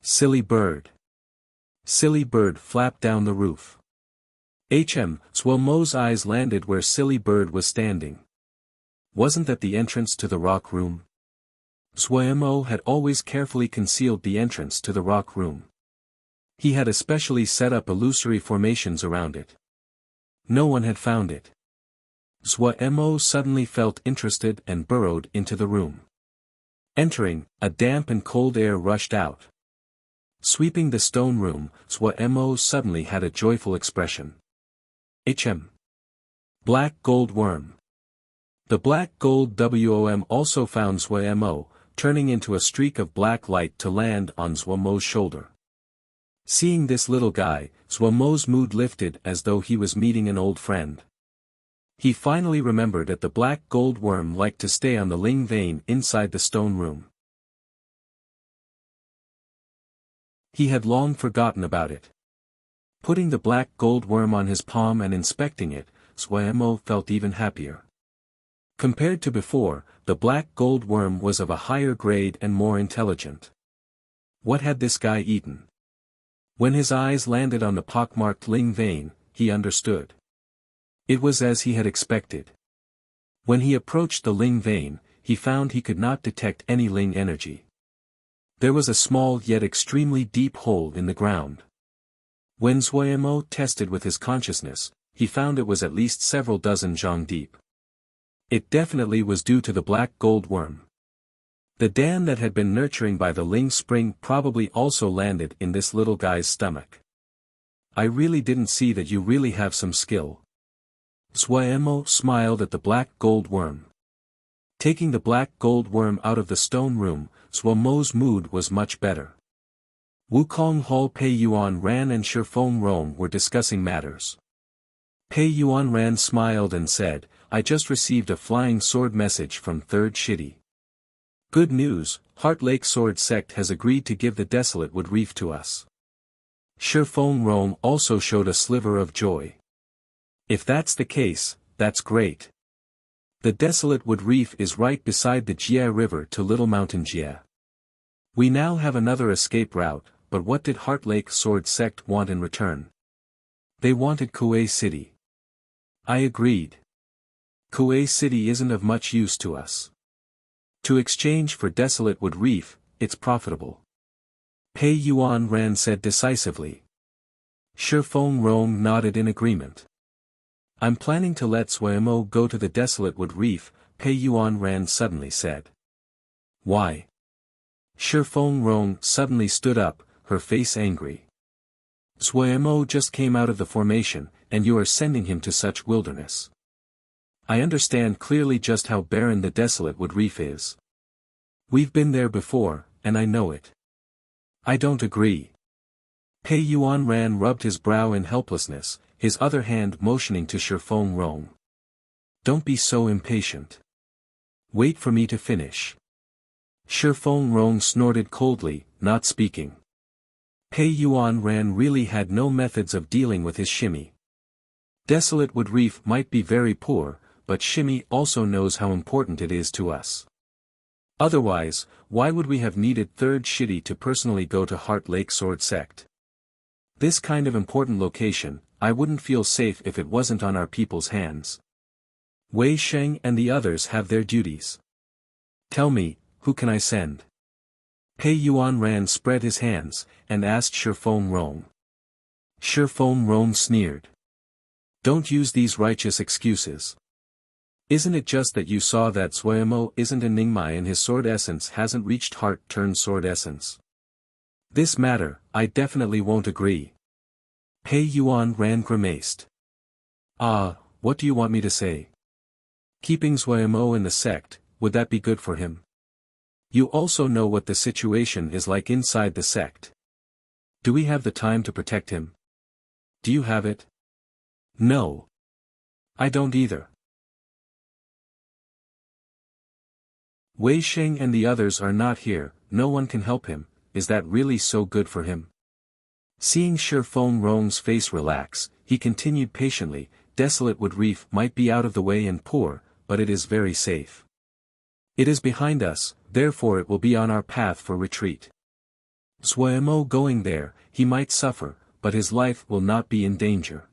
Silly Bird. Silly Bird flapped down the roof. Suemo's eyes landed where Silly Bird was standing. Wasn't that the entrance to the rock room? Suemo had always carefully concealed the entrance to the rock room. He had especially set up illusory formations around it. No one had found it. Suemo suddenly felt interested and burrowed into the room. Entering, a damp and cold air rushed out. Sweeping the stone room, Suemo suddenly had a joyful expression. Black gold worm. The black gold WOM also found Suemo, turning into a streak of black light to land on Suemo's shoulder. Seeing this little guy, Suemo's mood lifted as though he was meeting an old friend. He finally remembered that the black gold worm liked to stay on the Ling vein inside the stone room. He had long forgotten about it. Putting the black gold worm on his palm and inspecting it, Suemo felt even happier. Compared to before, the black gold worm was of a higher grade and more intelligent. What had this guy eaten? When his eyes landed on the pockmarked Ling vein, he understood. It was as he had expected. When he approached the Ling vein, he found he could not detect any Ling energy. There was a small yet extremely deep hole in the ground. When Suemo tested with his consciousness, he found it was at least several dozen zhang deep. It definitely was due to the black gold worm. The Dan that had been nurturing by the Ling spring probably also landed in this little guy's stomach. I really didn't see that you really have some skill. Suemo smiled at the black gold worm. Taking the black gold worm out of the stone room, Suemo's mood was much better. Wukong Hall Pei Yuan Ran and Shifeng Rong were discussing matters. Pei Yuan Ran smiled and said, I just received a flying sword message from 3rd Shidi. Good news, Heart Lake Sword Sect has agreed to give the Desolate Wood Reef to us. Shifeng Rong also showed a sliver of joy. If that's the case, that's great. The Desolate Wood Reef is right beside the Jie River to Little Mountain Jie. We now have another escape route, but what did Heart Lake Sword Sect want in return? They wanted Kuei City. I agreed. Kuei City isn't of much use to us. To exchange for Desolate Wood Reef, it's profitable. Pei Yuan Ran said decisively. Shifeng Rong nodded in agreement. I'm planning to let Suemo go to the Desolate Wood Reef, Pei Yuan Ran suddenly said. Why? Shifeng Rong suddenly stood up, her face angry. Suemo just came out of the formation, and you are sending him to such wilderness. I understand clearly just how barren the Desolate Wood Reef is. We've been there before, and I know it. I don't agree. Pei Yuan Ran rubbed his brow in helplessness, his other hand motioning to Shifeng Rong. Don't be so impatient. Wait for me to finish. Shifeng Rong snorted coldly, not speaking. Pei Yuan Ran really had no methods of dealing with his shimmy. Desolate Wood Reef might be very poor, but shimmy also knows how important it is to us. Otherwise, why would we have needed 3rd Shidi to personally go to Heart Lake Sword Sect? This kind of important location, I wouldn't feel safe if it wasn't on our people's hands. Wei Sheng and the others have their duties. Tell me, who can I send? Pei Yuan Ran spread his hands, and asked Shifeng Rong. Shifeng Rong sneered. Don't use these righteous excuses. Isn't it just that you saw that Suemo isn't a Ningmai and his sword essence hasn't reached heart-turned-sword essence? This matter, I definitely won't agree. Pei Yuan Ran grimaced. What do you want me to say? Keeping Suemo in the sect, would that be good for him? You also know what the situation is like inside the sect. Do we have the time to protect him? Do you have it? No. I don't either. Wei Sheng and the others are not here, no one can help him, is that really so good for him? Seeing Shifeng Rong's face relax, he continued patiently, Desolate Wood Reef might be out of the way and poor, but it is very safe. It is behind us, therefore it will be on our path for retreat. Suemo going there, he might suffer, but his life will not be in danger.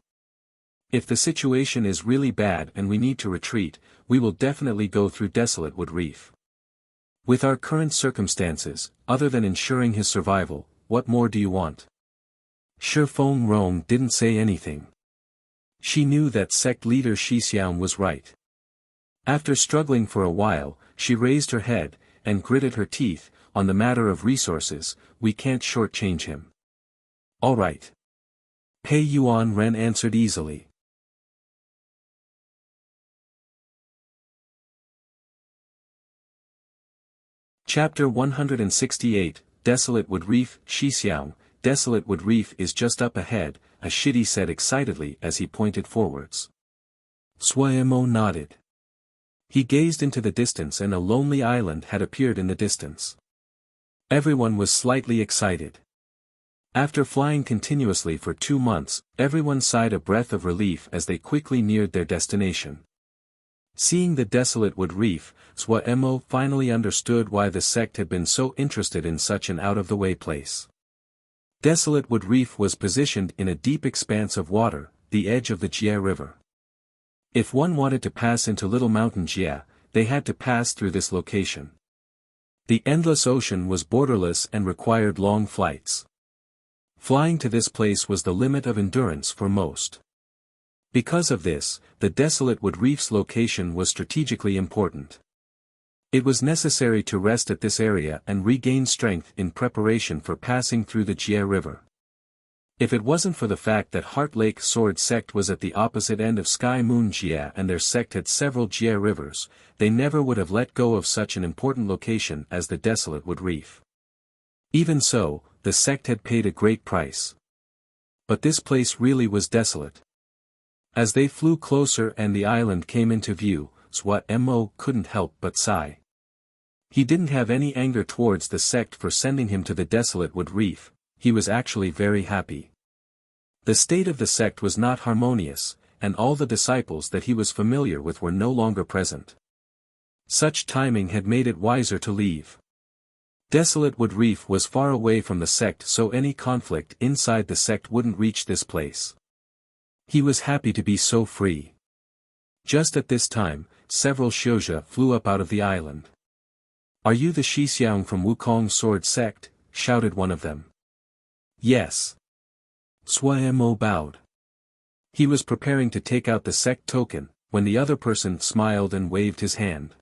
If the situation is really bad and we need to retreat, we will definitely go through Desolate Wood Reef. With our current circumstances, other than ensuring his survival, what more do you want? Shifeng Rong didn't say anything. She knew that sect leader Xixiang was right. After struggling for a while, she raised her head, and gritted her teeth, on the matter of resources, we can't shortchange him. All right. Pei Yuan Ren answered easily. Chapter 168, Desolate Wood Reef, Xixiang, Desolate Wood Reef is just up ahead, a Shidi said excitedly as he pointed forwards. Suemo nodded. He gazed into the distance and a lonely island had appeared in the distance. Everyone was slightly excited. After flying continuously for 2 months, everyone sighed a breath of relief as they quickly neared their destination. Seeing the Desolate Wood Reef, Suemo finally understood why the sect had been so interested in such an out-of-the-way place. Desolate Wood Reef was positioned in a deep expanse of water, the edge of the Jie River. If one wanted to pass into Little Mountain Jie, they had to pass through this location. The endless ocean was borderless and required long flights. Flying to this place was the limit of endurance for most. Because of this, the Desolate Wood Reef's location was strategically important. It was necessary to rest at this area and regain strength in preparation for passing through the Jie River. If it wasn't for the fact that Heart Lake Sword Sect was at the opposite end of Sky Moon Jie and their sect had several Jie rivers, they never would have let go of such an important location as the Desolate Wood Reef. Even so, the sect had paid a great price. But this place really was desolate. As they flew closer and the island came into view, Mo couldn't help but sigh. He didn't have any anger towards the sect for sending him to the desolate wood reef, he was actually very happy. The state of the sect was not harmonious, and all the disciples that he was familiar with were no longer present. Such timing had made it wiser to leave. Desolate Wood Reef was far away from the sect, so any conflict inside the sect wouldn't reach this place. He was happy to be so free. Just at this time, several Xianxia flew up out of the island. "Are you the Xixiang from Wukong Sword Sect?" shouted one of them. "Yes." Mo bowed. He was preparing to take out the sect token, when the other person smiled and waved his hand.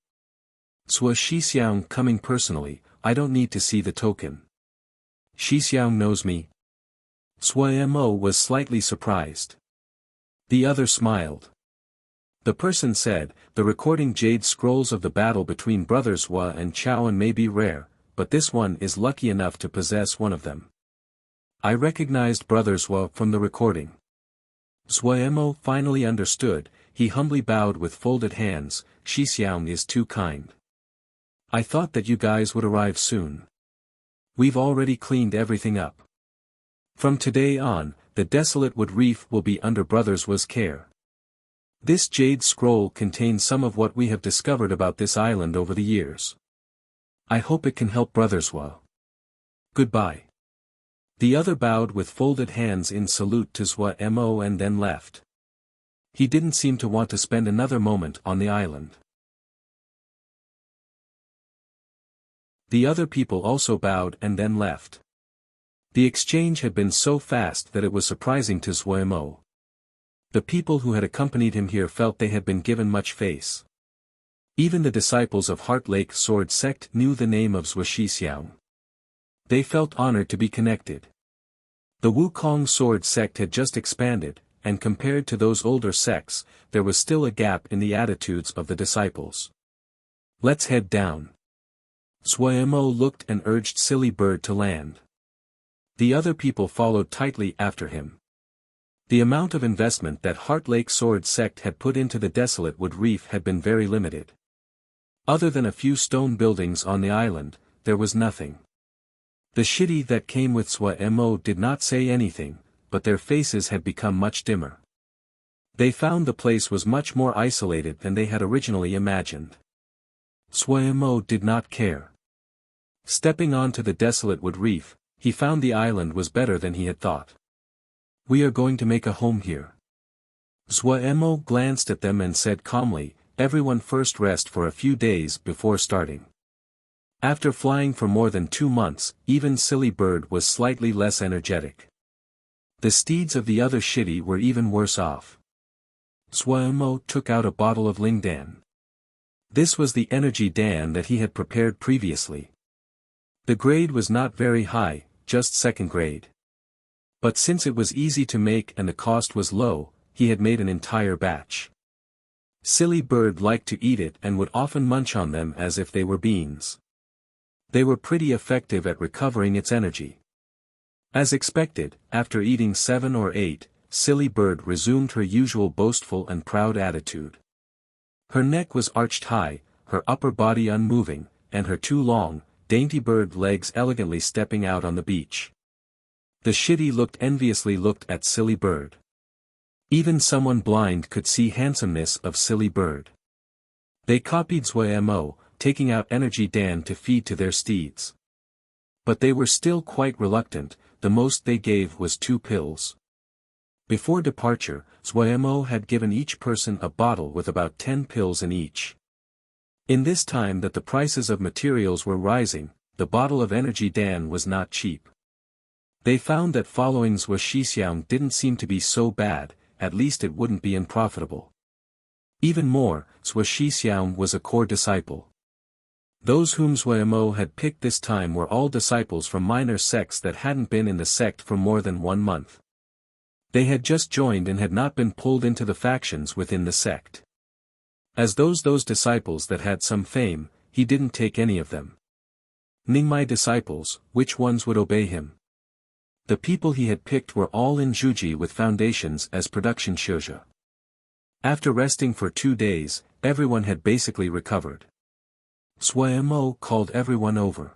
Xixiang coming personally, I don't need to see the token. Xixiang knows me. Mo was slightly surprised. The other smiled. The person said, "The recording jade scrolls of the battle between brothers Wang and Xiaoan may be rare, but this one is lucky enough to possess one of them." I recognized brothers Wang from the recording. Mo finally understood, he humbly bowed with folded hands. "Xixiang is too kind. I thought that you guys would arrive soon. We've already cleaned everything up. From today on, the desolate wood reef will be under brothers Wang's care. This jade scroll contains some of what we have discovered about this island over the years. I hope it can help brothers Wang. Goodbye." The other bowed with folded hands in salute to Mo and then left. He didn't seem to want to spend another moment on the island. The other people also bowed and then left. The exchange had been so fast that it was surprising to Mo. The people who had accompanied him here felt they had been given much face. Even the disciples of Heart Lake Sword Sect knew the name of Xixiang. They felt honored to be connected. The Wukong Sword Sect had just expanded, and compared to those older sects, there was still a gap in the attitudes of the disciples. "Let's head down." Mo looked and urged Silly Bird to land. The other people followed tightly after him. The amount of investment that Heart Lake Sword Sect had put into the desolate wood reef had been very limited. Other than a few stone buildings on the island, there was nothing. The shitty that came with Mo did not say anything, but their faces had become much dimmer. They found the place was much more isolated than they had originally imagined. Mo did not care. Stepping onto the desolate wood reef, he found the island was better than he had thought. "We are going to make a home here." Mo glanced at them and said calmly, "Everyone first rest for a few days before starting." After flying for more than 2 months, even Silly Bird was slightly less energetic. The steeds of the other shitty were even worse off. Mo took out a bottle of Lingdan. This was the energy dan that he had prepared previously. The grade was not very high, just second grade. But since it was easy to make and the cost was low, he had made an entire batch. Silly Bird liked to eat it and would often munch on them as if they were beans. They were pretty effective at recovering its energy. As expected, after eating 7 or 8, Silly Bird resumed her usual boastful and proud attitude. Her neck was arched high, her upper body unmoving, and her 2 long, dainty bird legs elegantly stepping out on the beach. The shitty enviously looked at Silly Bird. Even someone blind could see handsomeness of Silly Bird. They copied Mo, taking out energy dan to feed to their steeds. But they were still quite reluctant, the most they gave was 2 pills. Before departure, Mo had given each person a bottle with about 10 pills in each. In this time that the prices of materials were rising, the bottle of energy dan was not cheap. They found that following Xixiang didn't seem to be so bad, at least it wouldn't be unprofitable. Even more, Xixiang was a core disciple. Those whom Mo had picked this time were all disciples from minor sects that hadn't been in the sect for more than 1 month. They had just joined and had not been pulled into the factions within the sect. As those disciples that had some fame, he didn't take any of them. Ning my disciples, which ones would obey him? The people he had picked were all in Juji with foundations as production shoujo. After resting for 2 days, everyone had basically recovered. Suemo called everyone over.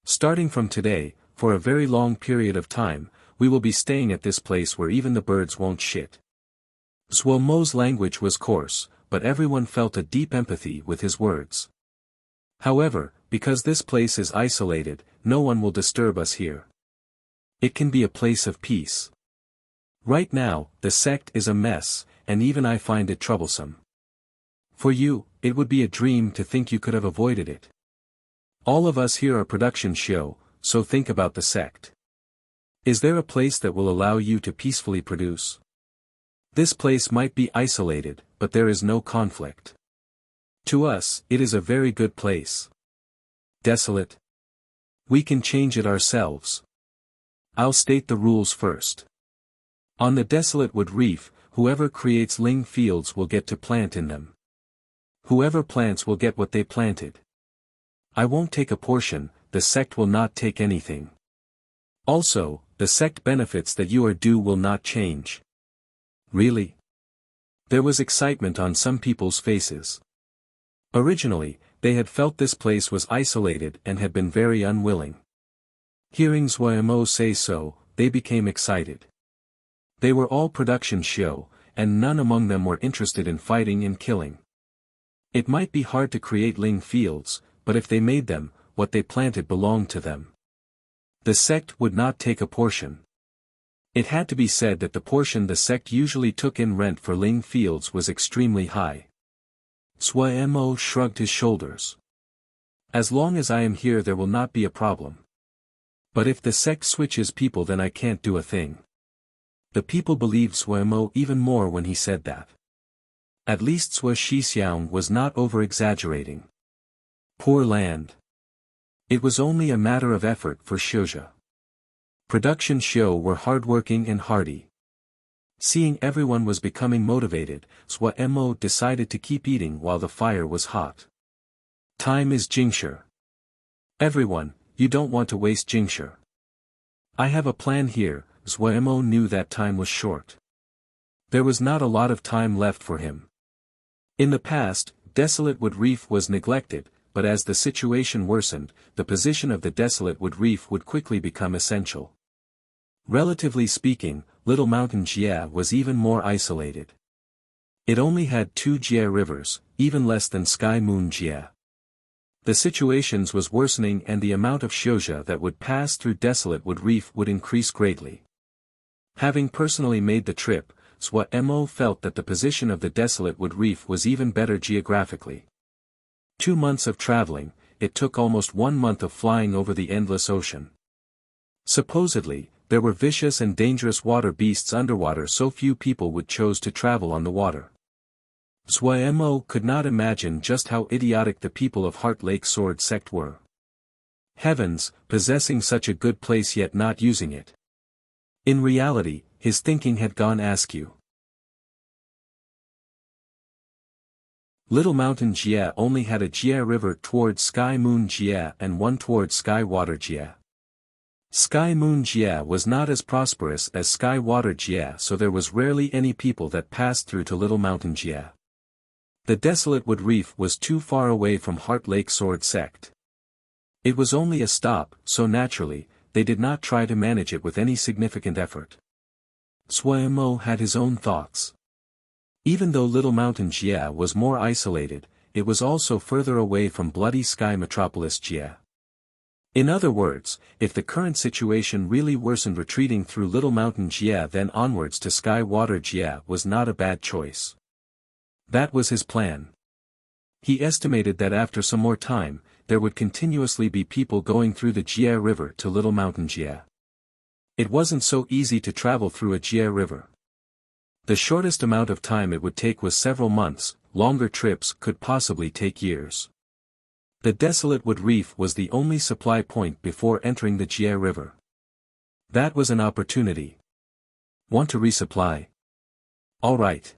Starting from today, for a very long period of time, we will be staying at this place where even the birds won't shit. Suemo's language was coarse, but everyone felt a deep empathy with his words. However, because this place is isolated, no one will disturb us here. It can be a place of peace. Right now, the sect is a mess, and even I find it troublesome. For you, it would be a dream to think you could have avoided it. All of us here are production show, so think about the sect. Is there a place that will allow you to peacefully produce? This place might be isolated, but there is no conflict. To us, it is a very good place. Desolate? We can change it ourselves. I'll state the rules first. On the desolate wood reef, whoever creates ling fields will get to plant in them. Whoever plants will get what they planted. I won't take a portion, the sect will not take anything. Also, the sect benefits that you are due will not change. Really? There was excitement on some people's faces. Originally, they had felt this place was isolated and had been very unwilling. Hearing Suemo say so, they became excited. They were all production show, and none among them were interested in fighting and killing. It might be hard to create ling fields, but if they made them, what they planted belonged to them. The sect would not take a portion. It had to be said that the portion the sect usually took in rent for ling fields was extremely high. Suemo shrugged his shoulders. As long as I am here there will not be a problem. But if the sect switches people then I can't do a thing. The people believed Suemo even more when he said that. At least Sui Shixiang was not over-exaggerating. Poor land. It was only a matter of effort for shoujo. Production show were hardworking and hardy. Seeing everyone was becoming motivated, Suemo decided to keep eating while the fire was hot. Time is Jingshi. Everyone, you don't want to waste Jingshi. I have a plan here. Suemo knew that time was short. There was not a lot of time left for him. In the past, desolate wood reef was neglected, but as the situation worsened, the position of the desolate wood reef would quickly become essential. Relatively speaking, Little Mountain Jia was even more isolated. It only had 2 Jia rivers, even less than Sky Moon Jia. The situations was worsening and the amount of shoujo that would pass through desolate wood reef would increase greatly. Having personally made the trip, Suemo felt that the position of the desolate wood reef was even better geographically. 2 months of traveling, it took almost 1 month of flying over the endless ocean. Supposedly, there were vicious and dangerous water beasts underwater so few people would choose to travel on the water. Suemo could not imagine just how idiotic the people of Heart Lake Sword Sect were. Heavens, possessing such a good place yet not using it. In reality, his thinking had gone askew. Little Mountain Jia only had a Jia river towards Sky Moon Jia and one towards Sky Water Jia. Sky Moon Jia was not as prosperous as Sky Water Jia, so there was rarely any people that passed through to Little Mountain Jia. The desolate wood reef was too far away from Heart Lake Sword Sect. It was only a stop, so naturally, they did not try to manage it with any significant effort. Suemo had his own thoughts. Even though Little Mountain Jia was more isolated, it was also further away from Bloody Sky Metropolis Jia. In other words, if the current situation really worsened, retreating through Little Mountain Jia then onwards to Sky Water Jia was not a bad choice. That was his plan. He estimated that after some more time, there would continuously be people going through the Jia River to Little Mountain Jia. It wasn't so easy to travel through a Jia River. The shortest amount of time it would take was several months, longer trips could possibly take years. The desolate wood reef was the only supply point before entering the Jia River. That was an opportunity. Want to resupply? All right.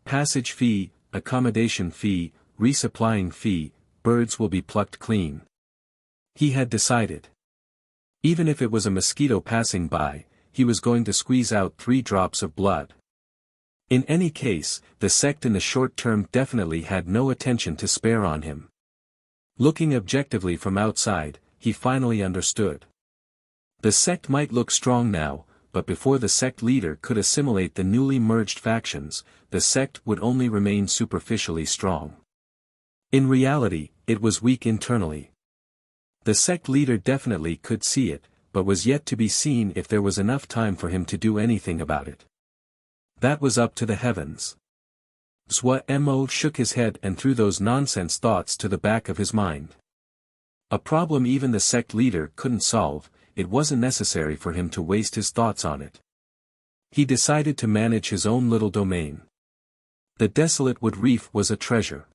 Passage fee, accommodation fee, resupplying fee, birds will be plucked clean. He had decided. Even if it was a mosquito passing by, he was going to squeeze out 3 drops of blood. In any case, the sect in the short term definitely had no attention to spare on him. Looking objectively from outside, he finally understood. The sect might look strong now, but before the sect leader could assimilate the newly merged factions, the sect would only remain superficially strong. In reality, it was weak internally. The sect leader definitely could see it, but was yet to be seen if there was enough time for him to do anything about it. That was up to the heavens. Mo shook his head and threw those nonsense thoughts to the back of his mind. A problem even the sect leader couldn't solve, it wasn't necessary for him to waste his thoughts on it. He decided to manage his own little domain. The desolate wood reef was a treasure.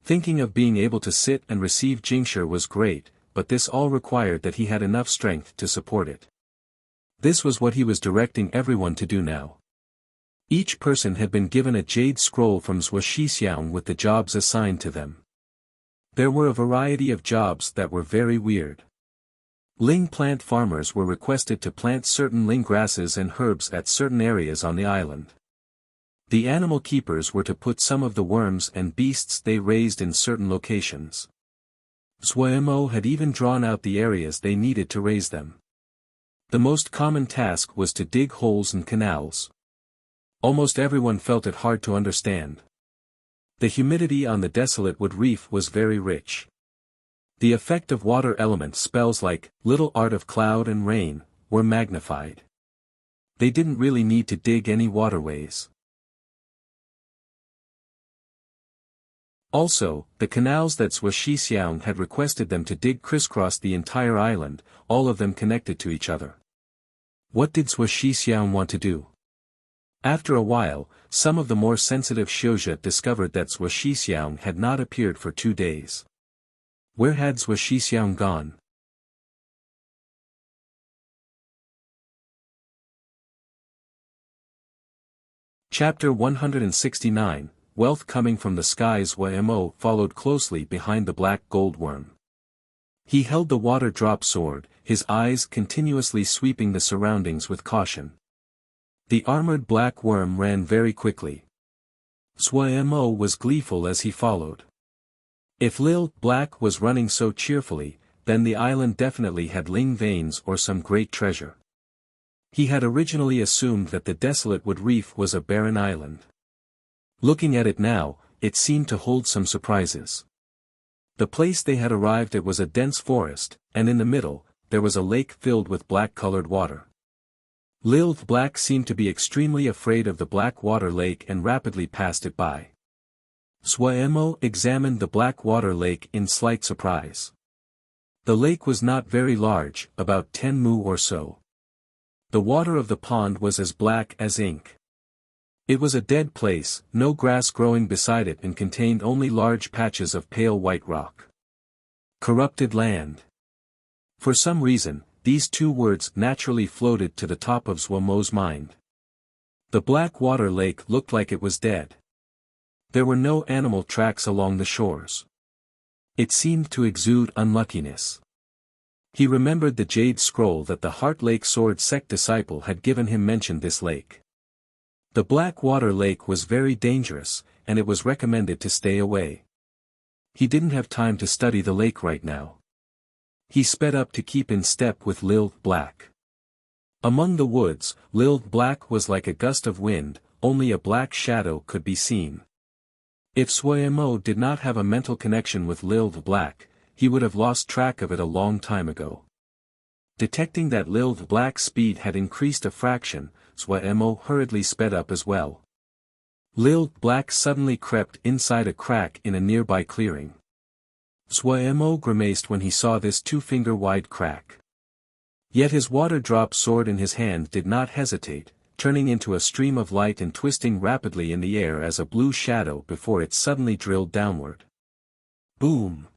Thinking of being able to sit and receive Jingxia was great, but this all required that he had enough strength to support it. This was what he was directing everyone to do now. Each person had been given a jade scroll from Xianxia with the jobs assigned to them. There were a variety of jobs that were very weird. Ling plant farmers were requested to plant certain ling grasses and herbs at certain areas on the island. The animal keepers were to put some of the worms and beasts they raised in certain locations. Mo had even drawn out the areas they needed to raise them. The most common task was to dig holes and canals. Almost everyone felt it hard to understand. The humidity on the desolate wood reef was very rich. The effect of water element spells like, little art of cloud and rain, were magnified. They didn't really need to dig any waterways. Also, the canals that Xianxia had requested them to dig crisscrossed the entire island, all of them connected to each other. What did Xianxia want to do? After a while, some of the more sensitive Xianxia discovered that Xianxia had not appeared for 2 days. Where had Xianxia gone? Chapter 169, Wealth Coming from the Skies. Mo followed closely behind the black gold worm. He held the water drop sword, his eyes continuously sweeping the surroundings with caution. The armored black worm ran very quickly. Mo was gleeful as he followed. If Lil Black was running so cheerfully, then the island definitely had ling veins or some great treasure. He had originally assumed that the desolate wood reef was a barren island. Looking at it now, it seemed to hold some surprises. The place they had arrived at was a dense forest, and in the middle, there was a lake filled with black-colored water. Lil Black seemed to be extremely afraid of the black water lake and rapidly passed it by. Mo examined the black water lake in slight surprise. The lake was not very large, about 10 mu or so. The water of the pond was as black as ink. It was a dead place, no grass growing beside it, and contained only large patches of pale white rock. Corrupted land. For some reason, these 2 words naturally floated to the top of Mo's mind. The black water lake looked like it was dead. There were no animal tracks along the shores. It seemed to exude unluckiness. He remembered the jade scroll that the Heart Lake Sword sect disciple had given him mentioned this lake. The black water lake was very dangerous, and it was recommended to stay away. He didn't have time to study the lake right now. He sped up to keep in step with Lil Black. Among the woods, Lil Black was like a gust of wind, only a black shadow could be seen. If Mo did not have a mental connection with Lil Black, he would have lost track of it a long time ago. Detecting that Lil Black's speed had increased a fraction, Mo hurriedly sped up as well. Lil Black suddenly crept inside a crack in a nearby clearing. Mo grimaced when he saw this 2-finger-wide crack. Yet his water drop sword in his hand did not hesitate, turning into a stream of light and twisting rapidly in the air as a blue shadow before it suddenly drilled downward. Boom!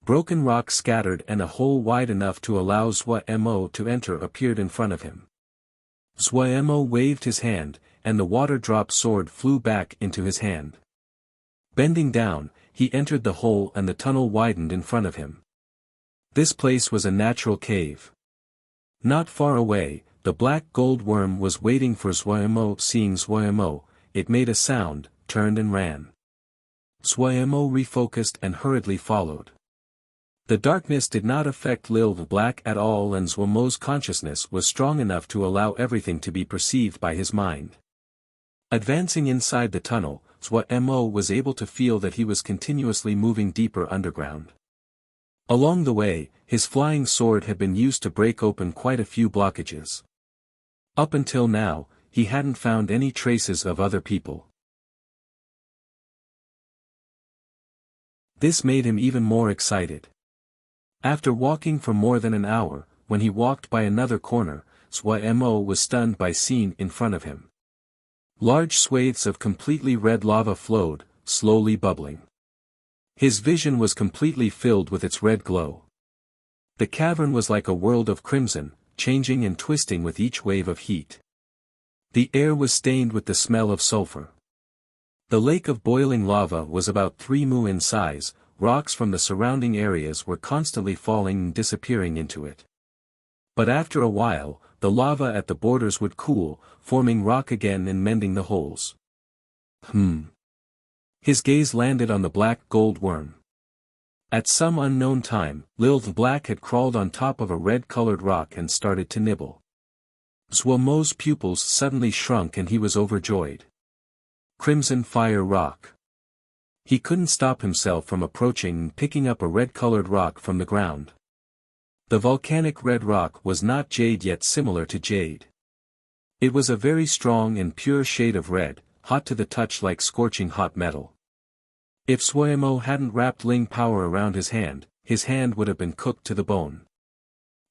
Broken rock scattered and a hole wide enough to allow Mo to enter appeared in front of him. Mo waved his hand, and the water drop sword flew back into his hand. Bending down, he entered the hole and the tunnel widened in front of him. This place was a natural cave. Not far away, the black gold worm was waiting for Xuemo. Seeing Xuemo, it made a sound, turned and ran. Xuemo refocused and hurriedly followed. The darkness did not affect Lil Black at all, and Xuemo's consciousness was strong enough to allow everything to be perceived by his mind. Advancing inside the tunnel, Xuemo was able to feel that he was continuously moving deeper underground. Along the way, his flying sword had been used to break open quite a few blockages. Up until now, he hadn't found any traces of other people. This made him even more excited. After walking for more than an hour, when he walked by another corner, Xuemo was stunned by seeing in front of him. Large swathes of completely red lava flowed, slowly bubbling. His vision was completely filled with its red glow. The cavern was like a world of crimson, changing and twisting with each wave of heat. The air was stained with the smell of sulfur. The lake of boiling lava was about 3 mu in size. Rocks from the surrounding areas were constantly falling and disappearing into it. But after a while, the lava at the borders would cool, forming rock again and mending the holes. His gaze landed on the black gold worm. At some unknown time, Lil Black had crawled on top of a red-colored rock and started to nibble. Xuemo's pupils suddenly shrunk and he was overjoyed. Crimson fire rock. He couldn't stop himself from approaching and picking up a red-colored rock from the ground. The volcanic red rock was not jade yet similar to jade. It was a very strong and pure shade of red, hot to the touch like scorching hot metal. If Xuemo hadn't wrapped Ling power around his hand would have been cooked to the bone.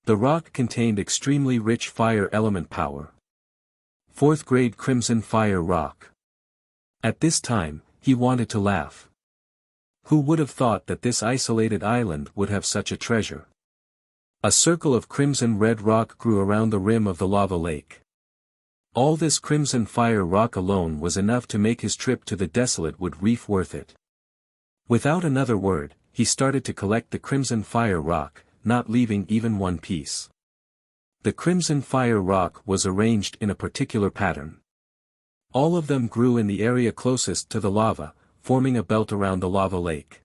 The rock contained extremely rich fire element power. 4th grade crimson fire rock. At this time, he wanted to laugh. Who would have thought that this isolated island would have such a treasure? A circle of crimson red rock grew around the rim of the lava lake. All this crimson fire rock alone was enough to make his trip to the desolate wood reef worth it. Without another word, he started to collect the crimson fire rock, not leaving even one piece. The crimson fire rock was arranged in a particular pattern. All of them grew in the area closest to the lava, forming a belt around the lava lake.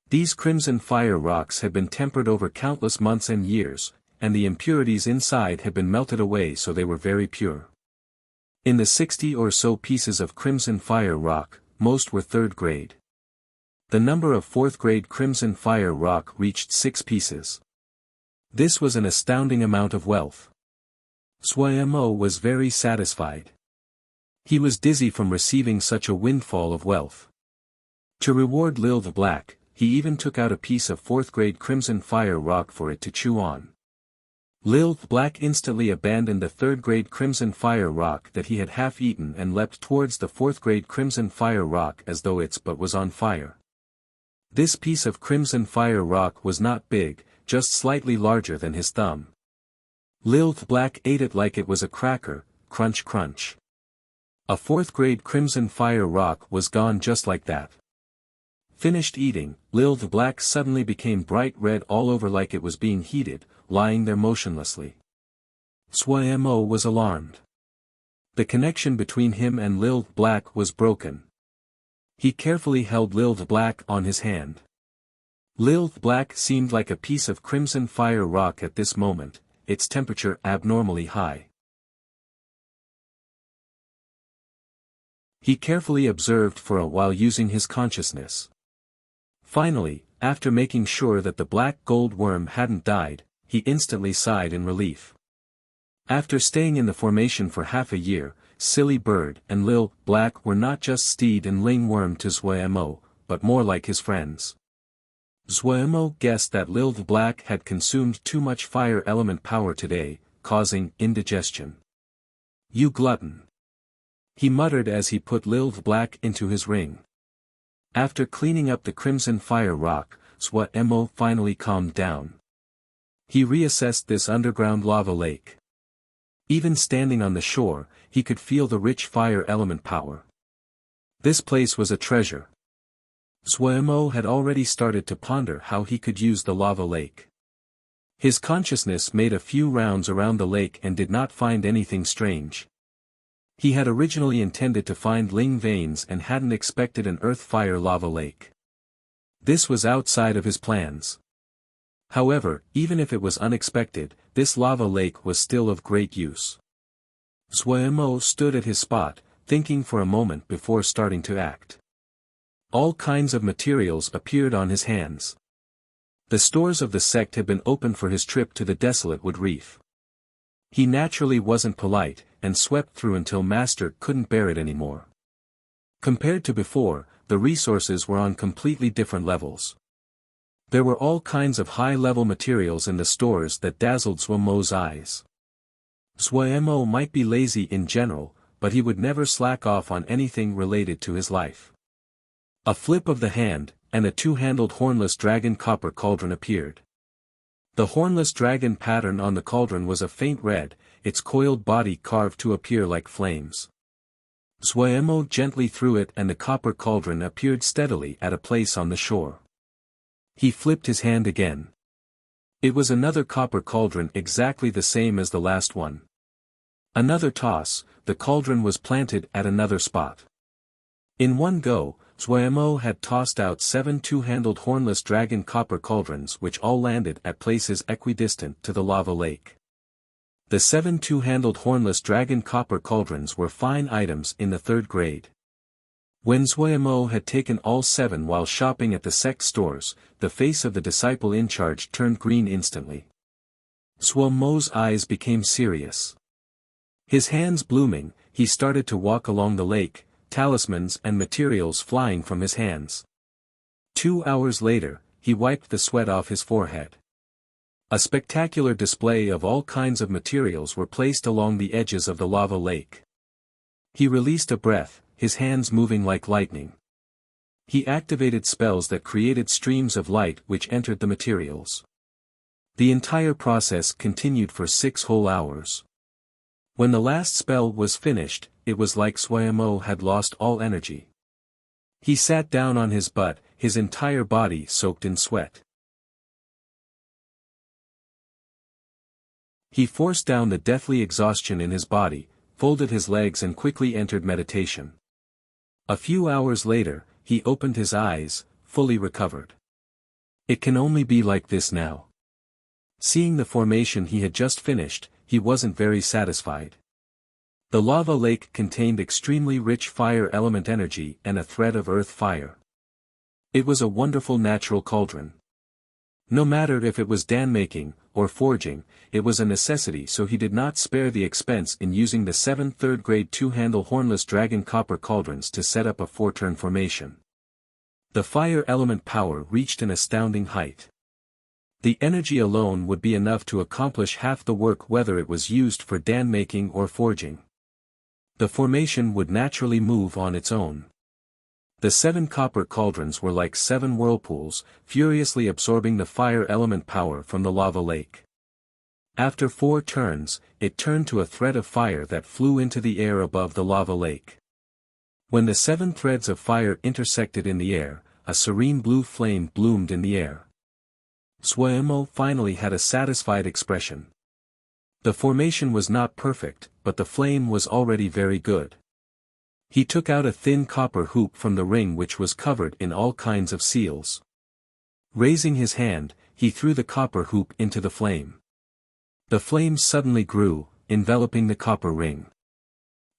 These crimson fire rocks had been tempered over countless months and years, and the impurities inside had been melted away so they were very pure. In the 60 or so pieces of crimson fire rock, most were 3rd grade. The number of 4th grade crimson fire rock reached 6 pieces. This was an astounding amount of wealth. Xuemo was very satisfied. He was dizzy from receiving such a windfall of wealth. To reward Lil the Black, he even took out a piece of 4th grade crimson fire rock for it to chew on. Lil the Black instantly abandoned the 3rd grade crimson fire rock that he had half eaten and leapt towards the 4th grade crimson fire rock as though its butt was on fire. This piece of crimson fire rock was not big, just slightly larger than his thumb. Lil the Black ate it like it was a cracker, crunch crunch. A 4th grade crimson fire rock was gone just like that. Finished eating, Lil the Black suddenly became bright red all over like it was being heated, lying there motionlessly. Xuemo was alarmed. The connection between him and Lil the Black was broken. He carefully held Lil the Black on his hand. Lil the Black seemed like a piece of crimson fire rock at this moment, its temperature abnormally high. He carefully observed for a while using his consciousness. Finally, after making sure that the black gold worm hadn't died, he instantly sighed in relief. After staying in the formation for half a year, Silly Bird and Lil Black were not just Steed and Ling Worm to Xuemo, but more like his friends. Xuemo guessed that Lil the Black had consumed too much fire element power today, causing indigestion. "You glutton," he muttered as he put Lil the Black into his ring. After cleaning up the crimson fire rock, Xuemo finally calmed down. He reassessed this underground lava lake. Even standing on the shore, he could feel the rich fire element power. This place was a treasure. Zuemo had already started to ponder how he could use the lava lake. His consciousness made a few rounds around the lake and did not find anything strange. He had originally intended to find Ling veins and hadn't expected an earth-fire lava lake. This was outside of his plans. However, even if it was unexpected, this lava lake was still of great use. Zuemo stood at his spot, thinking for a moment before starting to act. All kinds of materials appeared on his hands. The stores of the sect had been opened for his trip to the desolate wood reef. He naturally wasn't polite, and swept through until Master couldn't bear it anymore. Compared to before, the resources were on completely different levels. There were all kinds of high-level materials in the stores that dazzled Zuemo's eyes. Zuemo might be lazy in general, but he would never slack off on anything related to his life. A flip of the hand, and a two-handled hornless dragon copper cauldron appeared. The hornless dragon pattern on the cauldron was a faint red, its coiled body carved to appear like flames. Zuemo gently threw it and the copper cauldron appeared steadily at a place on the shore. He flipped his hand again. It was another copper cauldron exactly the same as the last one. Another toss, the cauldron was planted at another spot. In one go, Zuemo had tossed out 7 two-handled hornless dragon copper cauldrons which all landed at places equidistant to the lava lake. The 7 two-handled hornless dragon copper cauldrons were fine items in the 3rd grade. When Zuemo had taken all 7 while shopping at the sect stores, the face of the disciple in charge turned green instantly. Zuemo's eyes became serious. His hands blooming, he started to walk along the lake, talismans and materials flying from his hands. 2 hours later, he wiped the sweat off his forehead. A spectacular display of all kinds of materials were placed along the edges of the lava lake. He released a breath, his hands moving like lightning. He activated spells that created streams of light which entered the materials. The entire process continued for 6 whole hours. When the last spell was finished, it was like Zuemo had lost all energy. He sat down on his butt, his entire body soaked in sweat. He forced down the deathly exhaustion in his body, folded his legs and quickly entered meditation. A few hours later, he opened his eyes, fully recovered. It can only be like this now. Seeing the formation he had just finished, he wasn't very satisfied. The lava lake contained extremely rich fire element energy and a thread of earth fire. It was a wonderful natural cauldron. No matter if it was dan-making, or forging, it was a necessity, so he did not spare the expense in using the 7 3rd-grade two-handle hornless dragon copper cauldrons to set up a 4-turn formation. The fire element power reached an astounding height. The energy alone would be enough to accomplish half the work whether it was used for dan-making or forging. The formation would naturally move on its own. The 7 copper cauldrons were like 7 whirlpools, furiously absorbing the fire element power from the lava lake. After 4 turns, it turned to a thread of fire that flew into the air above the lava lake. When the 7 threads of fire intersected in the air, a serene blue flame bloomed in the air. Zuemo finally had a satisfied expression. The formation was not perfect, but the flame was already very good. He took out a thin copper hoop from the ring which was covered in all kinds of seals. Raising his hand, he threw the copper hoop into the flame. The flame suddenly grew, enveloping the copper ring.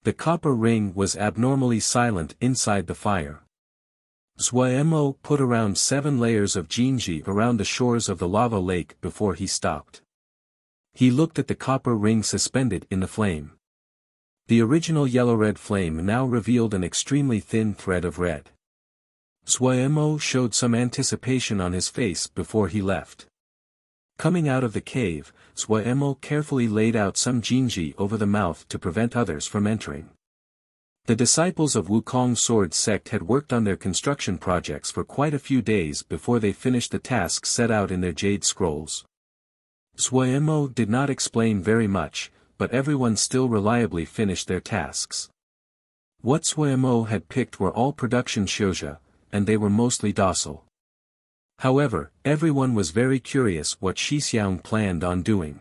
The copper ring was abnormally silent inside the fire. Zuemo put around 7 layers of jinji around the shores of the lava lake before he stopped. He looked at the copper ring suspended in the flame. The original yellow-red flame now revealed an extremely thin thread of red. Zuemo showed some anticipation on his face before he left. Coming out of the cave, Zuemo carefully laid out some jinji over the mouth to prevent others from entering. The disciples of Wukong Sword Sect had worked on their construction projects for quite a few days before they finished the tasks set out in their jade scrolls. Zuemo did not explain very much, but everyone still reliably finished their tasks. What Zuemo had picked were all production shoujo, and they were mostly docile. However, everyone was very curious what Xixiang planned on doing.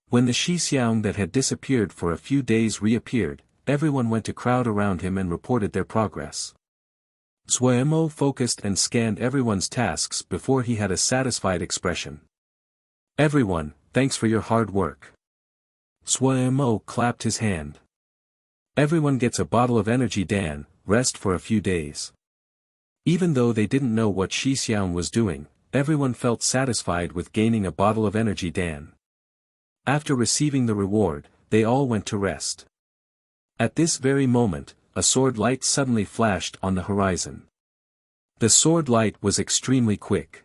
When the Xixiang that had disappeared for a few days reappeared, everyone went to crowd around him and reported their progress. Suemo focused and scanned everyone's tasks before he had a satisfied expression. "Everyone, thanks for your hard work." Suemo clapped his hand. "Everyone gets a bottle of energy Dan, rest for a few days." Even though they didn't know what Xixiang was doing, everyone felt satisfied with gaining a bottle of energy Dan. After receiving the reward, they all went to rest. At this very moment, a sword light suddenly flashed on the horizon. The sword light was extremely quick.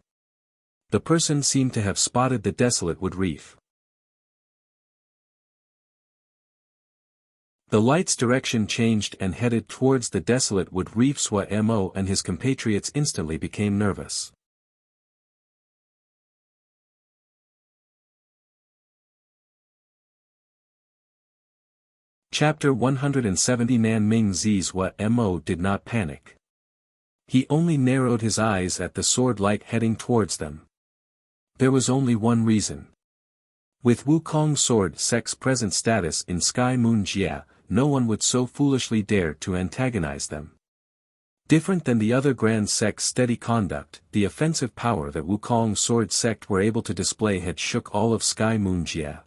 The person seemed to have spotted the desolate wood reef. The light's direction changed and headed towards the desolate wood reef. Suemo and his compatriots instantly became nervous. Chapter 170 Nanming Suemo did not panic. He only narrowed his eyes at the sword light heading towards them. There was only one reason. With Wukong sword sect's present status in Sky Moon Jia, no one would so foolishly dare to antagonize them. Different than the other grand sect's steady conduct, the offensive power that Wukong sword sect were able to display had shook all of Sky Moon Jia.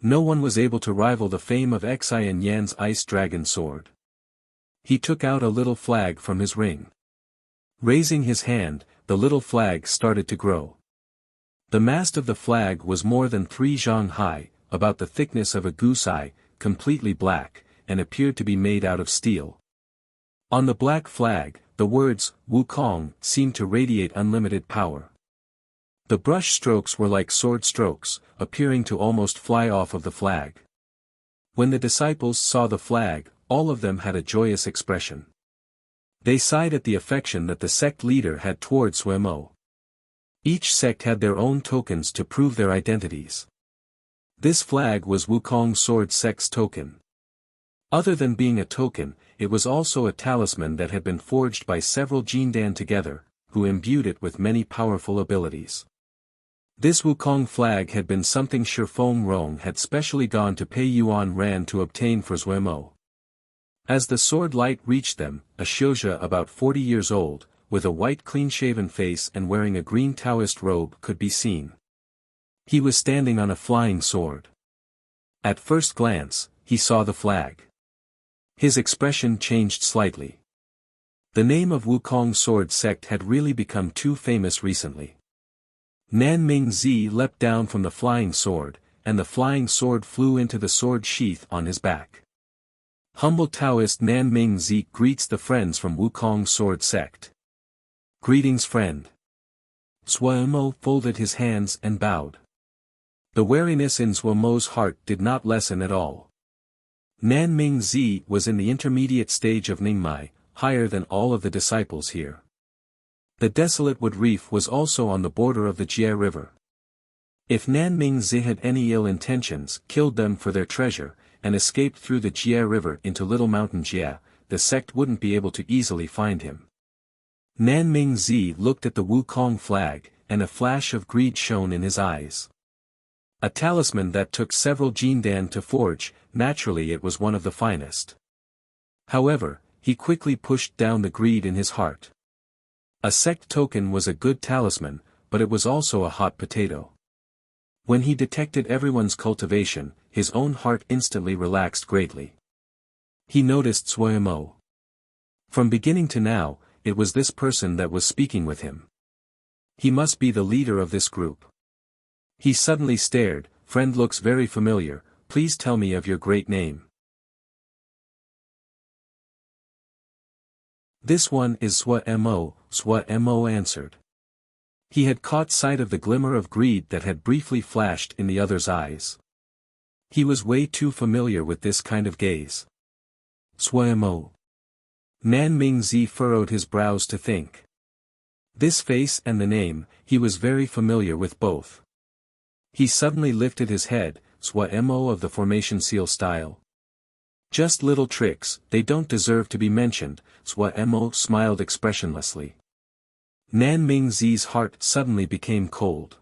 No one was able to rival the fame of Xian Yan's ice dragon sword. He took out a little flag from his ring. Raising his hand, the little flag started to grow. The mast of the flag was more than 3 zhang high, about the thickness of a goose eye, completely black, and appeared to be made out of steel. On the black flag, the words, Wukong, seemed to radiate unlimited power. The brush strokes were like sword strokes, appearing to almost fly off of the flag. When the disciples saw the flag, all of them had a joyous expression. They sighed at the affection that the sect leader had toward Suemo. Each sect had their own tokens to prove their identities. This flag was Wukong sword sect's token. Other than being a token, it was also a talisman that had been forged by several Jindan together, who imbued it with many powerful abilities. This Wukong flag had been something Shifeng Rong had specially gone to pay Yuan Ran to obtain for Suemo. As the sword light reached them, a Xiuzha about 40 years old, with a white clean-shaven face and wearing a green Taoist robe could be seen. He was standing on a flying sword. At first glance, he saw the flag. His expression changed slightly. The name of Wukong sword sect had really become too famous recently. Nanming Zi leapt down from the flying sword, and the flying sword flew into the sword sheath on his back. Humble Taoist Nanming Zi greets the friends from Wukong sword sect. Greetings friend. Suemo folded his hands and bowed. The wariness in Suemo's heart did not lessen at all. Nanming Zi was in the intermediate stage of Ningmai, higher than all of the disciples here. The desolate wood reef was also on the border of the Jie River. If Nanming Zi had any ill intentions, killed them for their treasure, and escaped through the Jie River into Little Mountain Jie, the sect wouldn't be able to easily find him. Nanming Zi looked at the Wukong flag, and a flash of greed shone in his eyes. A talisman that took several Jindan to forge, naturally it was one of the finest. However, he quickly pushed down the greed in his heart. A sect token was a good talisman, but it was also a hot potato. When he detected everyone's cultivation, his own heart instantly relaxed greatly. He noticed Suemo. From beginning to now, it was this person that was speaking with him. He must be the leader of this group. He suddenly stared, "Friend looks very familiar, please tell me of your great name." "This one is Suemo," Suemo answered. He had caught sight of the glimmer of greed that had briefly flashed in the other's eyes. He was way too familiar with this kind of gaze. Suemo. Nanming Zi furrowed his brows to think. This face and the name, he was very familiar with both. He suddenly lifted his head, Suemo of the formation seal style. Just little tricks, they don't deserve to be mentioned, Zhuo Mo smiled expressionlessly. Nan Mingzi's heart suddenly became cold.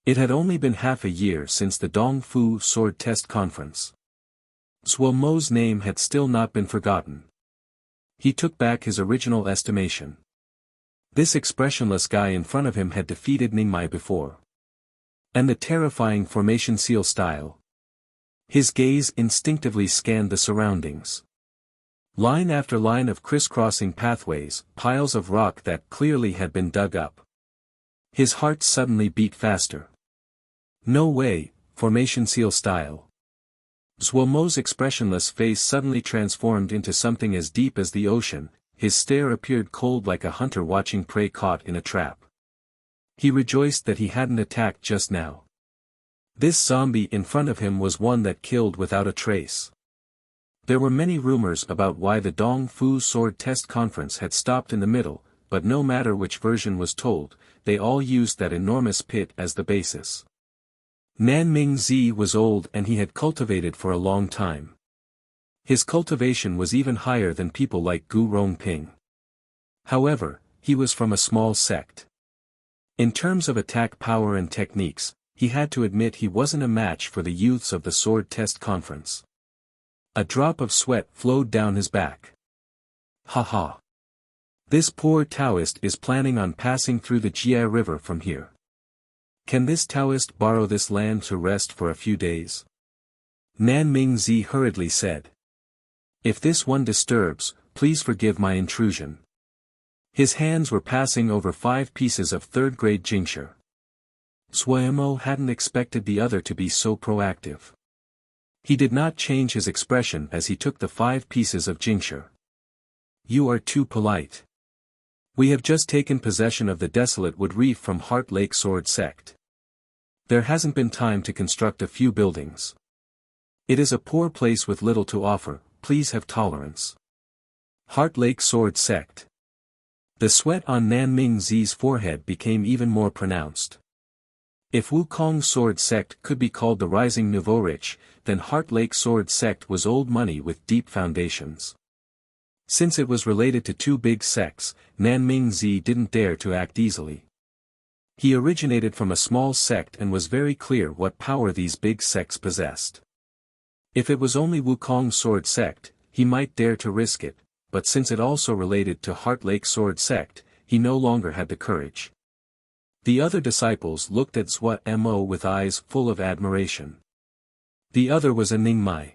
It had only been half a year since the Dong Fu sword test conference. Zhuo Mo's name had still not been forgotten. He took back his original estimation. This expressionless guy in front of him had defeated Ningmai before. And the terrifying formation seal style. His gaze instinctively scanned the surroundings. Line after line of crisscrossing pathways, piles of rock that clearly had been dug up. His heart suddenly beat faster. No way, formation seal style. Zhuo Mo's expressionless face suddenly transformed into something as deep as the ocean, his stare appeared cold like a hunter watching prey caught in a trap. He rejoiced that he hadn't attacked just now. This zombie in front of him was one that killed without a trace. There were many rumors about why the Dong Fu sword test conference had stopped in the middle, but no matter which version was told, they all used that enormous pit as the basis. Nan Mingzi was old and he had cultivated for a long time. His cultivation was even higher than people like Gu Rongping. However, he was from a small sect. In terms of attack power and techniques, he had to admit he wasn't a match for the youths of the sword test conference. A drop of sweat flowed down his back. Ha ha. This poor Taoist is planning on passing through the Jie River from here. Can this Taoist borrow this land to rest for a few days? Nan Mingzi hurriedly said. If this one disturbs, please forgive my intrusion. His hands were passing over 5 pieces of third-grade Jingshi. Zhuo Mo hadn't expected the other to be so proactive. He did not change his expression as he took the 5 pieces of Jingshi. You are too polite. We have just taken possession of the desolate wood reef from Heart Lake Sword Sect. There hasn't been time to construct a few buildings. It is a poor place with little to offer, please have tolerance. Heart Lake Sword Sect. The sweat on Nan Mingzi's forehead became even more pronounced. If Wukong Sword Sect could be called the rising nouveau rich, then Heart Lake Sword Sect was old money with deep foundations. Since it was related to 2 big sects, Nan Mingzi didn't dare to act easily. He originated from a small sect and was very clear what power these big sects possessed. If it was only Wukong Sword Sect, he might dare to risk it, but since it also related to Heart Lake Sword Sect, he no longer had the courage. The other disciples looked at Zhuo Mo with eyes full of admiration. The other was a Ningmai.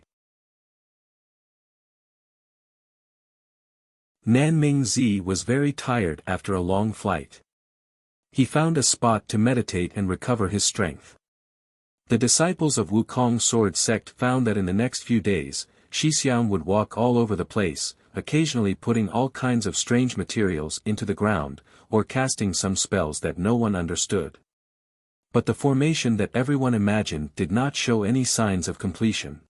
Nan Mingzi was very tired after a long flight. He found a spot to meditate and recover his strength. The disciples of Wukong Sword Sect found that in the next few days, Xixiang would walk all over the place, occasionally putting all kinds of strange materials into the ground, or casting some spells that no one understood. But the formation that everyone imagined did not show any signs of completion.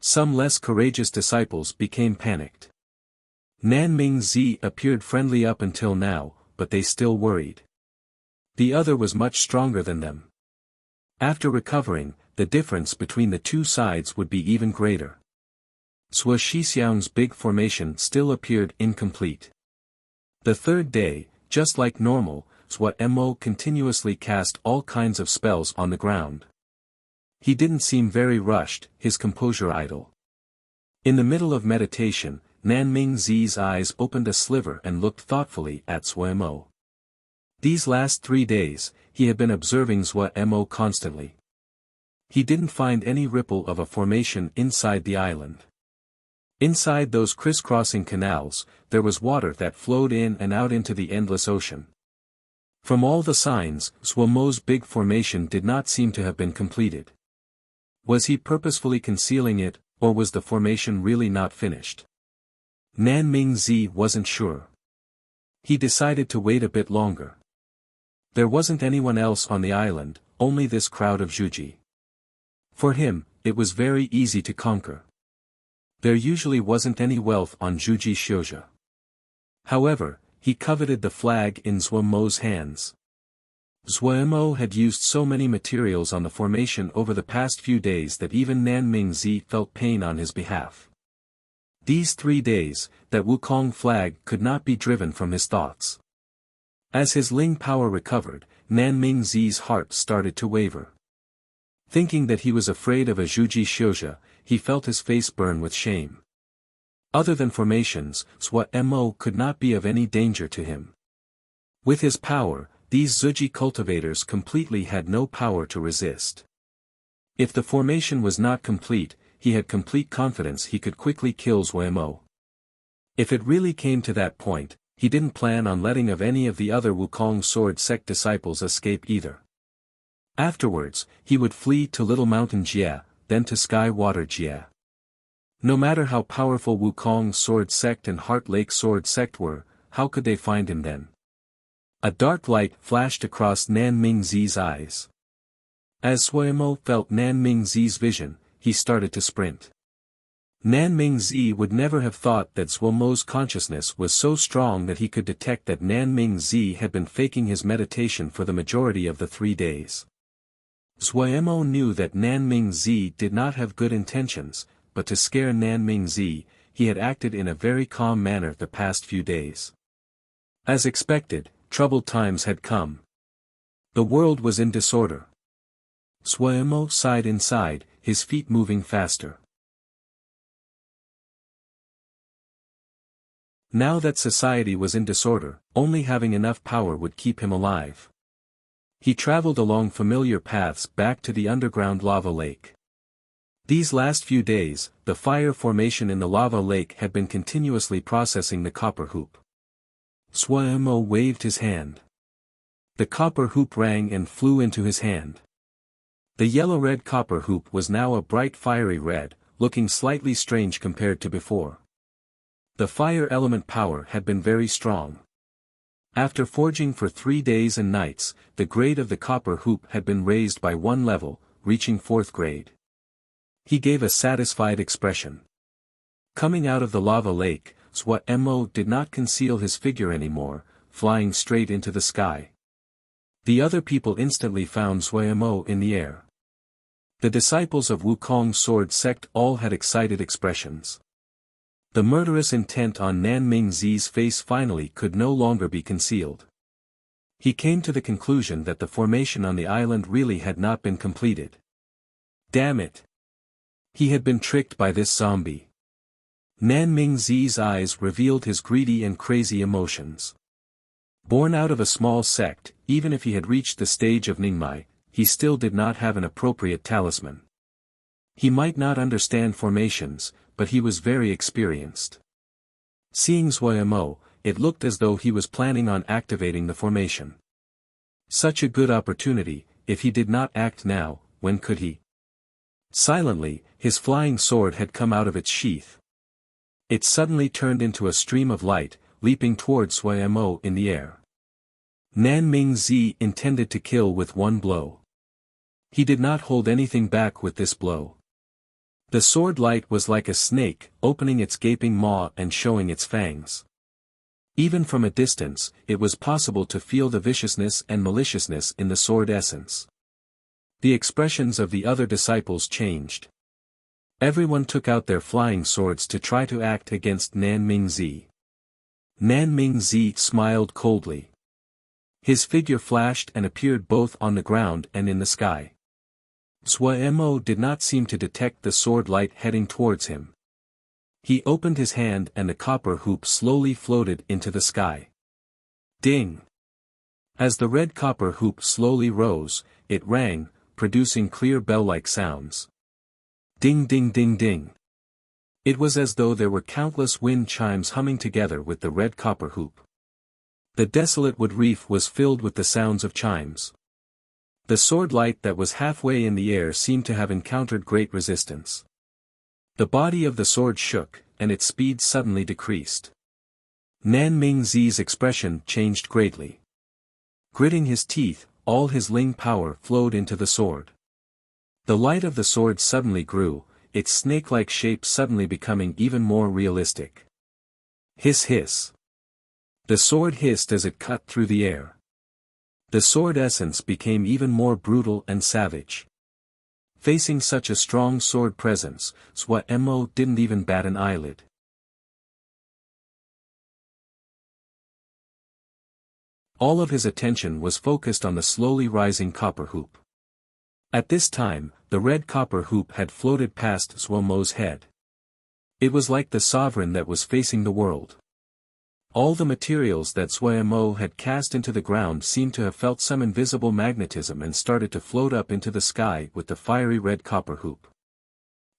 Some less courageous disciples became panicked. Nan Mingzi appeared friendly up until now, but they still worried. The other was much stronger than them. After recovering, the difference between the 2 sides would be even greater. Zhuo Xixiang's big formation still appeared incomplete. The 3rd day, just like normal, Zhuo Mo continuously cast all kinds of spells on the ground. He didn't seem very rushed, his composure idle. In the middle of meditation, Nan Mingzi's eyes opened a sliver and looked thoughtfully at Zhuo Mo. These last 3 days, he had been observing Zhuo Mo constantly. He didn't find any ripple of a formation inside the island. Inside those crisscrossing canals, there was water that flowed in and out into the endless ocean. From all the signs, Zhuo Mo's big formation did not seem to have been completed. Was he purposefully concealing it, or was the formation really not finished? Nan Mingzi wasn't sure. He decided to wait a bit longer. There wasn't anyone else on the island, only this crowd of Zhuji. For him, it was very easy to conquer. There usually wasn't any wealth on Zhuji Xiuzhe. However, he coveted the flag in Zhuo Mo's hands. Zuomo had used so many materials on the formation over the past few days that even Nan Mingzi felt pain on his behalf. These 3 days, that Wukong flag could not be driven from his thoughts. As his Ling power recovered, Nan Mingzi's heart started to waver. Thinking that he was afraid of a Zhuji Xiuzha, he felt his face burn with shame. Other than formations, Zuomo could not be of any danger to him. With his power, these Zhuji cultivators completely had no power to resist. If the formation was not complete, he had complete confidence he could quickly kill Zuomo. If it really came to that point, he didn't plan on letting of any of the other Wukong sword sect disciples escape either. Afterwards, he would flee to Little Mountain Jie, then to Sky Water Jie. No matter how powerful Wukong sword sect and Heart Lake sword sect were, how could they find him then? A dark light flashed across Nan Mingzi's eyes. As Zuomo felt Nan Mingzi's vision, he started to sprint. Nan Mingzi would never have thought that Zuomo's consciousness was so strong that he could detect that Nan Mingzi had been faking his meditation for the majority of the 3 days. Zuomo knew that Nan Mingzi did not have good intentions, but to scare Nan Mingzi, he had acted in a very calm manner the past few days. As expected, troubled times had come. The world was in disorder. Zuomo sighed inside, his feet moving faster. Now that society was in disorder, only having enough power would keep him alive. He traveled along familiar paths back to the underground lava lake. These last few days, the fire formation in the lava lake had been continuously processing the copper hoop. Zuomo waved his hand. The copper hoop rang and flew into his hand. The yellow-red copper hoop was now a bright fiery red, looking slightly strange compared to before. The fire element power had been very strong. After forging for 3 days and nights, the grade of the copper hoop had been raised by 1 level, reaching 4th grade. He gave a satisfied expression. Coming out of the lava lake, Zuomo did not conceal his figure anymore, flying straight into the sky. The other people instantly found Zuomo in the air. The disciples of Wukong sword sect all had excited expressions. The murderous intent on Nan Mingzi's face finally could no longer be concealed. He came to the conclusion that the formation on the island really had not been completed. Damn it! He had been tricked by this zombie. Nan Mingzi's eyes revealed his greedy and crazy emotions. Born out of a small sect, even if he had reached the stage of Ningmai, he still did not have an appropriate talisman. He might not understand formations, but he was very experienced. Seeing Zuomo, it looked as though he was planning on activating the formation. Such a good opportunity, if he did not act now, when could he? Silently, his flying sword had come out of its sheath. It suddenly turned into a stream of light, leaping towards Zuomo in the air. Nan Mingzi intended to kill with 1 blow. He did not hold anything back with this blow. The sword light was like a snake, opening its gaping maw and showing its fangs. Even from a distance, it was possible to feel the viciousness and maliciousness in the sword essence. The expressions of the other disciples changed. Everyone took out their flying swords to try to act against Nan Mingzi. Nan Mingzi smiled coldly. His figure flashed and appeared both on the ground and in the sky. Zuomo did not seem to detect the sword light heading towards him. He opened his hand and the copper hoop slowly floated into the sky. Ding! As the red copper hoop slowly rose, it rang, producing clear bell-like sounds. Ding ding ding ding. It was as though there were countless wind chimes humming together with the red copper hoop. The desolate wood reef was filled with the sounds of chimes. The sword light that was halfway in the air seemed to have encountered great resistance. The body of the sword shook, and its speed suddenly decreased. Nan Mingzi's expression changed greatly. Gritting his teeth, all his Ling power flowed into the sword. The light of the sword suddenly grew, its snake-like shape suddenly becoming even more realistic. Hiss hiss. The sword hissed as it cut through the air. The sword essence became even more brutal and savage. Facing such a strong sword presence, Mo didn't even bat an eyelid. All of his attention was focused on the slowly rising copper hoop. At this time, the red copper hoop had floated past Mo's head. It was like the sovereign that was facing the world. All the materials that Mo had cast into the ground seemed to have felt some invisible magnetism and started to float up into the sky with the fiery red copper hoop.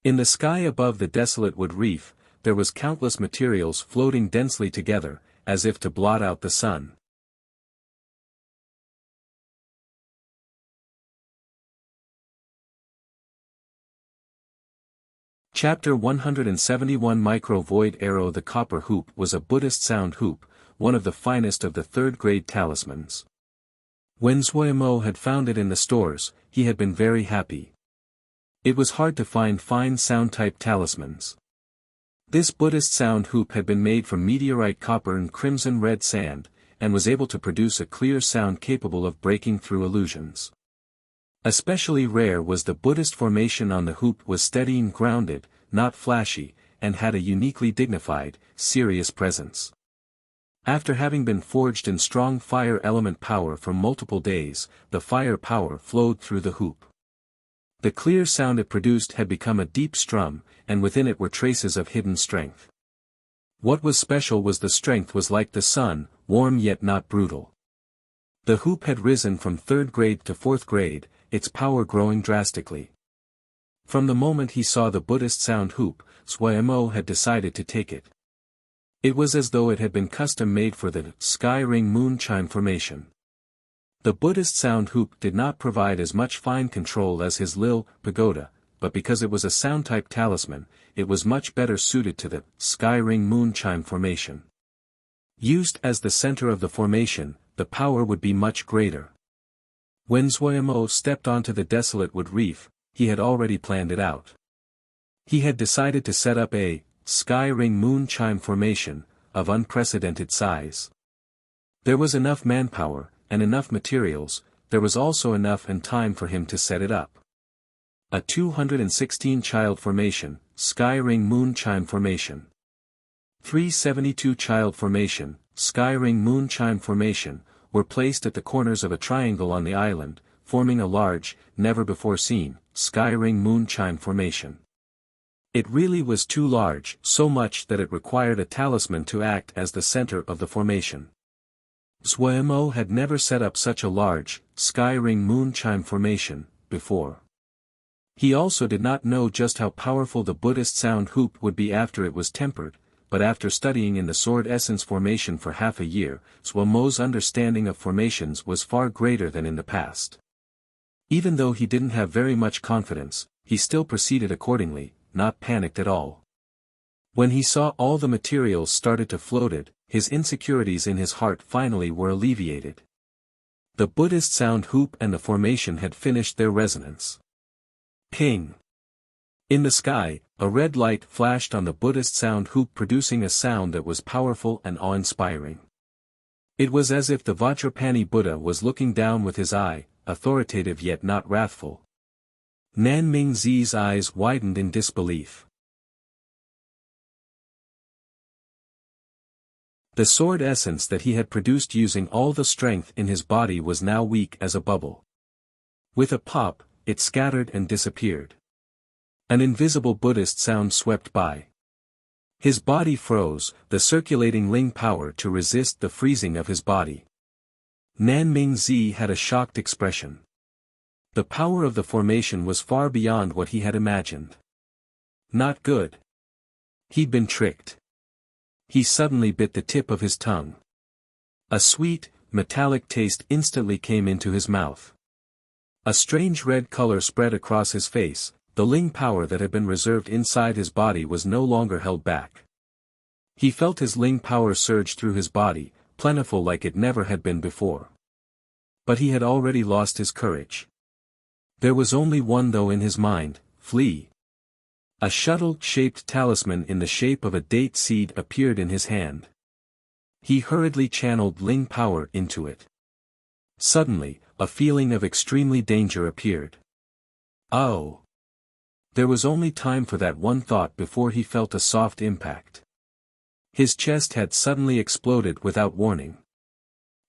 In the sky above the desolate wood reef, there was countless materials floating densely together, as if to blot out the sun. Chapter 171 Micro-Void Arrow. The copper hoop was a Buddhist sound hoop, one of the finest of the third-grade talismans. When Mo had found it in the stores, he had been very happy. It was hard to find fine sound-type talismans. This Buddhist sound hoop had been made from meteorite copper and crimson red sand, and was able to produce a clear sound capable of breaking through illusions. Especially rare was the Buddhist formation on the hoop. Was steady and grounded, not flashy, and had a uniquely dignified, serious presence. After having been forged in strong fire element power for multiple days, the fire power flowed through the hoop. The clear sound it produced had become a deep strum, and within it were traces of hidden strength. What was special was the strength was like the sun, warm yet not brutal. The hoop had risen from 3rd grade to 4th grade, its power growing drastically. From the moment he saw the Buddhist sound hoop, Mo had decided to take it. It was as though it had been custom-made for the sky ring moon chime formation. The Buddhist sound hoop did not provide as much fine control as his Lil pagoda, but because it was a sound-type talisman, it was much better suited to the sky ring moon chime formation. Used as the center of the formation, the power would be much greater. When Mo stepped onto the desolate wood reef, he had already planned it out. He had decided to set up a sky ring moon chime formation of unprecedented size. There was enough manpower, and enough materials, there was also enough and time for him to set it up. A 216-child formation, sky ring moon chime formation. 372-child formation, sky ring moon chime formation, were placed at the corners of a triangle on the island, forming a large, never-before-seen, sky ring moon chime formation. It really was too large, so much that it required a talisman to act as the center of the formation. Mo had never set up such a large, sky ring moon chime formation, before. He also did not know just how powerful the Buddhist sound hoop would be after it was tempered, but after studying in the sword essence formation for half a year, Mo's understanding of formations was far greater than in the past. Even though he didn't have very much confidence, he still proceeded accordingly, not panicked at all. When he saw all the materials started to floated, his insecurities in his heart finally were alleviated. The Buddhist sound hoop and the formation had finished their resonance. Ping! In the sky, a red light flashed on the Buddhist sound hoop, producing a sound that was powerful and awe-inspiring. It was as if the Vajrapani Buddha was looking down with his eye, authoritative yet not wrathful. Nan Mingzi's eyes widened in disbelief. The sword essence that he had produced using all the strength in his body was now weak as a bubble. With a pop, it scattered and disappeared. An invisible Buddhist sound swept by. His body froze, the circulating Ling power to resist the freezing of his body. Nan Mingzi had a shocked expression. The power of the formation was far beyond what he had imagined. Not good. He'd been tricked. He suddenly bit the tip of his tongue. A sweet, metallic taste instantly came into his mouth. A strange red color spread across his face. The Ling power that had been reserved inside his body was no longer held back. He felt his Ling power surge through his body, plentiful like it never had been before. But he had already lost his courage. There was only one though in his mind: flee. A shuttle-shaped talisman in the shape of a date seed appeared in his hand. He hurriedly channeled Ling power into it. Suddenly, a feeling of extremely danger appeared. Oh! There was only time for that one thought before he felt a soft impact. His chest had suddenly exploded without warning.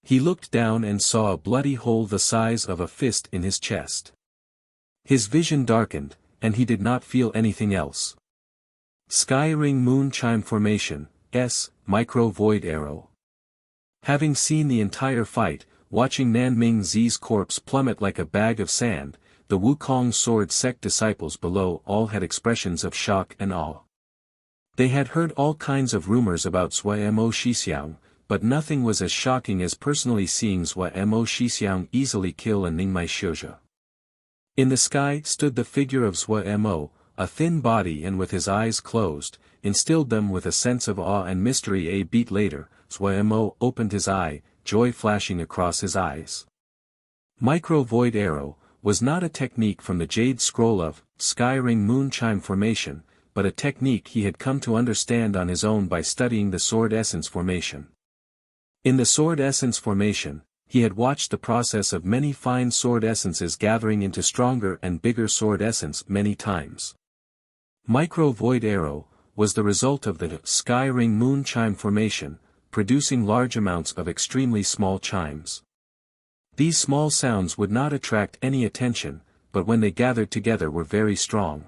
He looked down and saw a bloody hole the size of a fist in his chest. His vision darkened, and he did not feel anything else. Sky Ring Moon Chime Formation, S, Micro Void Arrow. Having seen the entire fight, watching Nanming Zi's corpse plummet like a bag of sand, the Wukong sword sect disciples below all had expressions of shock and awe. They had heard all kinds of rumors about Wuxia and Xianxia, but nothing was as shocking as personally seeing Wuxia and Xianxia easily kill a Ningmai Shouja. In the sky stood the figure of Wuxia and, a thin body and with his eyes closed, instilled them with a sense of awe and mystery. A beat later, Wuxia and opened his eye, joy flashing across his eyes. Micro Void Arrow was not a technique from the Jade Scroll of Sky Ring Moon Chime Formation, but a technique he had come to understand on his own by studying the Sword Essence Formation. In the Sword Essence Formation, he had watched the process of many fine sword essences gathering into stronger and bigger sword essence many times. Micro Void Arrow was the result of the Sky Ring Moon Chime Formation, producing large amounts of extremely small chimes. These small sounds would not attract any attention, but when they gathered together were very strong.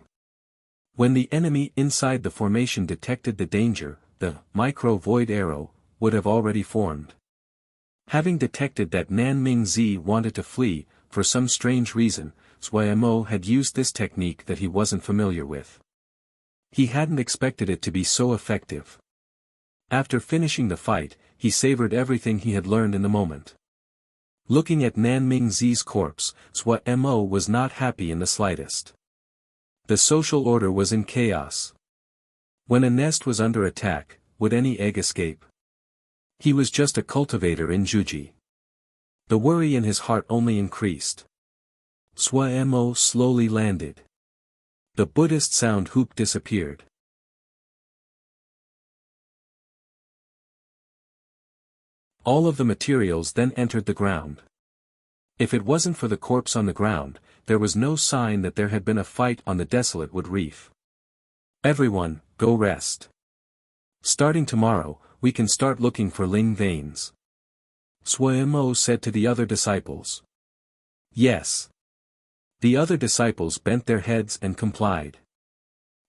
When the enemy inside the formation detected the danger, the Micro Void Arrow would have already formed. Having detected that Nanming Zi wanted to flee, for some strange reason, Wuxia and had used this technique that he wasn't familiar with. He hadn't expected it to be so effective. After finishing the fight, he savored everything he had learned in the moment. Looking at Nanming Zi's corpse, Wuxia and was not happy in the slightest. The social order was in chaos. When a nest was under attack, would any egg escape? He was just a cultivator in Juji. The worry in his heart only increased. Wuxia and slowly landed. The Buddhist sound hoop disappeared. All of the materials then entered the ground. If it wasn't for the corpse on the ground, there was no sign that there had been a fight on the desolate wood reef. Everyone, go rest. Starting tomorrow, we can start looking for Ling veins. Wuxia and said to the other disciples. Yes. The other disciples bent their heads and complied.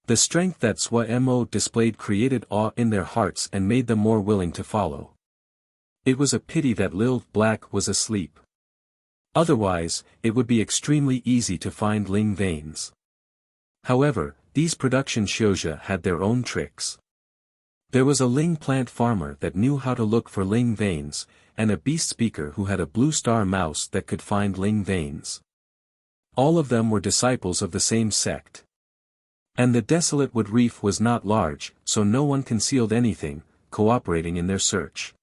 The strength that Wuxia and displayed created awe in their hearts and made them more willing to follow. It was a pity that Lil Black was asleep. Otherwise, it would be extremely easy to find Ling veins. However, these production shouja had their own tricks. There was a Ling plant farmer that knew how to look for Ling veins, and a beast speaker who had a blue star mouse that could find Ling veins. All of them were disciples of the same sect. And the desolate wood reef was not large, so no one concealed anything, cooperating in their search.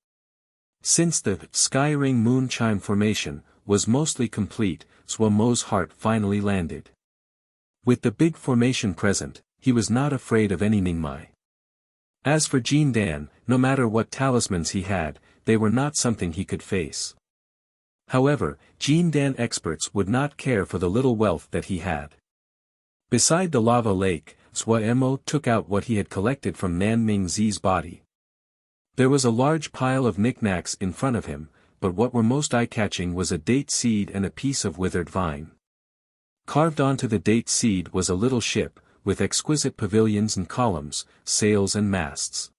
Since the Sky Ring Moon Chime Formation was mostly complete, Wuxia's heart finally landed. With the big formation present, he was not afraid of any Ningmai. As for Jin Dan, no matter what talismans he had, they were not something he could face. However, Jin Dan experts would not care for the little wealth that he had. Beside the lava lake, Wuxia and took out what he had collected from Nanming Zi's body. There was a large pile of knickknacks in front of him, but what were most eye-catching was a date seed and a piece of withered vine. Carved onto the date seed was a little ship, with exquisite pavilions and columns, sails and masts.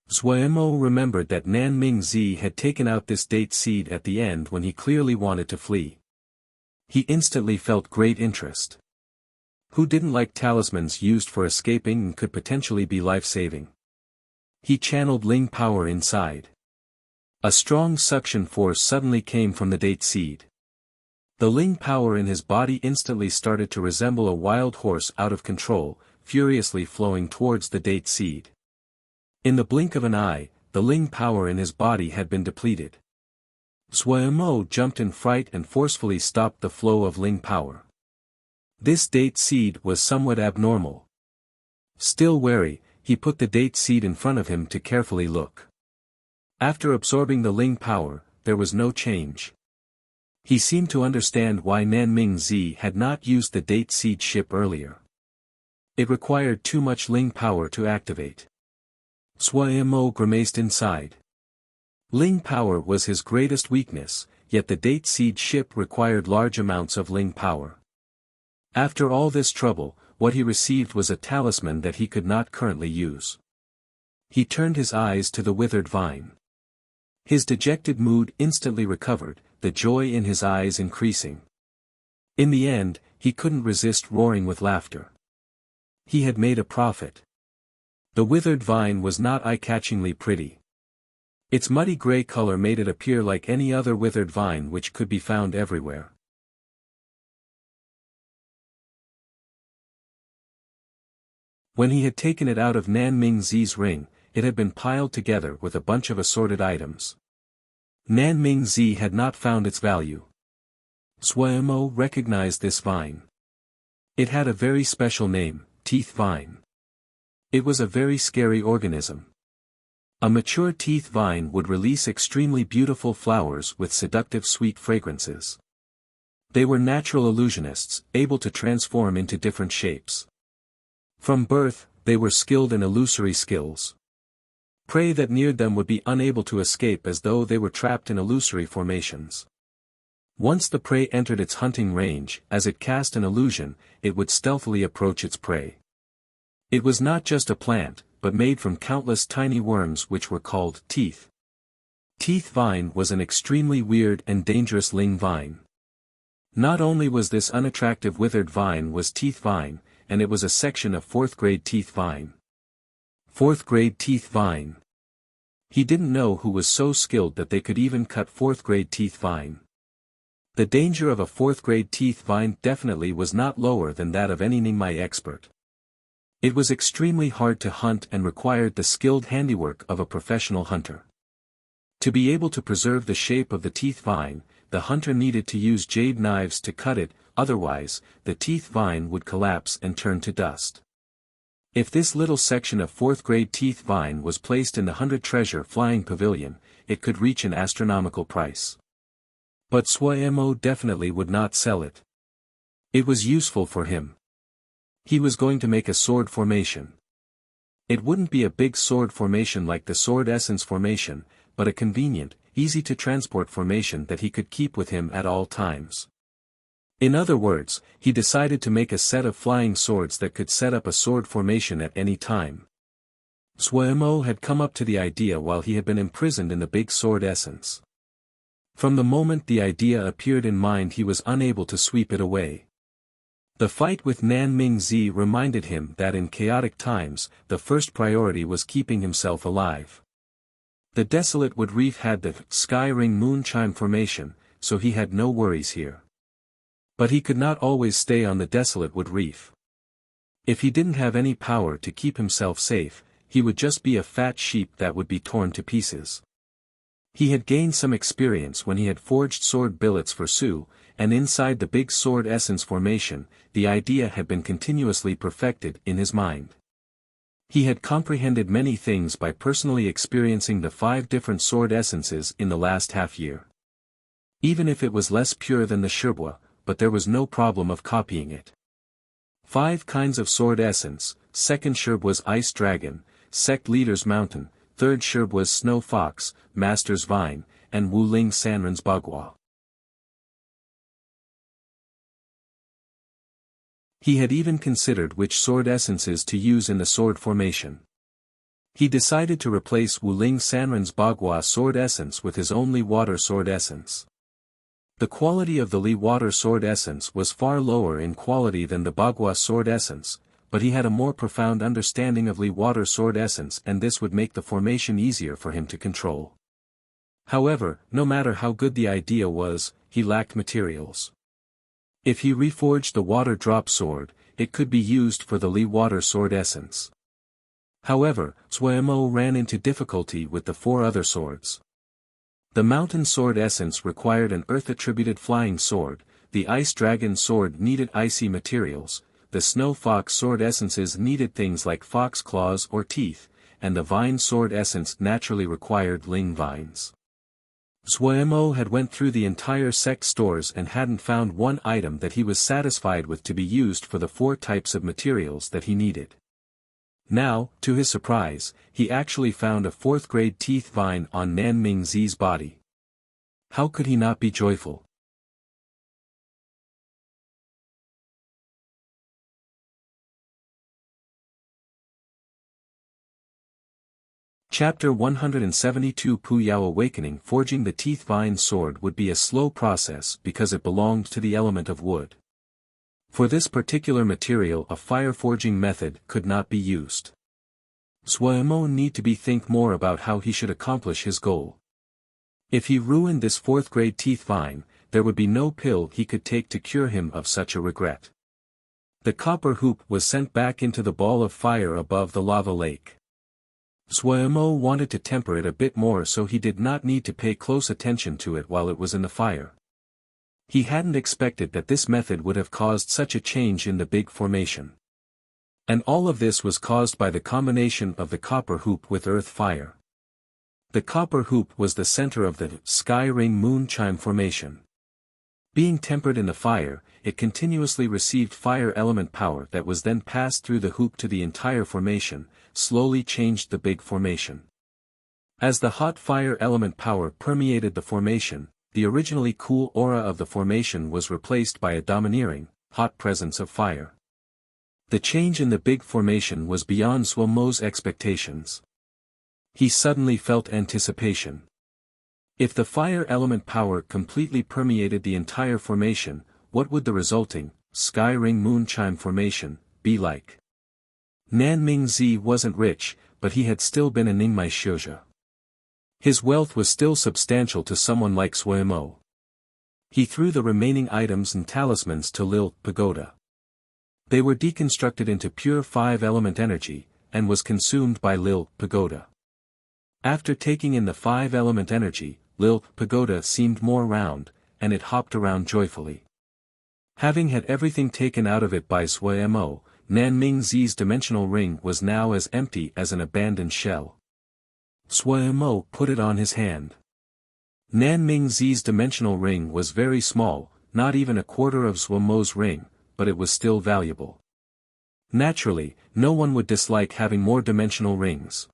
Wuxia and remembered that Nanming Zi had taken out this date seed at the end when he clearly wanted to flee. He instantly felt great interest. Who didn't like talismans used for escaping and could potentially be life-saving? He channeled Ling power inside. A strong suction force suddenly came from the date seed. The Ling power in his body instantly started to resemble a wild horse out of control, furiously flowing towards the date seed. In the blink of an eye, the Ling power in his body had been depleted. Wuxia and jumped in fright and forcefully stopped the flow of Ling power. This date seed was somewhat abnormal. Still wary, he put the date seed in front of him to carefully look. After absorbing the Ling power, there was no change. He seemed to understand why Nanming Zi had not used the date seed ship earlier. It required too much Ling power to activate. Sui Mo grimaced inside. Ling power was his greatest weakness, yet the date seed ship required large amounts of Ling power. After all this trouble, what he received was a talisman that he could not currently use. He turned his eyes to the withered vine. His dejected mood instantly recovered, the joy in his eyes increasing. In the end, he couldn't resist roaring with laughter. He had made a profit. The withered vine was not eye-catchingly pretty. Its muddy gray color made it appear like any other withered vine which could be found everywhere. When he had taken it out of Nanming Zi's ring, it had been piled together with a bunch of assorted items. Nanming Zi had not found its value. Suemo recognized this vine. It had a very special name, teeth vine. It was a very scary organism. A mature teeth vine would release extremely beautiful flowers with seductive sweet fragrances. They were natural illusionists, able to transform into different shapes. From birth, they were skilled in illusory skills. Prey that neared them would be unable to escape as though they were trapped in illusory formations. Once the prey entered its hunting range, as it cast an illusion, it would stealthily approach its prey. It was not just a plant, but made from countless tiny worms which were called teeth. Teeth vine was an extremely weird and dangerous Ling vine. Not only was this unattractive withered vine was teeth vine, and it was a section of 4th grade teeth vine. 4th grade teeth vine. He didn't know who was so skilled that they could even cut 4th grade teeth vine. The danger of a 4th grade teeth vine definitely was not lower than that of any Ningmai expert. It was extremely hard to hunt and required the skilled handiwork of a professional hunter. To be able to preserve the shape of the teeth vine, the hunter needed to use jade knives to cut it, otherwise, the teeth vine would collapse and turn to dust. If this little section of 4th grade teeth vine was placed in the 100 treasure flying pavilion, it could reach an astronomical price. But Suemo definitely would not sell it. It was useful for him. He was going to make a sword formation. It wouldn't be a big sword formation like the sword essence formation, but a convenient, easy-to-transport formation that he could keep with him at all times. In other words, he decided to make a set of flying swords that could set up a sword formation at any time. Suemo had come up to the idea while he had been imprisoned in the big sword essence. From the moment the idea appeared in mind he was unable to sweep it away. The fight with Nanming Zi reminded him that in chaotic times, the first priority was keeping himself alive. The desolate wood reef had the sky ring moon chime formation, so he had no worries here. But he could not always stay on the desolate wood reef. If he didn't have any power to keep himself safe, he would just be a fat sheep that would be torn to pieces. He had gained some experience when he had forged sword billets for Su, and inside the big sword essence formation, the idea had been continuously perfected in his mind. He had comprehended many things by personally experiencing the 5 different sword essences in the last half-year. Even if it was less pure than the Shirbua, but there was no problem of copying it. 5 kinds of sword essence: 2nd Shirbua's Ice Dragon, Sect Leader's Mountain, 3rd Shirbua's Snow Fox, Master's Vine, and Wuling Sanren's Bagua. He had even considered which sword essences to use in the sword formation. He decided to replace Wuling Sanren's Bagua sword essence with his own Li Water sword essence. The quality of the Li Water sword essence was far lower in quality than the Bagua sword essence, but he had a more profound understanding of Li Water sword essence and this would make the formation easier for him to control. However, no matter how good the idea was, he lacked materials. If he reforged the water drop sword, it could be used for the Li Water sword essence. However, Suemo ran into difficulty with the 4 other swords. The mountain sword essence required an earth-attributed flying sword, the ice dragon sword needed icy materials, the snow fox sword essences needed things like fox claws or teeth, and the vine sword essence naturally required ling vines. Xuemo had went through the entire sect stores and hadn't found one item that he was satisfied with to be used for the 4 types of materials that he needed. Now, to his surprise, he actually found a 4th-grade teeth vine on Nanming Zi's body. How could he not be joyful? Chapter 172 Pu Yao Awakening. Forging the teeth vine sword would be a slow process because it belonged to the element of wood. For this particular material a fire forging method could not be used. Xuemo need to think more about how he should accomplish his goal. If he ruined this 4th-grade teeth vine, there would be no pill he could take to cure him of such a regret. The copper hoop was sent back into the ball of fire above the lava lake. Xuemo wanted to temper it a bit more so he did not need to pay close attention to it while it was in the fire. He hadn't expected that this method would have caused such a change in the big formation. And all of this was caused by the combination of the copper hoop with earth fire. The copper hoop was the center of the sky ring moon chime formation. Being tempered in the fire, it continuously received fire element power that was then passed through the hoop to the entire formation, slowly changed the big formation. As the hot fire element power permeated the formation, the originally cool aura of the formation was replaced by a domineering, hot presence of fire. The change in the big formation was beyond Xuemo's expectations. He suddenly felt anticipation. If the fire element power completely permeated the entire formation, what would the resulting, sky ring moon chime formation, be like? Nanming Zi wasn't rich, but he had still been a Ningmai Shouja. His wealth was still substantial to someone like Xuemo. He threw the remaining items and talismans to Lil Pagoda. They were deconstructed into pure 5-element energy, and was consumed by Lil Pagoda. After taking in the 5-element energy, Lil Pagoda seemed more round, and it hopped around joyfully. Having had everything taken out of it by Xuemo, Nanming Zi's dimensional ring was now as empty as an abandoned shell. Xuemo put it on his hand. Nanming Zi's dimensional ring was very small, not even a quarter of Xuemo's ring, but it was still valuable. Naturally, no one would dislike having more dimensional rings.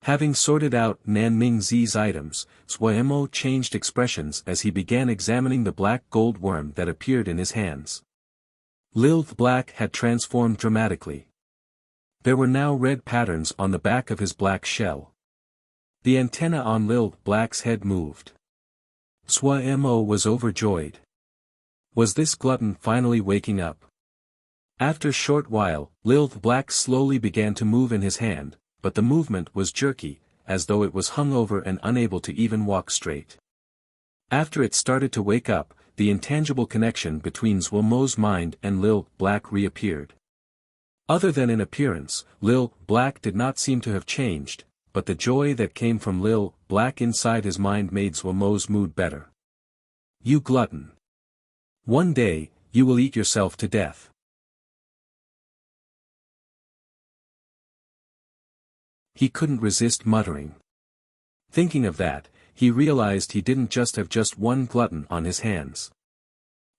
Having sorted out Nanming Zi's items, Xuemo changed expressions as he began examining the black gold worm that appeared in his hands. Lilth Black had transformed dramatically. There were now red patterns on the back of his black shell. The antenna on Lilth Black's head moved. Xuemo was overjoyed. Was this glutton finally waking up? After a short while, Lilth Black slowly began to move in his hand, but the movement was jerky, as though it was hungover and unable to even walk straight. After it started to wake up, the intangible connection between Xuemo's mind and Lil Black reappeared. Other than in appearance, Lil Black did not seem to have changed, but the joy that came from Lil Black inside his mind made Xuemo's mood better. You glutton! One day, you will eat yourself to death. He couldn't resist muttering. Thinking of that, he realized he didn't just have one glutton on his hands.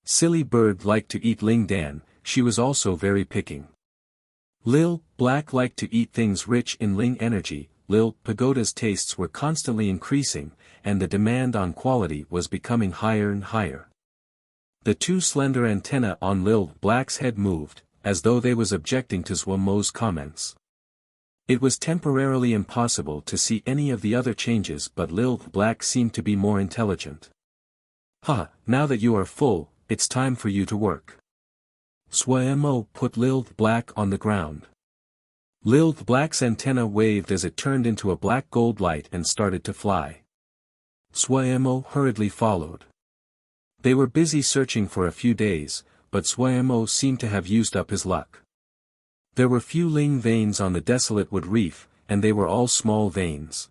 Silly bird liked to eat Ling Dan, she was also very picking. Lil Black liked to eat things rich in Ling energy, Lil Pagoda's tastes were constantly increasing, and the demand on quality was becoming higher and higher. The 2 slender antennae on Lil Black's head moved, as though they was objecting to Xuemo's comments. It was temporarily impossible to see any of the other changes, but Lil Black seemed to be more intelligent. Ha, now that you are full, it's time for you to work. Xuemo put Lil Black on the ground. Lil Black's antenna waved as it turned into a black gold light and started to fly. Xuemo hurriedly followed. They were busy searching for a few days, but Xuemo seemed to have used up his luck. There were few Ling veins on the desolate wood reef, and they were all small veins.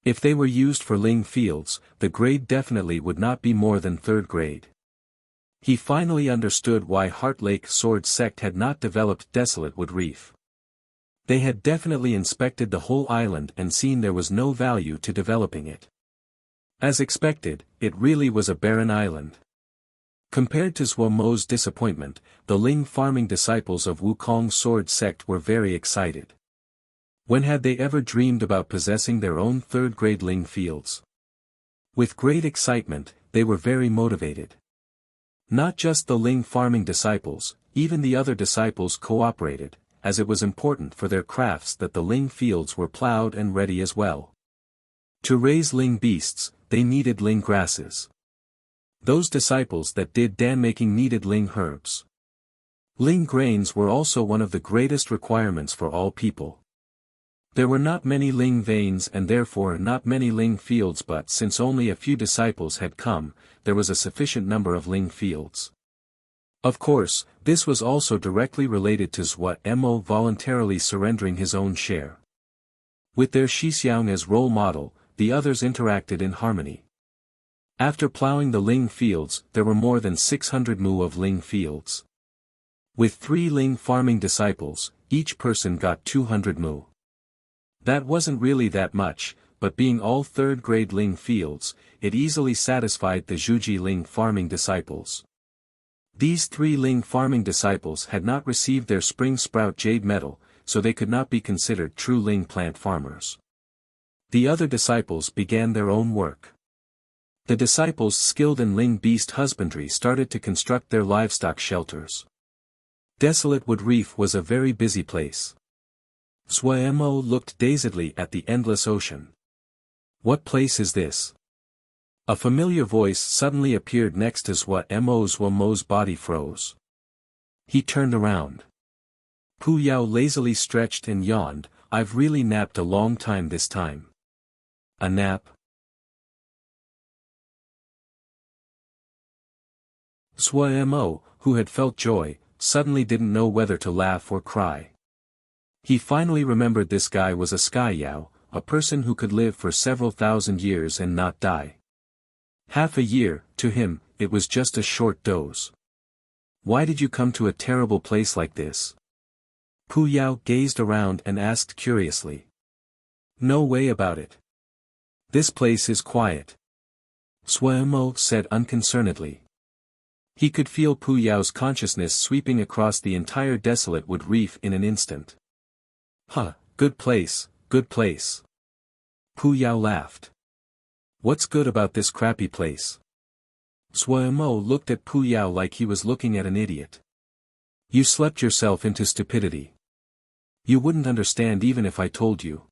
If they were used for Ling fields, the grade definitely would not be more than 3rd grade. He finally understood why Heart Lake Sword Sect had not developed desolate wood reef. They had definitely inspected the whole island and seen there was no value to developing it. As expected, it really was a barren island. Compared to Zhuo Mo's disappointment, the Ling farming disciples of Wukong's sword sect were very excited. When had they ever dreamed about possessing their own third-grade Ling fields? With great excitement, they were very motivated. Not just the Ling farming disciples, even the other disciples cooperated, as it was important for their crafts that the Ling fields were plowed and ready as well. To raise Ling beasts, they needed Ling grasses. Those disciples that did dan making needed Ling herbs. Ling grains were also one of the greatest requirements for all people. There were not many Ling veins and therefore not many Ling fields, but since only a few disciples had come, there was a sufficient number of Ling fields. Of course, this was also directly related to Zhuo Mo voluntarily surrendering his own share. With their Xixiang as role model, the others interacted in harmony. After plowing the Ling fields, there were more than 600 mu of Ling fields. With 3 Ling farming disciples, each person got 200 mu. That wasn't really that much, but being all third-grade Ling fields, it easily satisfied the Zhuji Ling farming disciples. These 3 Ling farming disciples had not received their spring sprout jade medal, so they could not be considered true Ling plant farmers. The other disciples began their own work. The disciples skilled in Ling beast husbandry started to construct their livestock shelters. Desolate Wood Reef was a very busy place. Zhuo Mo looked dazedly at the endless ocean. What place is this? A familiar voice suddenly appeared next to Zhuo Mo's body froze. He turned around. Pu Yao lazily stretched and yawned. I've really napped a long time this time. A nap? Zhuo Mo, who had felt joy, suddenly didn't know whether to laugh or cry. He finally remembered this guy was a Sky Yao, a person who could live for several thousand years and not die. Half a year, to him, it was just a short doze. Why did you come to a terrible place like this? Pu Yao gazed around and asked curiously. No way about it. This place is quiet. Zhuo Mo said unconcernedly. He could feel Pu Yao's consciousness sweeping across the entire desolate wood reef in an instant. Huh, good place, good place. Pu Yao laughed. What's good about this crappy place? Zhuo Mo looked at Pu Yao like he was looking at an idiot. You slept yourself into stupidity. You wouldn't understand even if I told you.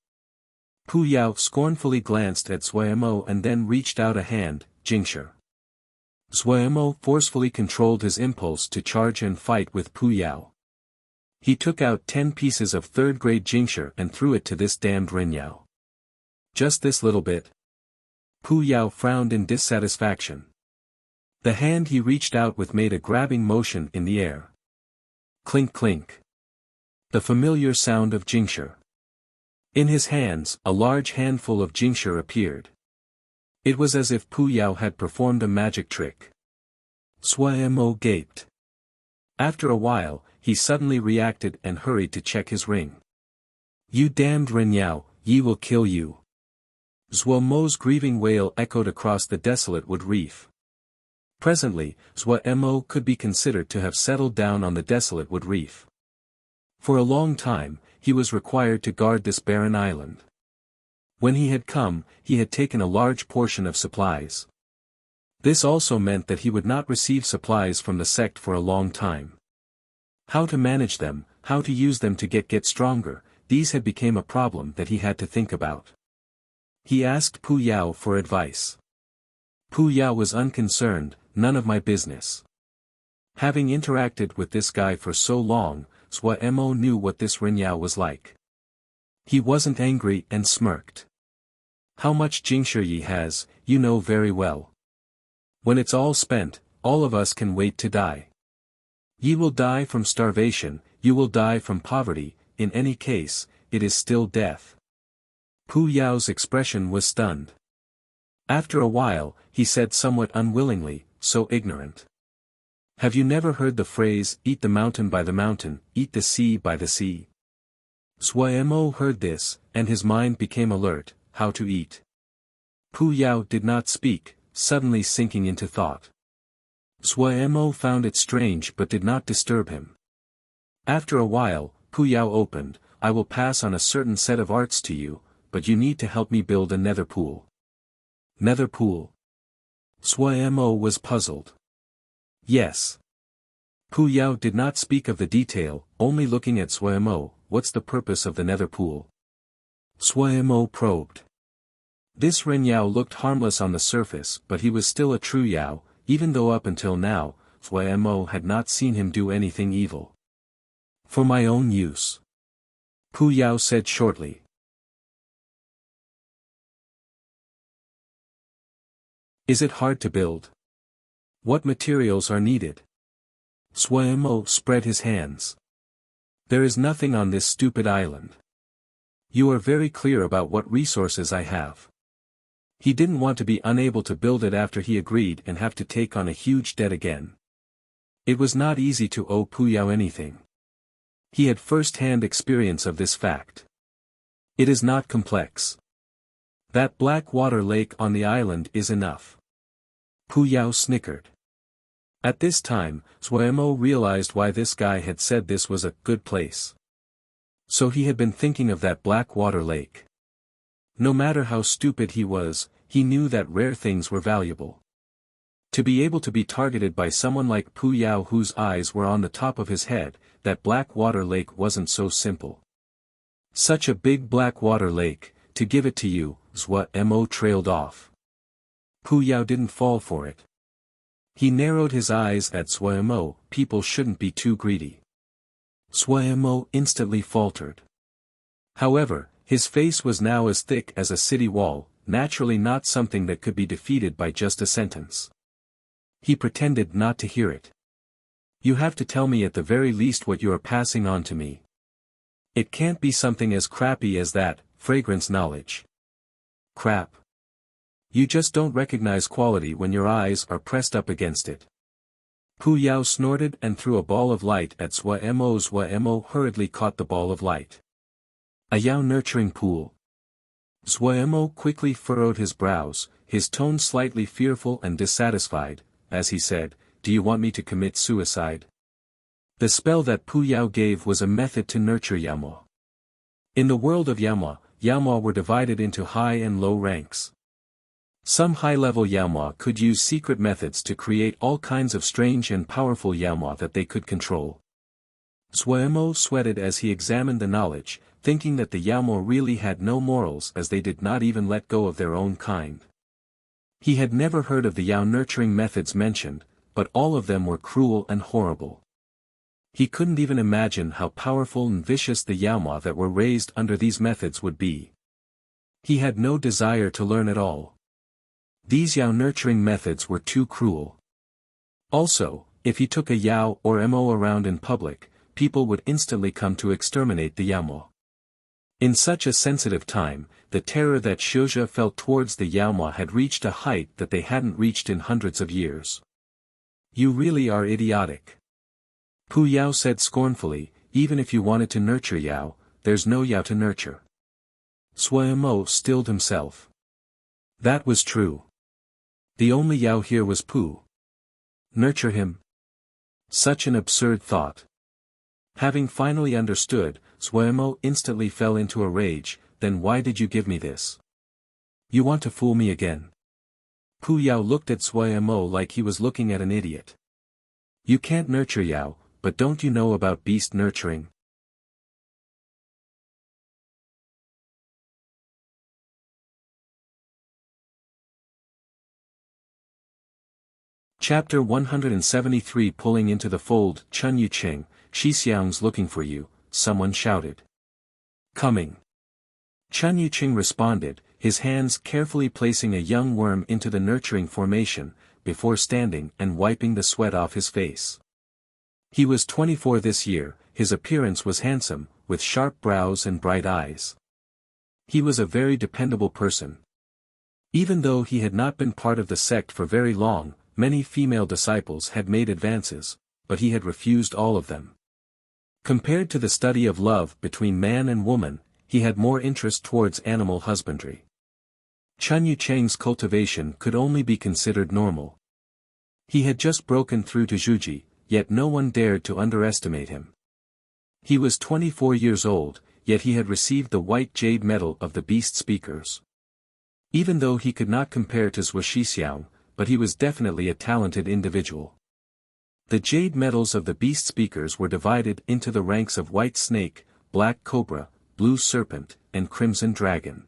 Pu Yao scornfully glanced at Zhuo Mo and then reached out a hand, Jingshi. Zhuo Mo forcefully controlled his impulse to charge and fight with Pu Yao. He took out 10 pieces of third-grade Jingshi and threw it to this damned Ren Yao. Just this little bit? Pu Yao frowned in dissatisfaction. The hand he reached out with made a grabbing motion in the air. Clink clink. The familiar sound of Jingshi. In his hands, a large handful of Jingshi appeared. It was as if Pu Yao had performed a magic trick. Zhuo Mo gaped. After a while, he suddenly reacted and hurried to check his ring. You damned Ren Yao, ye will kill you. Zhuo Mo's grieving wail echoed across the desolate wood reef. Presently, Zhuo Mo could be considered to have settled down on the desolate wood reef. For a long time, he was required to guard this barren island. When he had come, he had taken a large portion of supplies. This also meant that he would not receive supplies from the sect for a long time. How to manage them, how to use them to get stronger, these had become a problem that he had to think about. He asked Pu Yao for advice. Pu Yao was unconcerned, none of my business. Having interacted with this guy for so long, Zhuo Mo knew what this Ren Yao was like. He wasn't angry and smirked. How much Jingshi ye has, you know very well. When it's all spent, all of us can wait to die. Ye will die from starvation, you will die from poverty, in any case, it is still death. Pu Yao's expression was stunned. After a while, he said somewhat unwillingly, so ignorant. Have you never heard the phrase, eat the mountain by the mountain, eat the sea by the sea? Zhuo Mo heard this, and his mind became alert. How to eat. Pu Yao did not speak, suddenly sinking into thought. Zhuemo found it strange but did not disturb him. After a while, Pu Yao opened, I will pass on a certain set of arts to you, but you need to help me build a nether pool. Nether pool? Zhuemo was puzzled. Yes. Pu Yao did not speak of the detail, only looking at Zhuemo, what's the purpose of the nether pool? Zhuemo probed. This Ren Yao looked harmless on the surface but he was still a true Yao, even though up until now, Zhuemo had not seen him do anything evil. For my own use. Pu Yao said shortly. Is it hard to build? What materials are needed? Zhuemo spread his hands. There is nothing on this stupid island. You are very clear about what resources I have. He didn't want to be unable to build it after he agreed and have to take on a huge debt again. It was not easy to owe Pu Yao anything. He had first-hand experience of this fact. It is not complex. That black water lake on the island is enough. Pu Yao snickered. At this time, Zhuemo realized why this guy had said this was a good place. So he had been thinking of that black water lake. No matter how stupid he was, he knew that rare things were valuable. To be able to be targeted by someone like Pu Yao whose eyes were on the top of his head, that black water lake wasn't so simple. Such a big black water lake, to give it to you, Zhuemo trailed off. Pu Yao didn't fall for it. He narrowed his eyes at Zhuemo, people shouldn't be too greedy. Zhuemo instantly faltered. However, his face was now as thick as a city wall, naturally not something that could be defeated by just a sentence. He pretended not to hear it. You have to tell me at the very least what you are passing on to me. It can't be something as crappy as that, fragrance knowledge. Crap. You just don't recognize quality when your eyes are pressed up against it. Pu Yao snorted and threw a ball of light at Zhuemo. Zhuemo hurriedly caught the ball of light. A Yao nurturing pool. Zhuemo quickly furrowed his brows, his tone slightly fearful and dissatisfied, as he said, do you want me to commit suicide? The spell that Pu Yao gave was a method to nurture Yaomao. In the world of Yaomao, Yaomao were divided into high and low ranks. Some high-level Yaomao could use secret methods to create all kinds of strange and powerful Yaomao that they could control. Zhuemo sweated as he examined the knowledge, thinking that the Yaomao really had no morals as they did not even let go of their own kind. He had never heard of the Yao nurturing methods mentioned, but all of them were cruel and horrible. He couldn't even imagine how powerful and vicious the Yaomao that were raised under these methods would be. He had no desire to learn at all. These Yao nurturing methods were too cruel. Also, if he took a Yao or Mo around in public, people would instantly come to exterminate the Yaomao. In such a sensitive time, the terror that Xianxia felt towards the Yaomao had reached a height that they hadn't reached in hundreds of years. You really are idiotic. Pu Yao said scornfully, even if you wanted to nurture Yao, there's no Yao to nurture. Zhuemo stilled himself. That was true. The only Yao here was Pu. Nurture him? Such an absurd thought. Having finally understood, Zhuemo instantly fell into a rage, then why did you give me this? You want to fool me again? Pu Yao looked at Zhuemo like he was looking at an idiot. You can't nurture Yao, but don't you know about beast nurturing? Chapter 173 Pulling into the fold. Chun Yuqing, Xixiang's looking for you, someone shouted. Coming. Chun Yuqing responded, his hands carefully placing a young worm into the nurturing formation, before standing and wiping the sweat off his face. He was 24 this year, his appearance was handsome, with sharp brows and bright eyes. He was a very dependable person. Even though he had not been part of the sect for very long, many female disciples had made advances, but he had refused all of them. Compared to the study of love between man and woman, he had more interest towards animal husbandry. Chen Yucheng's cultivation could only be considered normal. He had just broken through to Zhuji, yet no one dared to underestimate him. He was 24 years old, yet he had received the white jade medal of the beast speakers. Even though he could not compare to Zhuo Shixiang, but he was definitely a talented individual. The jade medals of the beast speakers were divided into the ranks of white snake, black cobra, blue serpent, and crimson dragon.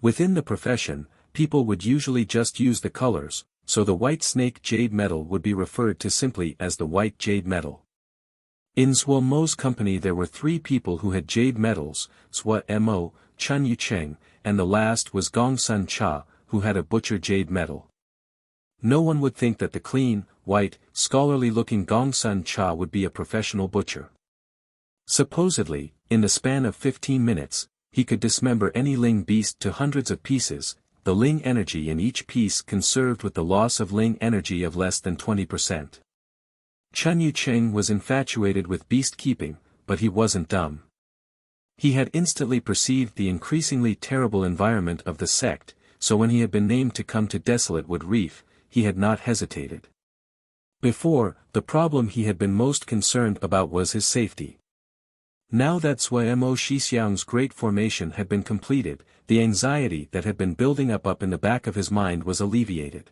Within the profession, people would usually just use the colors, so the white snake jade medal would be referred to simply as the white jade medal. In Zhuo Mo's company there were 3 people who had jade medals, Zhuo Mo, Chen Yucheng, and the last was Gong Sun Cha, who had a butcher jade medal. No one would think that the clean, white, scholarly-looking Gong Sun Cha would be a professional butcher. Supposedly, in the span of 15 minutes, he could dismember any Ling beast to hundreds of pieces, the Ling energy in each piece conserved with the loss of Ling energy of less than 20%. Chen Yucheng was infatuated with beast keeping, but he wasn't dumb. He had instantly perceived the increasingly terrible environment of the sect, so when he had been named to come to Desolate Wood Reef, he had not hesitated. Before, the problem he had been most concerned about was his safety. Now that Zhuo Mo Shixiang's great formation had been completed, the anxiety that had been building up in the back of his mind was alleviated.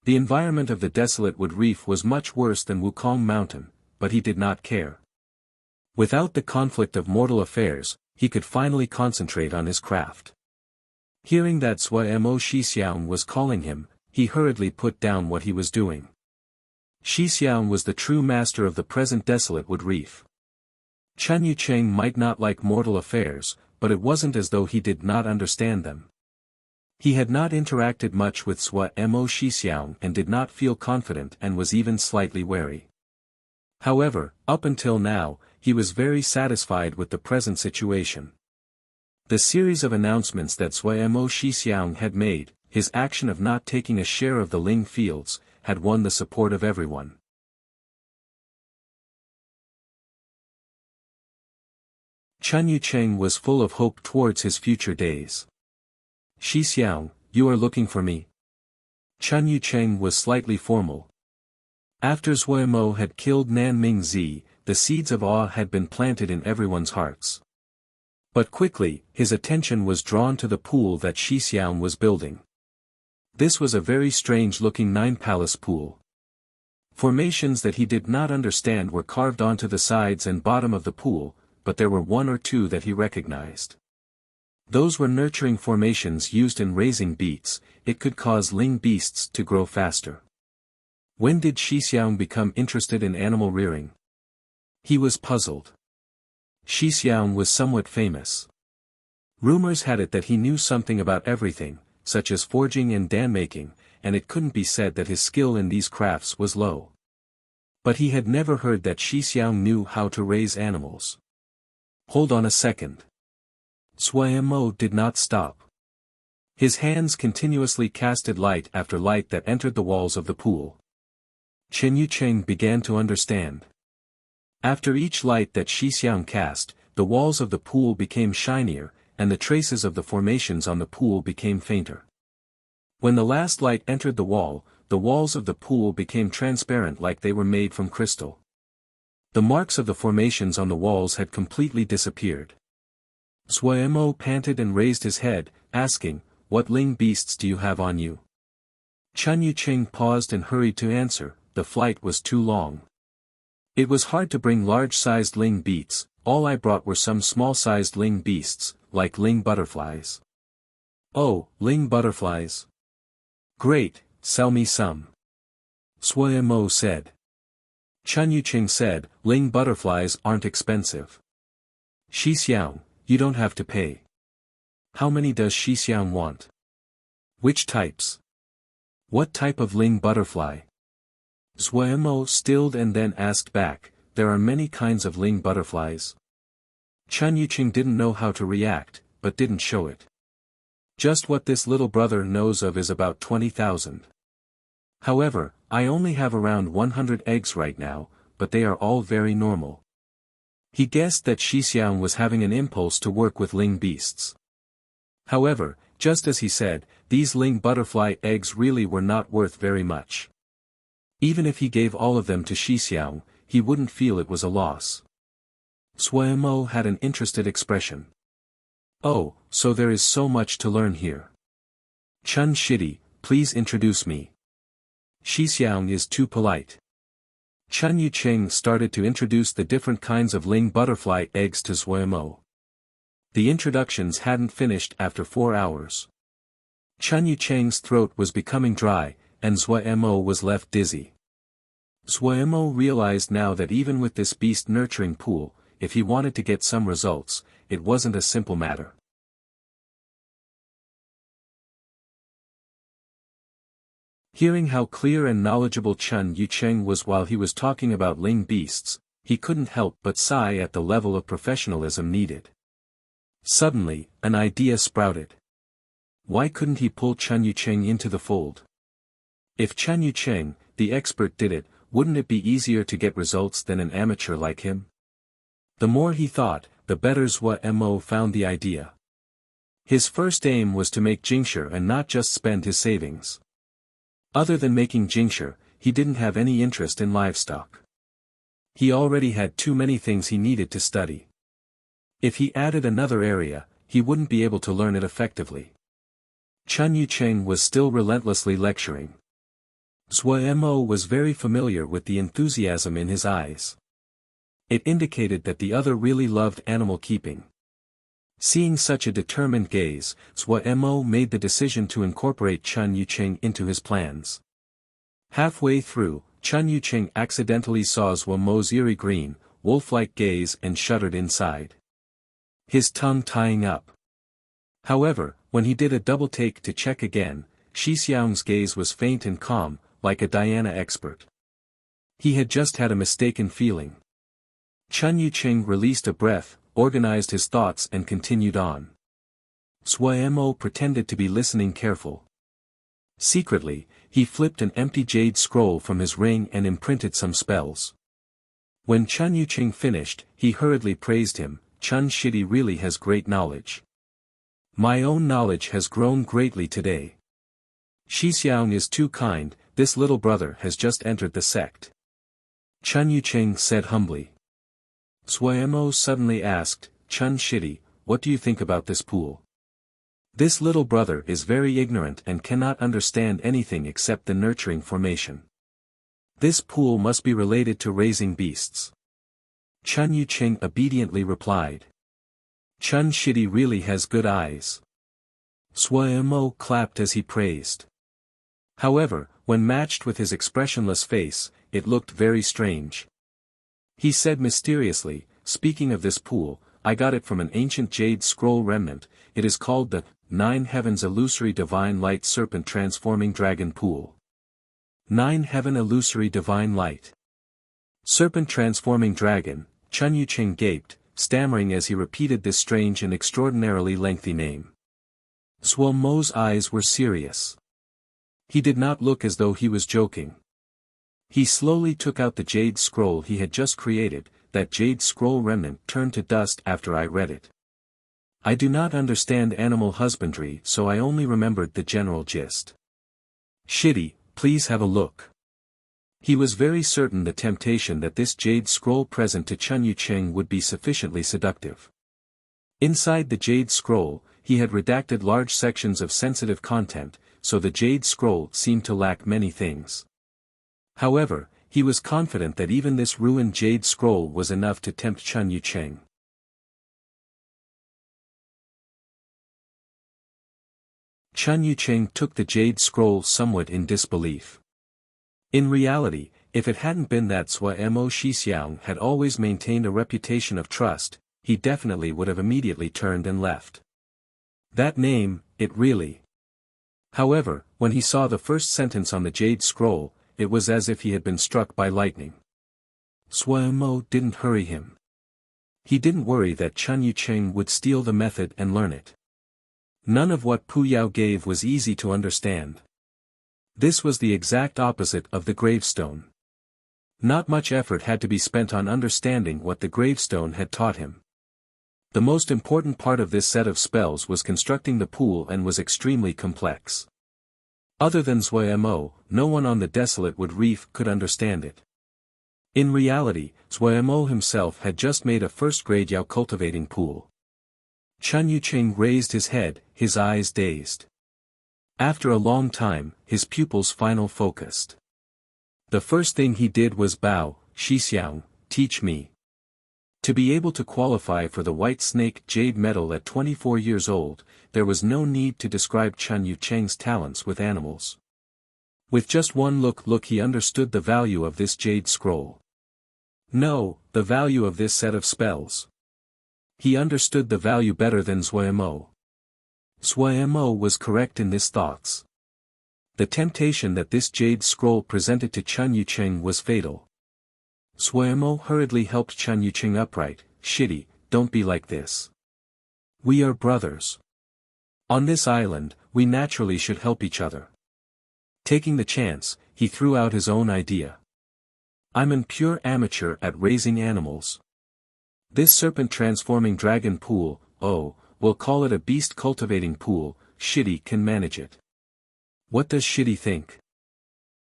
The environment of the Desolate Wood Reef was much worse than Wukong Mountain, but he did not care. Without the conflict of mortal affairs, he could finally concentrate on his craft. Hearing that Zhuo Mo Shixiang was calling him, he hurriedly put down what he was doing. Shixiang was the true master of the present Desolate Wood Reef. Chen Yucheng might not like mortal affairs, but it wasn't as though he did not understand them. He had not interacted much with Zhuo Mo Shixiang and did not feel confident and was even slightly wary. However, up until now, he was very satisfied with the present situation. The series of announcements that Zhuo Mo Shixiang had made, his action of not taking a share of the Ling fields, had won the support of everyone. Chen Yucheng was full of hope towards his future days. Shixiang, you are looking for me? Chen Yucheng was slightly formal. After Zhuo Mo had killed Nan Mingzi, the seeds of awe had been planted in everyone's hearts. But quickly, his attention was drawn to the pool that Shixiang was building. This was a very strange-looking 9-palace pool. Formations that he did not understand were carved onto the sides and bottom of the pool, but there were 1 or 2 that he recognized. Those were nurturing formations used in raising beets. It could cause Ling beasts to grow faster. When did Shixiang become interested in animal rearing? He was puzzled. Shixiang was somewhat famous. Rumors had it that he knew something about everything, such as forging and dam making, and it couldn't be said that his skill in these crafts was low. But he had never heard that Shixiang knew how to raise animals. Hold on a second. Zhuo Mo did not stop. His hands continuously casted light after light that entered the walls of the pool. Chen Yucheng began to understand. After each light that Shixiang cast, the walls of the pool became shinier, and the traces of the formations on the pool became fainter. When the last light entered the walls of the pool became transparent like they were made from crystal. The marks of the formations on the walls had completely disappeared. Zhuo Mo panted and raised his head, asking, "What Ling beasts do you have on you?" Chen Yucheng paused and hurried to answer, "The flight was too long. It was hard to bring large-sized Ling beasts, all I brought were some small-sized Ling beasts, like Ling butterflies." "Oh, Ling butterflies? Great, sell me some." Zhuo Mo said. Chen Yucheng said, "Ling butterflies aren't expensive. Shixiang, you don't have to pay." "How many does Shixiang want? Which types? What type of Ling butterfly?" Zhuo Mo stilled and then asked back, "There are many kinds of Ling butterflies." Chen Yucheng didn't know how to react, but didn't show it. "Just what this little brother knows of is about 20,000. However, I only have around 100 eggs right now, but they are all very normal." He guessed that Shixiang was having an impulse to work with Ling beasts. However, just as he said, these Ling butterfly eggs really were not worth very much. Even if he gave all of them to Xixiang, he wouldn't feel it was a loss. Suemo had an interested expression. Oh, so there is so much to learn here. Chun Shidi, please introduce me. Xixiang is too polite. Chun Yucheng started to introduce the different kinds of Ling butterfly eggs to Suemo. The introductions hadn't finished after 4 hours. Chun Yucheng's throat was becoming dry, and Suemo was left dizzy. Suemo realized now that even with this beast nurturing pool, if he wanted to get some results, it wasn't a simple matter. Hearing how clear and knowledgeable Chun Yucheng was while he was talking about Ling beasts, he couldn't help but sigh at the level of professionalism needed. Suddenly, an idea sprouted. Why couldn't he pull Chun Yucheng into the fold? If Chun Yucheng, the expert, did it, wouldn't it be easier to get results than an amateur like him? The more he thought, the better Suemo found the idea. His first aim was to make Jingshi and not just spend his savings. Other than making Jingshi, he didn't have any interest in livestock. He already had too many things he needed to study. If he added another area, he wouldn't be able to learn it effectively. Chun Yucheng was still relentlessly lecturing. Suemo was very familiar with the enthusiasm in his eyes. It indicated that the other really loved animal keeping. Seeing such a determined gaze, Suemo made the decision to incorporate Chun Yucheng into his plans. Halfway through, Chun Yucheng accidentally saw Suemo's eerie green, wolf-like gaze and shuddered inside. His tongue tying up. However, when he did a double take to check again, Xixiang's gaze was faint and calm, like a Diana expert. He had just had a mistaken feeling. Chun Yucheng released a breath, organized his thoughts and continued on. Suemo pretended to be listening careful. Secretly, he flipped an empty jade scroll from his ring and imprinted some spells. When Chun Yucheng finished, he hurriedly praised him. Chun Shidi really has great knowledge. My own knowledge has grown greatly today. Xixiang is too kind, this little brother has just entered the sect. Chun Yucheng said humbly. Suemo suddenly asked, Chun Shidi, what do you think about this pool? This little brother is very ignorant and cannot understand anything except the nurturing formation. This pool must be related to raising beasts. Chun Yucheng obediently replied. Chun Shidi really has good eyes. Suemo clapped as he praised. However, when matched with his expressionless face, it looked very strange. He said mysteriously, speaking of this pool, I got it from an ancient jade scroll remnant, it is called the 9 Heavens Illusory Divine Light Serpent Transforming Dragon Pool. 9 Heaven Illusory Divine Light. Serpent Transforming Dragon, Chun Yucheng gaped, stammering as he repeated this strange and extraordinarily lengthy name. Suemo's eyes were serious. He did not look as though he was joking. He slowly took out the jade scroll he had just created, that jade scroll remnant turned to dust after I read it. I do not understand animal husbandry so I only remembered the general gist. Shidi, please have a look. He was very certain the temptation that this jade scroll present to Chun Yucheng would be sufficiently seductive. Inside the jade scroll, he had redacted large sections of sensitive content, so the jade scroll seemed to lack many things. However, he was confident that even this ruined jade scroll was enough to tempt Chun Yucheng. Chun Yucheng took the jade scroll somewhat in disbelief. In reality, if it hadn't been that Suemo Xixiang had always maintained a reputation of trust, he definitely would have immediately turned and left. That name, it really. However, when he saw the first sentence on the jade scroll, it was as if he had been struck by lightning. Suemo didn't hurry him. He didn't worry that Chun Yucheng would steal the method and learn it. None of what Pu Yao gave was easy to understand. This was the exact opposite of the gravestone. Not much effort had to be spent on understanding what the gravestone had taught him. The most important part of this set of spells was constructing the pool and was extremely complex. Other than Xuemo, no one on the desolate wood reef could understand it. In reality, Xuemo himself had just made a first-grade Yao cultivating pool. Chen Yuqing raised his head, his eyes dazed. After a long time, his pupils finally focused. The first thing he did was bow. Xixiang, teach me. To be able to qualify for the White Snake Jade Medal at 24 years old, there was no need to describe Chen Yuqing's talents with animals. With just one look he understood the value of this jade scroll. No, the value of this set of spells. He understood the value better than Xuemo. Xuemo was correct in his thoughts. The temptation that this jade scroll presented to Chen Yuqing was fatal. Xuemo hurriedly helped Chen Yuqing upright. Shitty, don't be like this. We are brothers. On this island, we naturally should help each other. Taking the chance, he threw out his own idea. I'm an pure amateur at raising animals. This serpent-transforming dragon pool, we'll call it a beast cultivating pool, Shitty can manage it. What does Shitty think?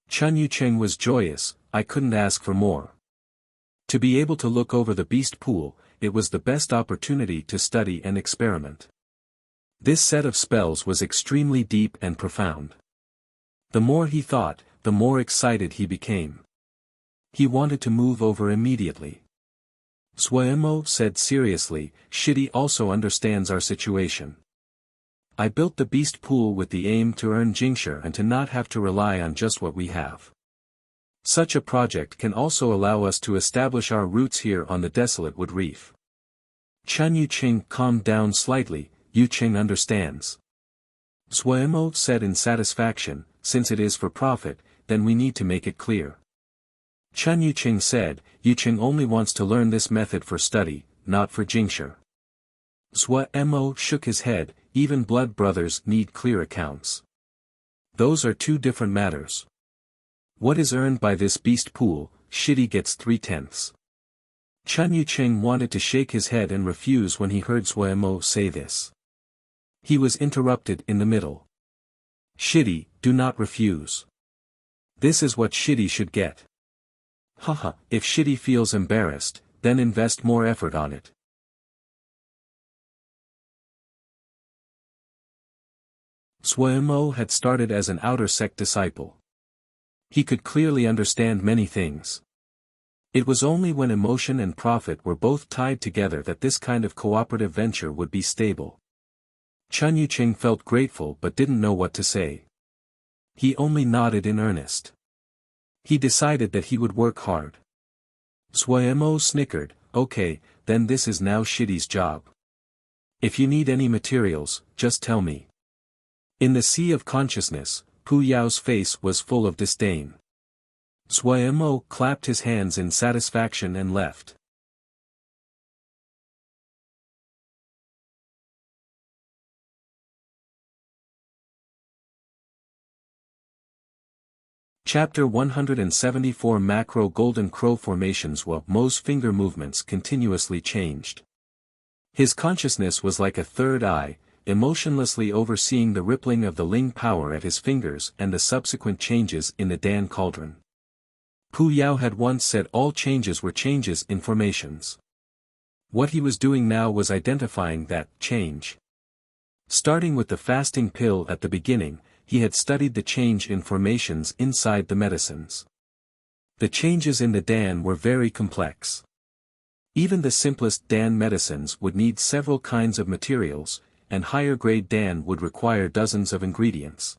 Chen Yuqing was joyous, I couldn't ask for more. To be able to look over the beast pool, it was the best opportunity to study and experiment. This set of spells was extremely deep and profound. The more he thought, the more excited he became. He wanted to move over immediately. Xuemo said seriously, Shitty also understands our situation. I built the beast pool with the aim to earn Jingxia and to not have to rely on just what we have. Such a project can also allow us to establish our roots here on the desolate wood reef. Chen Yuqing calmed down slightly. Yuqing understands. Xuemo said in satisfaction, since it is for profit, then we need to make it clear. Chen Yuqing said, Yuqing only wants to learn this method for study, not for Jingxia. Xuemo shook his head, even blood brothers need clear accounts. Those are two different matters. What is earned by this beast pool, Shitty gets 3/10. Chen Yuqing wanted to shake his head and refuse when he heard Xuemo say this. He was interrupted in the middle. Shitty, do not refuse. This is what Shitty should get. Haha, if Shitty feels embarrassed, then invest more effort on it. Xuemo had started as an outer sect disciple. He could clearly understand many things. It was only when emotion and profit were both tied together that this kind of cooperative venture would be stable. Chen Yuqing felt grateful but didn't know what to say. He only nodded in earnest. He decided that he would work hard. Xuemo snickered, okay, then this is now Shitty's job. If you need any materials, just tell me. In the sea of consciousness, Pu Yao's face was full of disdain. Xuemo clapped his hands in satisfaction and left. Chapter 174 Macro Golden Crow Formations. While Mo's finger movements continuously changed. His consciousness was like a third eye, emotionlessly overseeing the rippling of the Ling power at his fingers and the subsequent changes in the Dan cauldron. Pu Yao had once said all changes were changes in formations. What he was doing now was identifying that change. Starting with the fasting pill at the beginning, he had studied the change in formations inside the medicines. The changes in the Dan were very complex. Even the simplest Dan medicines would need several kinds of materials, and higher-grade Dan would require dozens of ingredients.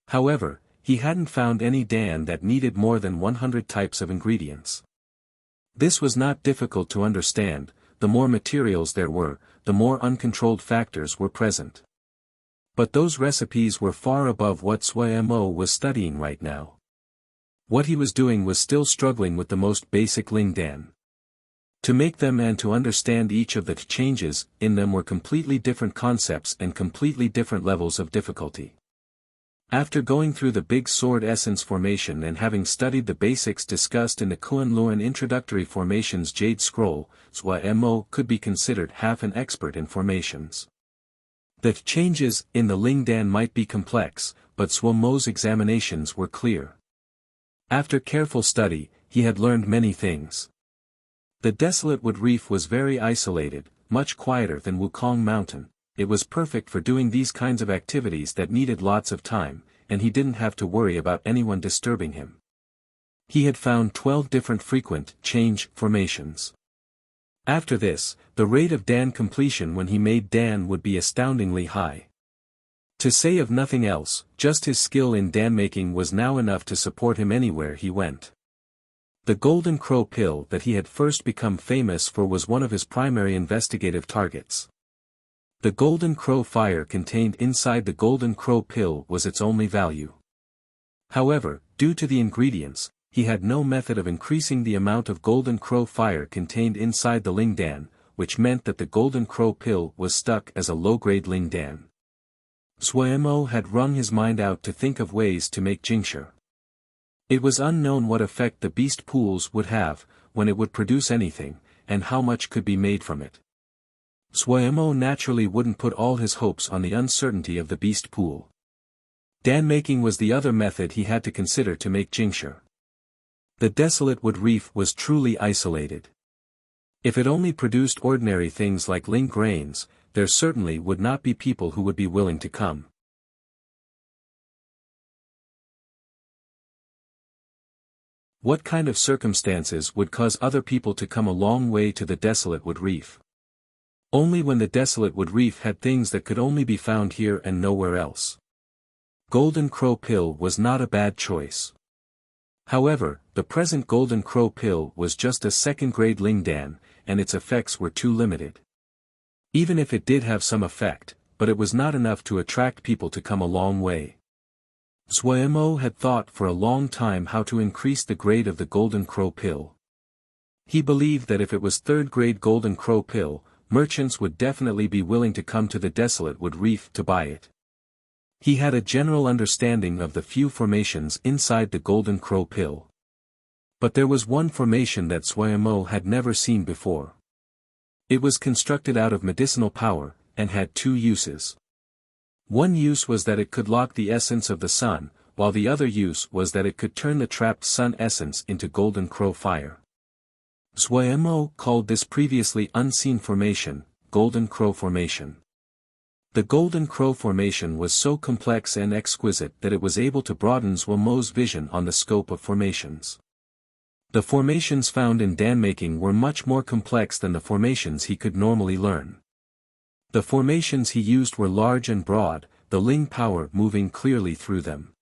However, he hadn't found any Dan that needed more than 100 types of ingredients. This was not difficult to understand. The more materials there were, the more uncontrolled factors were present. But those recipes were far above what Xuemo was studying right now. What he was doing was still struggling with the most basic Ling Dan. To make them and to understand each of the changes in them were completely different concepts and completely different levels of difficulty. After going through the Big Sword Essence formation and having studied the basics discussed in the Kunlun Introductory Formations Jade Scroll, Zhua Mo could be considered half an expert in formations. The changes in the Lingdan might be complex, but Zhua Mo's examinations were clear. After careful study, he had learned many things. The desolate wood reef was very isolated, much quieter than Wukong Mountain. It was perfect for doing these kinds of activities that needed lots of time, and he didn't have to worry about anyone disturbing him. He had found 12 different frequent change formations. After this, the rate of Dan completion when he made Dan would be astoundingly high. To say of nothing else, just his skill in Dan making was now enough to support him anywhere he went. The Golden Crow pill that he had first become famous for was one of his primary investigative targets. The Golden Crow fire contained inside the Golden Crow pill was its only value. However, due to the ingredients, he had no method of increasing the amount of Golden Crow fire contained inside the Lingdan, which meant that the Golden Crow pill was stuck as a low-grade Lingdan. Zhua Mo had wrung his mind out to think of ways to make Jingshi. It was unknown what effect the beast pools would have, when it would produce anything, and how much could be made from it. Zhua Mo naturally wouldn't put all his hopes on the uncertainty of the beast pool. Dan making was the other method he had to consider to make Jingshi. The desolate wood reef was truly isolated. If it only produced ordinary things like ling grains, there certainly would not be people who would be willing to come. What kind of circumstances would cause other people to come a long way to the desolate wood reef? Only when the desolate wood reef had things that could only be found here and nowhere else. Golden Crow pill was not a bad choice. However, the present Golden Crow pill was just a second-grade Lingdan, and its effects were too limited. Even if it did have some effect, but it was not enough to attract people to come a long way. Zhua Mo had thought for a long time how to increase the grade of the Golden Crow pill. He believed that if it was third-grade Golden Crow pill, merchants would definitely be willing to come to the desolate wood reef to buy it. He had a general understanding of the few formations inside the Golden Crow pill. But there was one formation that Zhua Mo had never seen before. It was constructed out of medicinal power, and had two uses. One use was that it could lock the essence of the sun, while the other use was that it could turn the trapped sun essence into Golden Crow fire. Zhua Mo called this previously unseen formation, Golden Crow Formation. The Golden Crow Formation was so complex and exquisite that it was able to broaden Zhua Mo's vision on the scope of formations. The formations found in Dan-making were much more complex than the formations he could normally learn. The formations he used were large and broad, the Ling power moving clearly through them.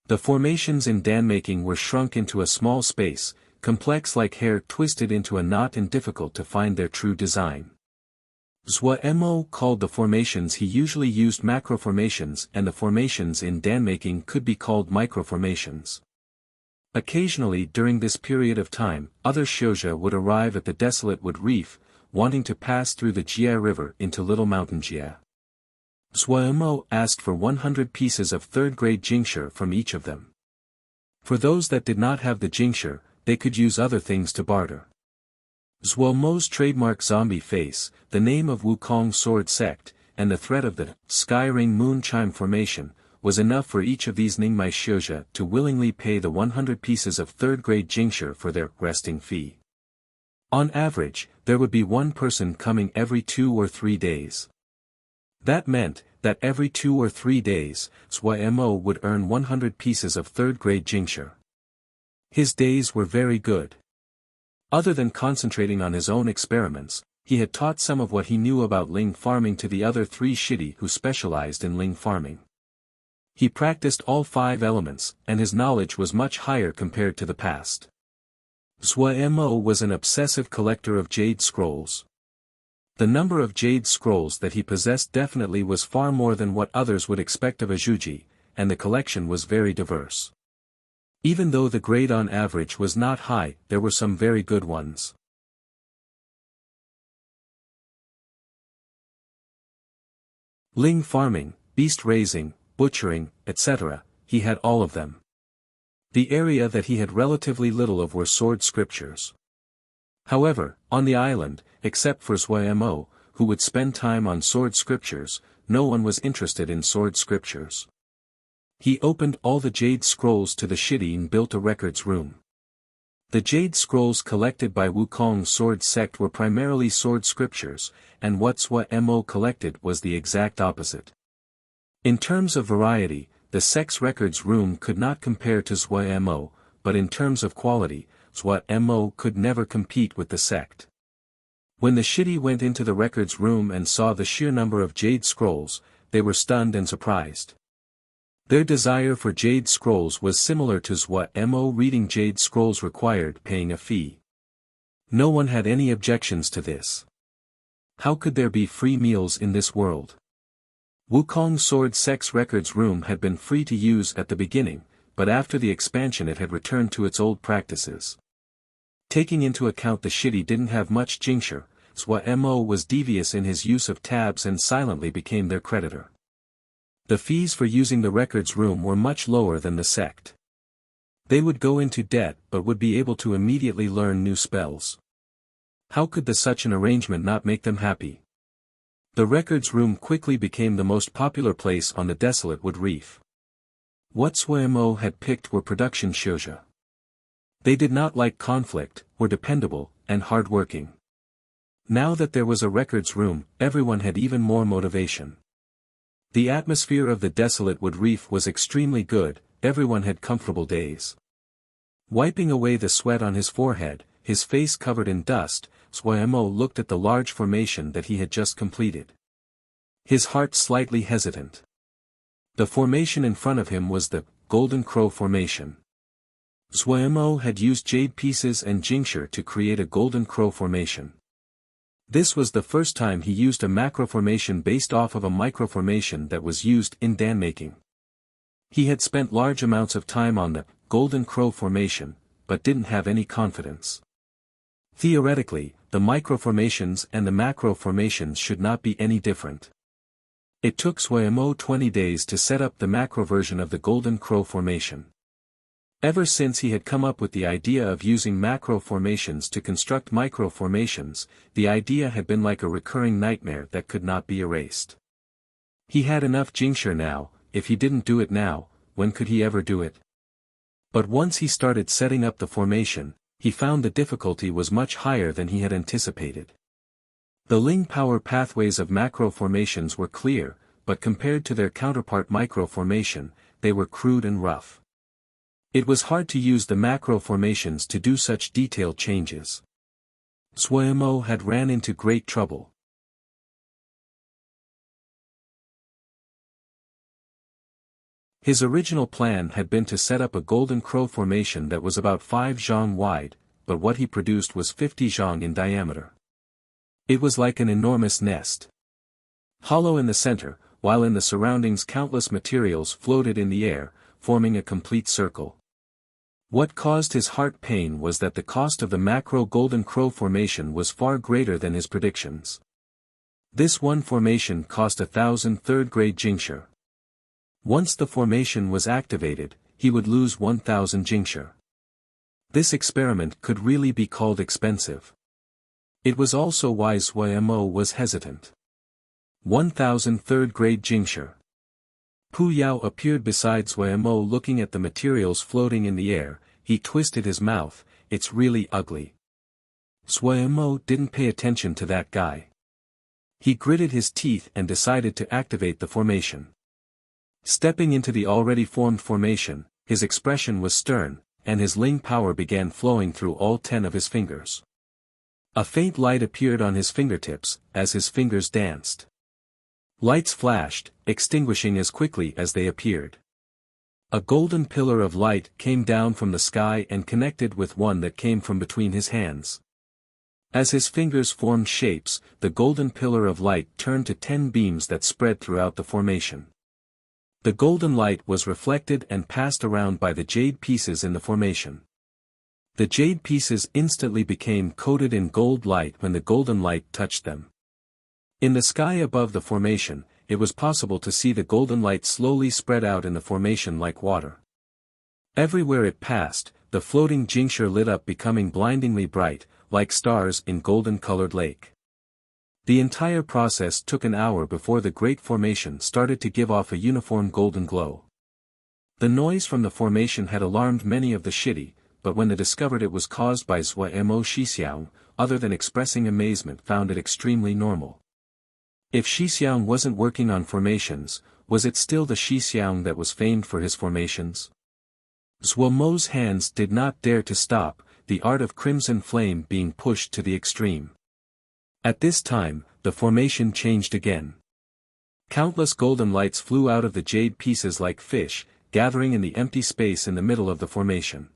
The formations in Dan-making were shrunk into a small space, complex like hair twisted into a knot and difficult to find their true design. Zhua Mo called the formations he usually used macroformations, and the formations in Dan-making could be called microformations. Occasionally during this period of time, other Xianxia would arrive at the desolate wood reef, wanting to pass through the Jia River into Little Mountain Jia. Zhua Mo asked for 100 pieces of third-grade Jingshi from each of them. For those that did not have the Jingshi, they could use other things to barter. Zhua Mo's trademark zombie face, the name of Wukong Sword Sect, and the threat of the Sky Ring Moon Chime Formation, was enough for each of these Ningmai Xianxia to willingly pay the 100 pieces of third-grade Jingshi for their resting fee. On average, there would be one person coming every 2 or 3 days. That meant, that every 2 or 3 days, Zhua Mo would earn 100 pieces of third-grade Jingshi. His days were very good. Other than concentrating on his own experiments, he had taught some of what he knew about Ling farming to the other 3 Shidi who specialized in Ling farming. He practiced all 5 elements, and his knowledge was much higher compared to the past. Zhua Mo was an obsessive collector of jade scrolls. The number of jade scrolls that he possessed definitely was far more than what others would expect of a Zhuji, and the collection was very diverse. Even though the grade on average was not high, there were some very good ones. Ling farming, beast raising, butchering, etc., he had all of them. The area that he had relatively little of were sword scriptures. However, on the island, except for Zhuemo, who would spend time on sword scriptures, no one was interested in sword scriptures. He opened all the jade scrolls to the shidi and built a records room. The jade scrolls collected by Wukong's sword sect were primarily sword scriptures, and what Zhuemo collected was the exact opposite. In terms of variety, the sect's records room could not compare to Zhuemo, but in terms of quality, Zhuemo could never compete with the sect. When the shidi went into the records room and saw the sheer number of jade scrolls, they were stunned and surprised. Their desire for jade scrolls was similar to Zhuemo. Reading jade scrolls required paying a fee. No one had any objections to this. How could there be free meals in this world? Wukong's sword sect's records room had been free to use at the beginning, but after the expansion it had returned to its old practices. Taking into account the shidi didn't have much jingsher, Zhuemo was devious in his use of tabs and silently became their creditor. The fees for using the records room were much lower than the sect. They would go into debt but would be able to immediately learn new spells. How could such an arrangement not make them happy? The records room quickly became the most popular place on the desolate wood reef. What Zhuemo had picked were production shouja. They did not like conflict, were dependable, and hard-working. Now that there was a records room, everyone had even more motivation. The atmosphere of the desolate wood reef was extremely good, everyone had comfortable days. Wiping away the sweat on his forehead, his face covered in dust, Zhuemo looked at the large formation that he had just completed. His heart slightly hesitant. The formation in front of him was the Golden Crow formation. Zhuemo had used jade pieces and jingsher to create a Golden Crow formation. This was the first time he used a macro formation based off of a micro formation that was used in danmaking. He had spent large amounts of time on the Golden Crow formation, but didn't have any confidence. Theoretically, the micro formations and the macro formations should not be any different. It took Zhuemo 20 days to set up the macro version of the Golden Crow formation. Ever since he had come up with the idea of using macro formations to construct micro formations, the idea had been like a recurring nightmare that could not be erased. He had enough jingsher now, if he didn't do it now, when could he ever do it? But once he started setting up the formation, he found the difficulty was much higher than he had anticipated. The Ling power pathways of macro formations were clear, but compared to their counterpart micro formation, they were crude and rough. It was hard to use the macro formations to do such detailed changes. Zhuemo had ran into great trouble. His original plan had been to set up a Golden Crow formation that was about 5 zhang wide, but what he produced was 50 zhang in diameter. It was like an enormous nest. Hollow in the center, while in the surroundings countless materials floated in the air, forming a complete circle. What caused his heart pain was that the cost of the macro Golden Crow formation was far greater than his predictions. This one formation cost 1,000 third-grade jingsher. Once the formation was activated, he would lose 1,000 jingsher. This experiment could really be called expensive. It was also why Zhuemo was hesitant. 1,000 third-grade jingsher. Pu Yao appeared beside Zhuemo looking at the materials floating in the air. He twisted his mouth, "It's really ugly." Zhuemo didn't pay attention to that guy. He gritted his teeth and decided to activate the formation. Stepping into the already formed formation, his expression was stern, and his Ling power began flowing through all 10 of his fingers. A faint light appeared on his fingertips, as his fingers danced. Lights flashed, extinguishing as quickly as they appeared. A golden pillar of light came down from the sky and connected with one that came from between his hands. As his fingers formed shapes, the golden pillar of light turned to 10 beams that spread throughout the formation. The golden light was reflected and passed around by the jade pieces in the formation. The jade pieces instantly became coated in gold light when the golden light touched them. In the sky above the formation, it was possible to see the golden light slowly spread out in the formation like water. Everywhere it passed, the floating tincture lit up, becoming blindingly bright, like stars in golden-colored lake. The entire process took an hour before the great formation started to give off a uniform golden glow. The noise from the formation had alarmed many of the shitty, but when they discovered it was caused by Zuo Shixiang, other than expressing amazement, found it extremely normal. If Shixiang wasn't working on formations, was it still the Shixiang that was famed for his formations? Zuo's hands did not dare to stop, the art of crimson flame being pushed to the extreme. At this time, the formation changed again. Countless golden lights flew out of the jade pieces like fish, gathering in the empty space in the middle of the formation.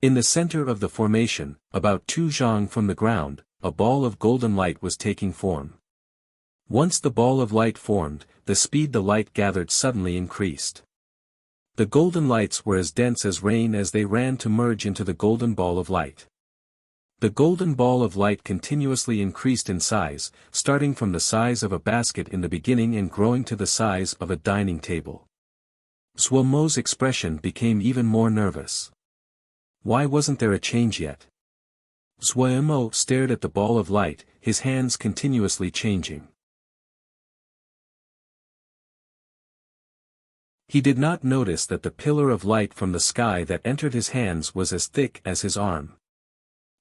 In the center of the formation, about 2 zhang from the ground, a ball of golden light was taking form. Once the ball of light formed, the speed the light gathered suddenly increased. The golden lights were as dense as rain as they ran to merge into the golden ball of light. The golden ball of light continuously increased in size, starting from the size of a basket in the beginning and growing to the size of a dining table. Zuo's expression became even more nervous. Why wasn't there a change yet? Zuo stared at the ball of light, his hands continuously changing. He did not notice that the pillar of light from the sky that entered his hands was as thick as his arm.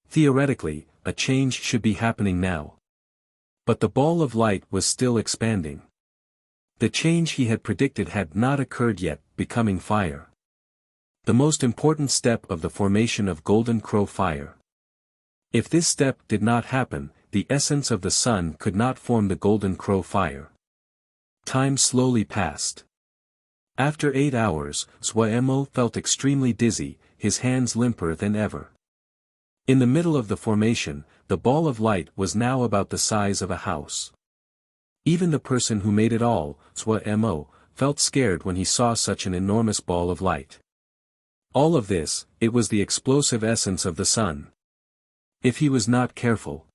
Theoretically, a change should be happening now. But the ball of light was still expanding. The change he had predicted had not occurred yet, becoming fire. The most important step of the formation of Golden Crow fire. If this step did not happen, the essence of the sun could not form the Golden Crow fire. Time slowly passed. After 8 hours, Zuo felt extremely dizzy, his hands limper than ever. In the middle of the formation, the ball of light was now about the size of a house. Even the person who made it all, Zuo, felt scared when he saw such an enormous ball of light. All of this, it was the explosive essence of the sun. If he was not careful,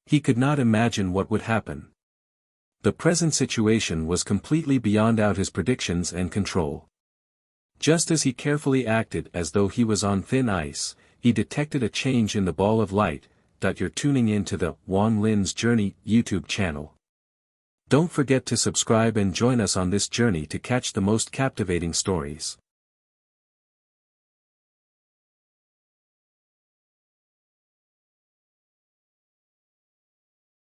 he could not imagine what would happen. The present situation was completely beyond out his predictions and control. Just as he carefully acted as though he was on thin ice, he detected a change in the ball of light. You're tuning in to the Wang Lin's Journey YouTube channel. Don't forget to subscribe and join us on this journey to catch the most captivating stories.